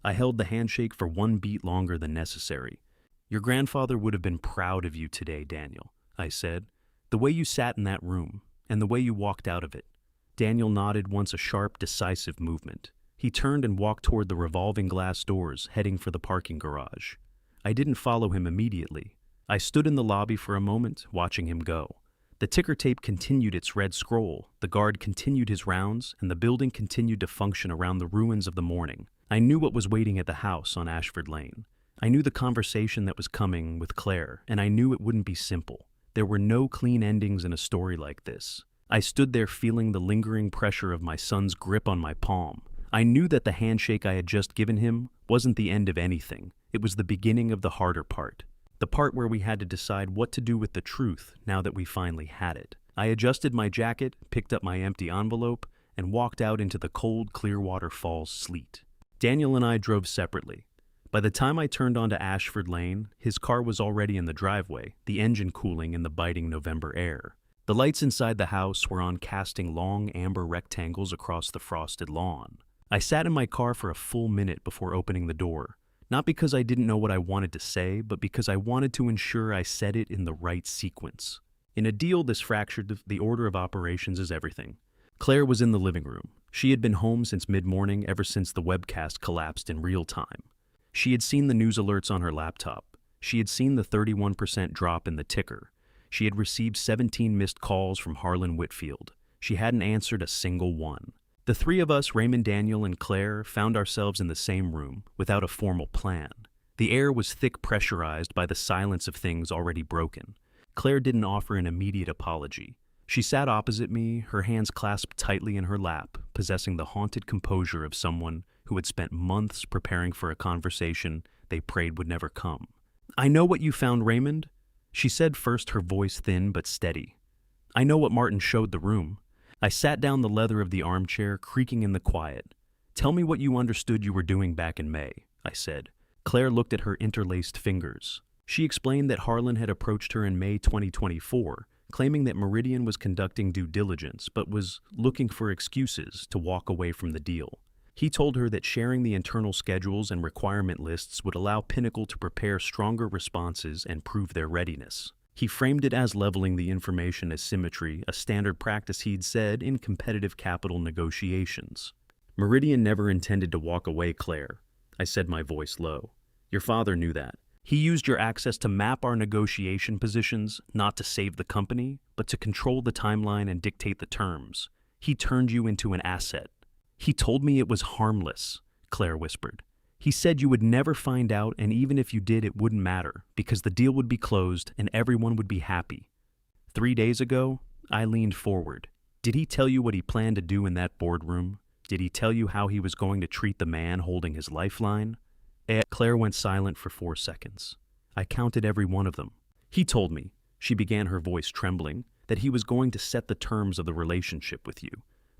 I held the handshake for one beat longer than necessary. "Your grandfather would have been proud of you today, Daniel," I said. "The way you sat in that room, and the way you walked out of it." Daniel nodded once, a sharp, decisive movement. He turned and walked toward the revolving glass doors, heading for the parking garage. I didn't follow him immediately. I stood in the lobby for a moment, watching him go. The ticker tape continued its red scroll, the guard continued his rounds, and the building continued to function around the ruins of the morning. I knew what was waiting at the house on Ashford Lane. I knew the conversation that was coming with Claire, and I knew it wouldn't be simple. There were no clean endings in a story like this. I stood there feeling the lingering pressure of my son's grip on my palm. I knew that the handshake I had just given him wasn't the end of anything. It was the beginning of the harder part. The part where we had to decide what to do with the truth now that we finally had it. I adjusted my jacket, picked up my empty envelope, and walked out into the cold Clearwater Falls sleet. Daniel and I drove separately. By the time I turned onto Ashford Lane, his car was already in the driveway, the engine cooling in the biting November air. The lights inside the house were on, casting long amber rectangles across the frosted lawn. I sat in my car for a full minute before opening the door, not because I didn't know what I wanted to say, but because I wanted to ensure I said it in the right sequence. In a deal this fractured, the order of operations is everything. Claire was in the living room. She had been home since mid-morning, ever since the webcast collapsed in real time. She had seen the news alerts on her laptop. She had seen the 31% drop in the ticker. She had received 17 missed calls from Harlan Whitfield. She hadn't answered a single one. The three of us, Raymond, Daniel, and Claire, found ourselves in the same room, without a formal plan. The air was thick, pressurized by the silence of things already broken. Claire didn't offer an immediate apology. She sat opposite me, her hands clasped tightly in her lap, possessing the haunted composure of someone who had spent months preparing for a conversation they prayed would never come. "I know what you found, Raymond," she said, first her voice thin but steady. "I know what Martin showed the room." I sat down, the leather of the armchair creaking in the quiet. "Tell me what you understood you were doing back in May," I said. Claire looked at her interlaced fingers. She explained that Harlan had approached her in May 2024, claiming that Meridian was conducting due diligence but was looking for excuses to walk away from the deal. He told her that sharing the internal schedules and requirement lists would allow Pinnacle to prepare stronger responses and prove their readiness. He framed it as leveling the information asymmetry, a standard practice he'd said in competitive capital negotiations. Meridian never intended to walk away, Claire. I said, my voice low. Your father knew that. He used your access to map our negotiation positions, not to save the company, but to control the timeline and dictate the terms. He turned you into an asset. He told me it was harmless, Claire whispered. He said you would never find out, and even if you did, it wouldn't matter, because the deal would be closed and everyone would be happy. 3 days ago, I leaned forward. Did he tell you what he planned to do in that boardroom? Did he tell you how he was going to treat the man holding his lifeline? Claire went silent for 4 seconds. I counted every one of them. He told me, she began, her voice trembling, that he was going to set the terms of the relationship with you.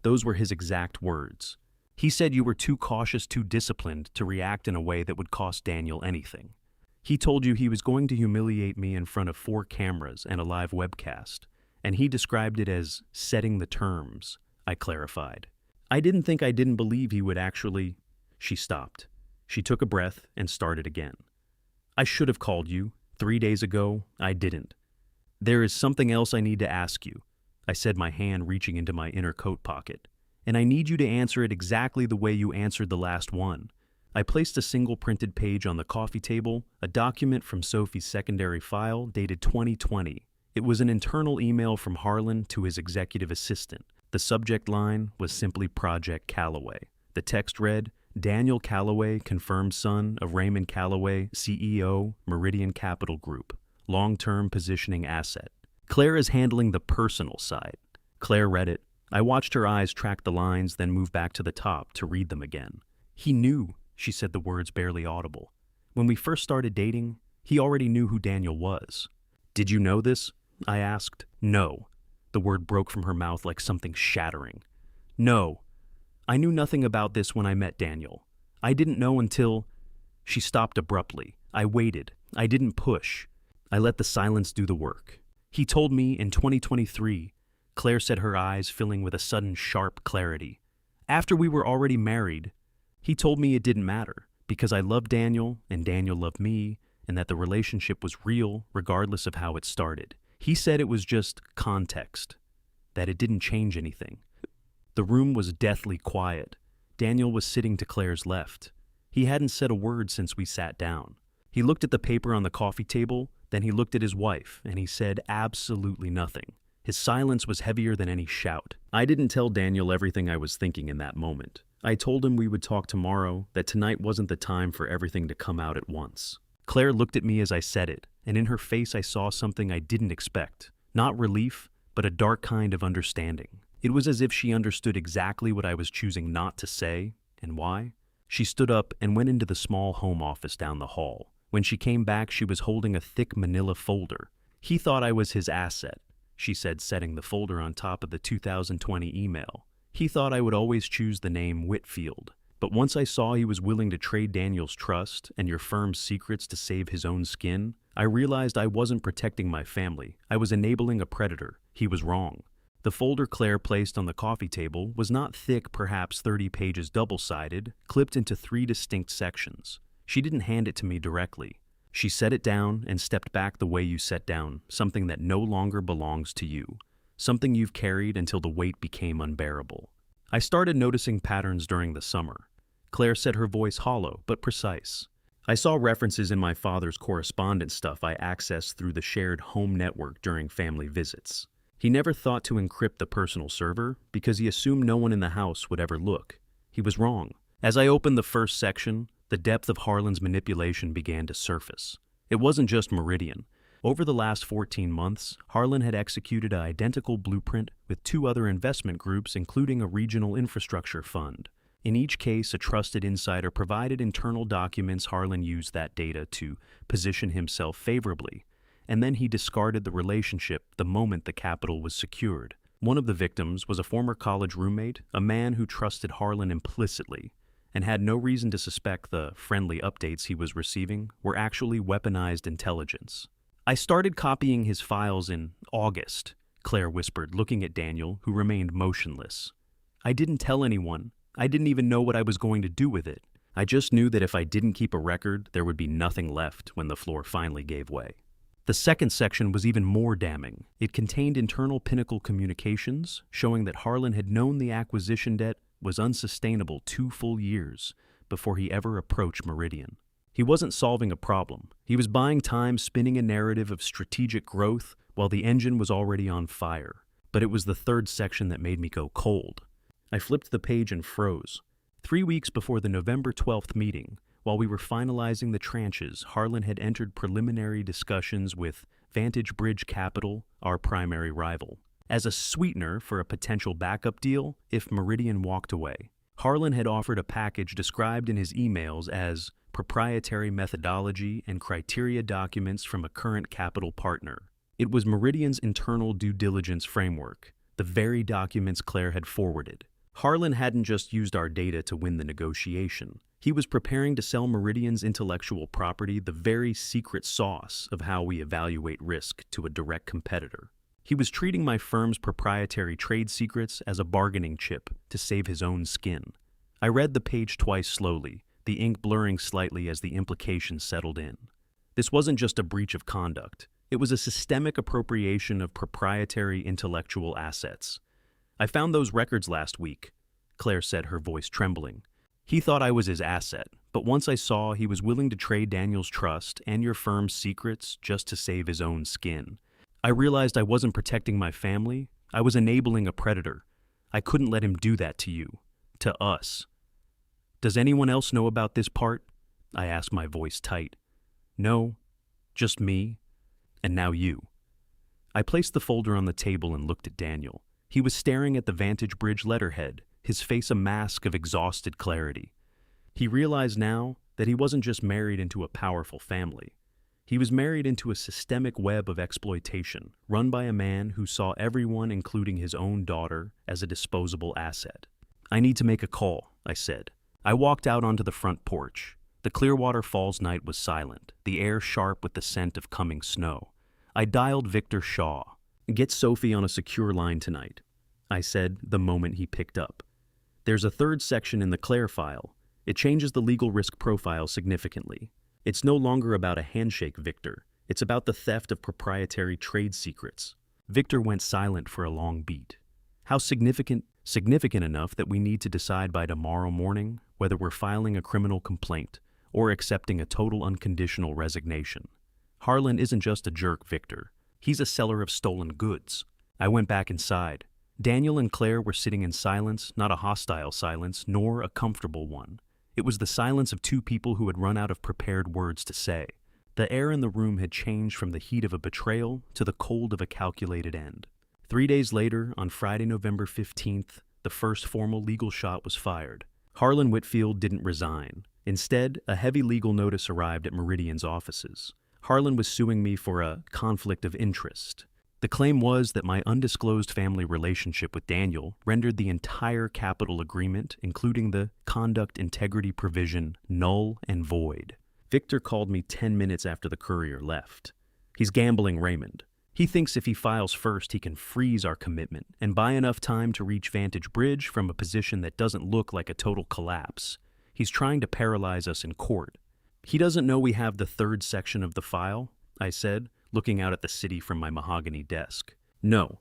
Those were his exact words. He said you were too cautious, too disciplined to react in a way that would cost Daniel anything. He told you he was going to humiliate me in front of 4 cameras and a live webcast, and he described it as setting the terms, I clarified. I didn't believe he would actually... She stopped. She took a breath and started again. I should have called you. 3 days ago, I didn't. There is something else I need to ask you, I said, my hand reaching into my inner coat pocket. And I need you to answer it exactly the way you answered the last one. I placed a single printed page on the coffee table, a document from Sophie's secondary file dated 2020. It was an internal email from Harlan to his executive assistant. The subject line was simply Project Callaway. The text read, Daniel Callaway, confirmed son of Raymond Callaway, CEO, Meridian Capital Group, long-term positioning asset. Claire is handling the personal side. Claire read it. I watched her eyes track the lines, then move back to the top to read them again. He knew, she said, the words barely audible. When we first started dating, he already knew who Daniel was. Did you know this? I asked. No. The word broke from her mouth like something shattering. No. I knew nothing about this when I met Daniel. I didn't know until... She stopped abruptly. I waited. I didn't push. I let the silence do the work. He told me in 2023, Claire said, her eyes filling with a sudden sharp clarity. After we were already married, he told me it didn't matter because I loved Daniel and Daniel loved me and that the relationship was real regardless of how it started. He said it was just context, that it didn't change anything. The room was deathly quiet. Daniel was sitting to Claire's left. He hadn't said a word since we sat down. He looked at the paper on the coffee table, then he looked at his wife, and he said absolutely nothing. His silence was heavier than any shout. I didn't tell Daniel everything I was thinking in that moment. I told him we would talk tomorrow, that tonight wasn't the time for everything to come out at once. Claire looked at me as I said it, and in her face I saw something I didn't expect. Not relief, but a dark kind of understanding. It was as if she understood exactly what I was choosing not to say, and why. She stood up and went into the small home office down the hall. When she came back, she was holding a thick manila folder. He thought I was his asset, she said, setting the folder on top of the 2020 email. He thought I would always choose the name Whitfield. But once I saw he was willing to trade Daniel's trust and your firm's secrets to save his own skin, I realized I wasn't protecting my family. I was enabling a predator. He was wrong. The folder Claire placed on the coffee table was not thick, perhaps 30 pages double-sided, clipped into 3 distinct sections. She didn't hand it to me directly. She set it down and stepped back the way you set down something that no longer belongs to you, something you've carried until the weight became unbearable. I started noticing patterns during the summer. Claire said, her voice hollow but precise. I saw references in my father's correspondence stuff I accessed through the shared home network during family visits. He never thought to encrypt the personal server because he assumed no one in the house would ever look. He was wrong. As I opened the first section, the depth of Harlan's manipulation began to surface. It wasn't just Meridian. Over the last 14 months, Harlan had executed an identical blueprint with 2 other investment groups, including a regional infrastructure fund. In each case, a trusted insider provided internal documents. Harlan used that data to position himself favorably, and then he discarded the relationship the moment the capital was secured. One of the victims was a former college roommate, a man who trusted Harlan implicitly, and had no reason to suspect the friendly updates he was receiving were actually weaponized intelligence. I started copying his files in August, Claire whispered, looking at Daniel, who remained motionless. I didn't tell anyone. I didn't even know what I was going to do with it. I just knew that if I didn't keep a record, there would be nothing left when the floor finally gave way. The second section was even more damning. It contained internal Pinnacle communications, showing that Harlan had known the acquisition debt was unsustainable 2 full years before he ever approached Meridian. He wasn't solving a problem. He was buying time spinning a narrative of strategic growth while the engine was already on fire. But it was the third section that made me go cold. I flipped the page and froze. 3 weeks before the November 12th meeting, while we were finalizing the tranches, Harlan had entered preliminary discussions with Vantage Bridge Capital, our primary rival, as a sweetener for a potential backup deal if Meridian walked away. Harlan had offered a package described in his emails as proprietary methodology and criteria documents from a current capital partner. It was Meridian's internal due diligence framework, the very documents Claire had forwarded. Harlan hadn't just used our data to win the negotiation. He was preparing to sell Meridian's intellectual property, the very secret sauce of how we evaluate risk, to a direct competitor. He was treating my firm's proprietary trade secrets as a bargaining chip to save his own skin. I read the page twice slowly, the ink blurring slightly as the implications settled in. This wasn't just a breach of conduct. It was a systemic appropriation of proprietary intellectual assets. "I found those records last week," Claire said, her voice trembling. "He thought I was his asset, but once I saw he was willing to trade Daniel's trust and your firm's secrets just to save his own skin, I realized I wasn't protecting my family. I was enabling a predator. I couldn't let him do that to you, to us." "Does anyone else know about this part?" I asked, my voice tight. "No, just me, and now you." I placed the folder on the table and looked at Daniel. He was staring at the Vantage Bridge letterhead, his face a mask of exhausted clarity. He realized now that he wasn't just married into a powerful family. He was married into a systemic web of exploitation, run by a man who saw everyone, including his own daughter, as a disposable asset. "I need to make a call," I said. I walked out onto the front porch. The Clearwater Falls night was silent, the air sharp with the scent of coming snow. I dialed Victor Shaw. "Get Sophie on a secure line tonight," I said the moment he picked up. "There's a third section in the Claire file. It changes the legal risk profile significantly. It's no longer about a handshake, Victor. It's about the theft of proprietary trade secrets." Victor went silent for a long beat. "How significant? Significant enough that we need to decide by tomorrow morning whether we're filing a criminal complaint or accepting a total unconditional resignation. Harlan isn't just a jerk, Victor. He's a seller of stolen goods." I went back inside. Daniel and Claire were sitting in silence, not a hostile silence, nor a comfortable one. It was the silence of two people who had run out of prepared words to say. The air in the room had changed from the heat of a betrayal to the cold of a calculated end. 3 days later, on Friday, November 15th, the first formal legal shot was fired. Harlan Whitfield didn't resign. Instead, a heavy legal notice arrived at Meridian's offices. Harlan was suing me for a conflict of interest. The claim was that my undisclosed family relationship with Daniel rendered the entire capital agreement, including the conduct integrity provision, null and void. Victor called me 10 minutes after the courier left. "He's gambling Raymond. He thinks if he files first, he can freeze our commitment and buy enough time to reach Vantage Bridge from a position that doesn't look like a total collapse. He's trying to paralyze us in court." "He doesn't know we have the third section of the file," I said, looking out at the city from my mahogany desk. "No,"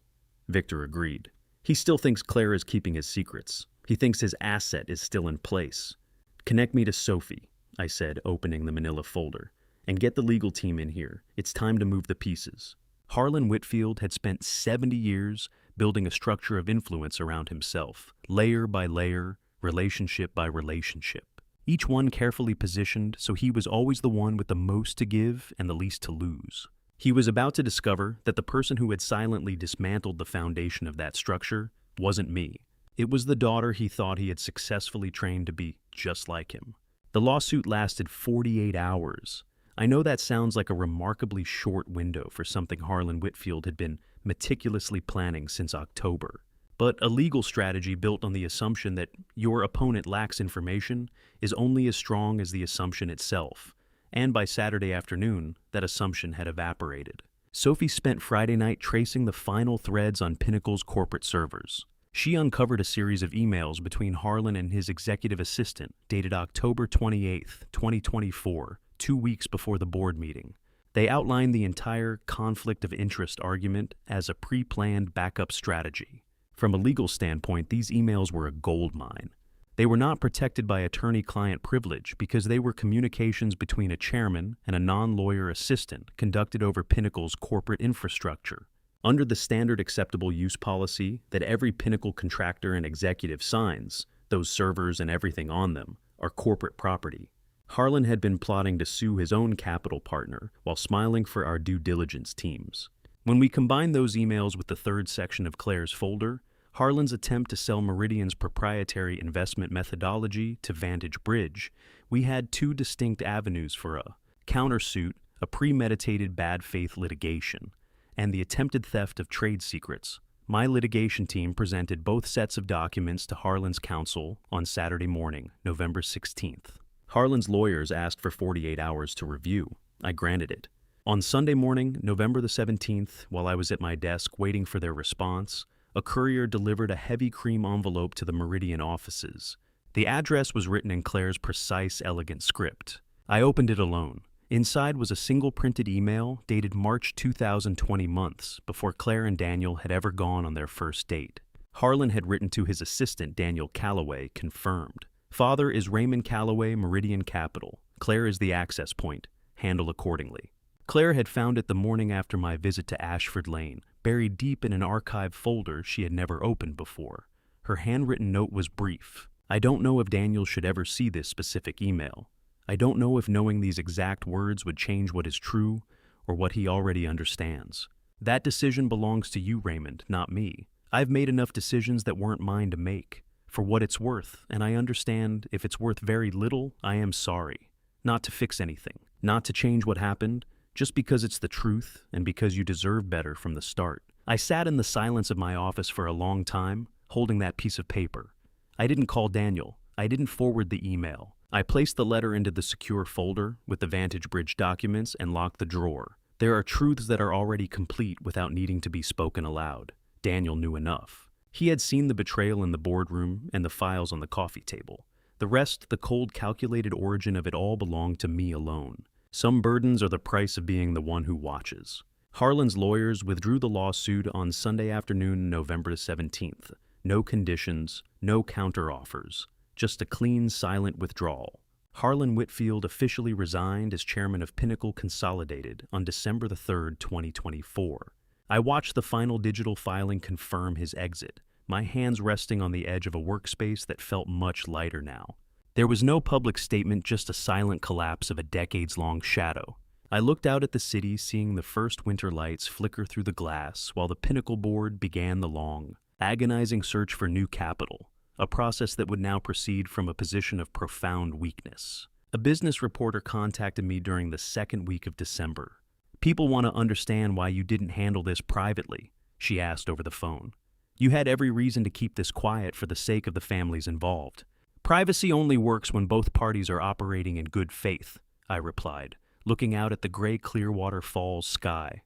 Victor agreed. "He still thinks Claire is keeping his secrets. He thinks his asset is still in place." "Connect me to Sophie," I said, opening the manila folder. "And get the legal team in here. It's time to move the pieces." Harlan Whitfield had spent 70 years building a structure of influence around himself, layer by layer, relationship by relationship. Each one carefully positioned so he was always the one with the most to give and the least to lose. He was about to discover that the person who had silently dismantled the foundation of that structure wasn't me. It was the daughter he thought he had successfully trained to be just like him. The lawsuit lasted 48 hours. I know that sounds like a remarkably short window for something Harlan Whitfield had been meticulously planning since October. But a legal strategy built on the assumption that your opponent lacks information is only as strong as the assumption itself. And by Saturday afternoon, that assumption had evaporated. Sophie spent Friday night tracing the final threads on Pinnacle's corporate servers. She uncovered a series of emails between Harlan and his executive assistant dated October 28, 2024, 2 weeks before the board meeting. They outlined the entire conflict of interest argument as a pre-planned backup strategy. From a legal standpoint, these emails were a gold mine. They were not protected by attorney-client privilege because they were communications between a chairman and a non-lawyer assistant conducted over Pinnacle's corporate infrastructure. Under the standard acceptable use policy that every Pinnacle contractor and executive signs, those servers and everything on them are corporate property. Harlan had been plotting to sue his own capital partner while smiling for our due diligence teams. When we combined those emails with the third section of Claire's folder, Harlan's attempt to sell Meridian's proprietary investment methodology to Vantage Bridge, we had two distinct avenues for a countersuit, a premeditated bad faith litigation, and the attempted theft of trade secrets. My litigation team presented both sets of documents to Harlan's counsel on Saturday morning, November 16th. Harlan's lawyers asked for 48 hours to review. I granted it. On Sunday morning, November the 17th, while I was at my desk waiting for their response, a courier delivered a heavy cream envelope to the Meridian offices. The address was written in Claire's precise, elegant script. I opened it alone. Inside was a single printed email dated March 2020, months before Claire and Daniel had ever gone on their first date. Harlan had written to his assistant, Daniel Calloway, confirmed. Father is Raymond Calloway, Meridian Capital. Claire is the access point. Handle accordingly. Claire had found it the morning after my visit to Ashford Lane, buried deep in an archive folder she had never opened before. Her handwritten note was brief. I don't know if Daniel should ever see this specific email. I don't know if knowing these exact words would change what is true or what he already understands. That decision belongs to you, Raymond, not me. I've made enough decisions that weren't mine to make, for what it's worth, and I understand if it's worth very little, I am sorry. Not to fix anything, not to change what happened, just because it's the truth and because you deserve better from the start. I sat in the silence of my office for a long time, holding that piece of paper. I didn't call Daniel. I didn't forward the email. I placed the letter into the secure folder with the Vantage Bridge documents and locked the drawer. There are truths that are already complete without needing to be spoken aloud. Daniel knew enough. He had seen the betrayal in the boardroom and the files on the coffee table. The rest, the cold, calculated origin of it all, belonged to me alone. Some burdens are the price of being the one who watches. Harlan's lawyers withdrew the lawsuit on Sunday afternoon, November 17th. No conditions, no counteroffers, just a clean, silent withdrawal. Harlan Whitfield officially resigned as chairman of Pinnacle Consolidated on December 3rd, 2024. I watched the final digital filing confirm his exit, my hands resting on the edge of a workspace that felt much lighter now. There was no public statement, just a silent collapse of a decades-long shadow. I looked out at the city, seeing the first winter lights flicker through the glass while the Pinnacle board began the long, agonizing search for new capital, a process that would now proceed from a position of profound weakness. A business reporter contacted me during the second week of December. "People want to understand why you didn't handle this privately," she asked over the phone. "You had every reason to keep this quiet for the sake of the families involved." "Privacy only works when both parties are operating in good faith," I replied, looking out at the gray Clearwater Falls sky.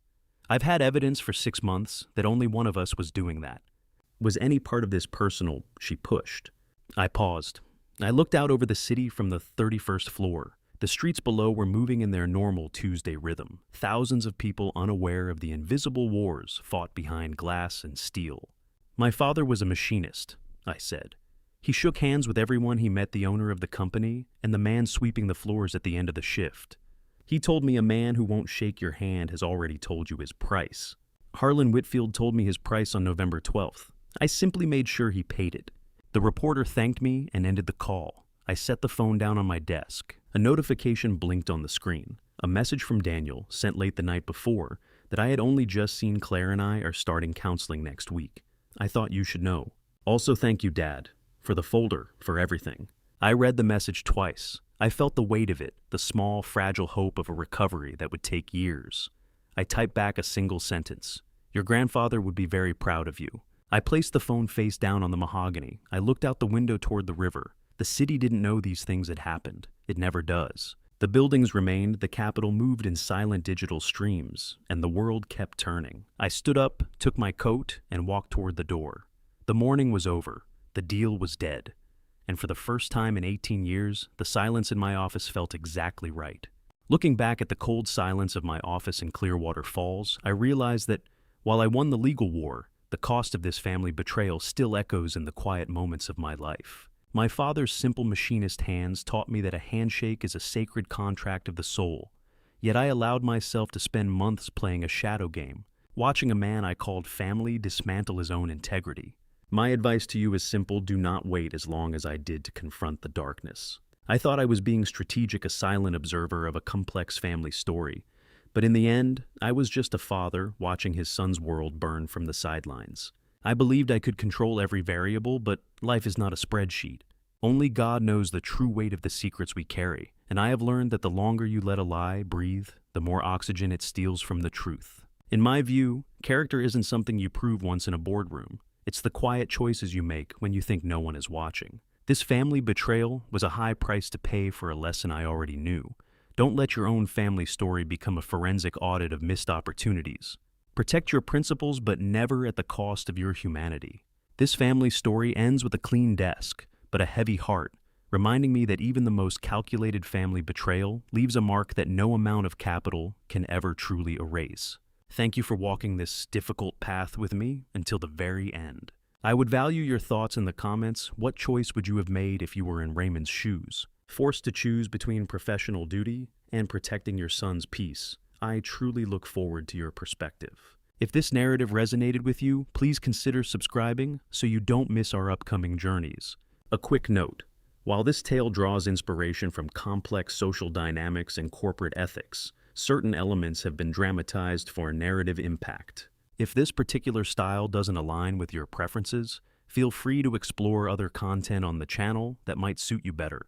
"I've had evidence for 6 months that only one of us was doing that." "Was any part of this personal?" she pushed. I paused. I looked out over the city from the 31st floor. The streets below were moving in their normal Tuesday rhythm, thousands of people unaware of the invisible wars fought behind glass and steel. "My father was a machinist," I said. He shook hands with everyone he met, the owner of the company and the man sweeping the floors at the end of the shift. He told me a man who won't shake your hand has already told you his price. Harlan Whitfield told me his price on November 12th. I simply made sure he paid it. The reporter thanked me and ended the call. I set the phone down on my desk. A notification blinked on the screen. A message from Daniel, sent late the night before, that I had only just seen Claire and I are starting counseling next week. "I thought you should know. Also, thank you, Dad. For the folder, for everything." I read the message twice. I felt the weight of it, the small, fragile hope of a recovery that would take years. I typed back a single sentence. "Your grandfather would be very proud of you." I placed the phone face down on the mahogany. I looked out the window toward the river. The city didn't know these things had happened. It never does. The buildings remained, the capital moved in silent digital streams, and the world kept turning. I stood up, took my coat, and walked toward the door. The morning was over. The deal was dead. And for the first time in 18 years, the silence in my office felt exactly right. Looking back at the cold silence of my office in Clearwater Falls, I realized that while I won the legal war, the cost of this family betrayal still echoes in the quiet moments of my life. My father's simple machinist hands taught me that a handshake is a sacred contract of the soul, yet I allowed myself to spend months playing a shadow game, watching a man I called family dismantle his own integrity. My advice to you is simple: do not wait as long as I did to confront the darkness. I thought I was being strategic, a silent observer of a complex family story, but in the end, I was just a father watching his son's world burn from the sidelines. I believed I could control every variable, but life is not a spreadsheet. Only God knows the true weight of the secrets we carry, and I have learned that the longer you let a lie breathe, the more oxygen it steals from the truth. In my view, character isn't something you prove once in a boardroom. It's the quiet choices you make when you think no one is watching. This family betrayal was a high price to pay for a lesson I already knew. Don't let your own family story become a forensic audit of missed opportunities. Protect your principles, but never at the cost of your humanity. This family story ends with a clean desk, but a heavy heart, reminding me that even the most calculated family betrayal leaves a mark that no amount of capital can ever truly erase. Thank you for walking this difficult path with me until the very end. I would value your thoughts in the comments. What choice would you have made if you were in Raymond's shoes? Forced to choose between professional duty and protecting your son's peace, I truly look forward to your perspective. If this narrative resonated with you, please consider subscribing so you don't miss our upcoming journeys. A quick note: while this tale draws inspiration from complex social dynamics and corporate ethics, certain elements have been dramatized for narrative impact. If this particular style doesn't align with your preferences, feel free to explore other content on the channel that might suit you better.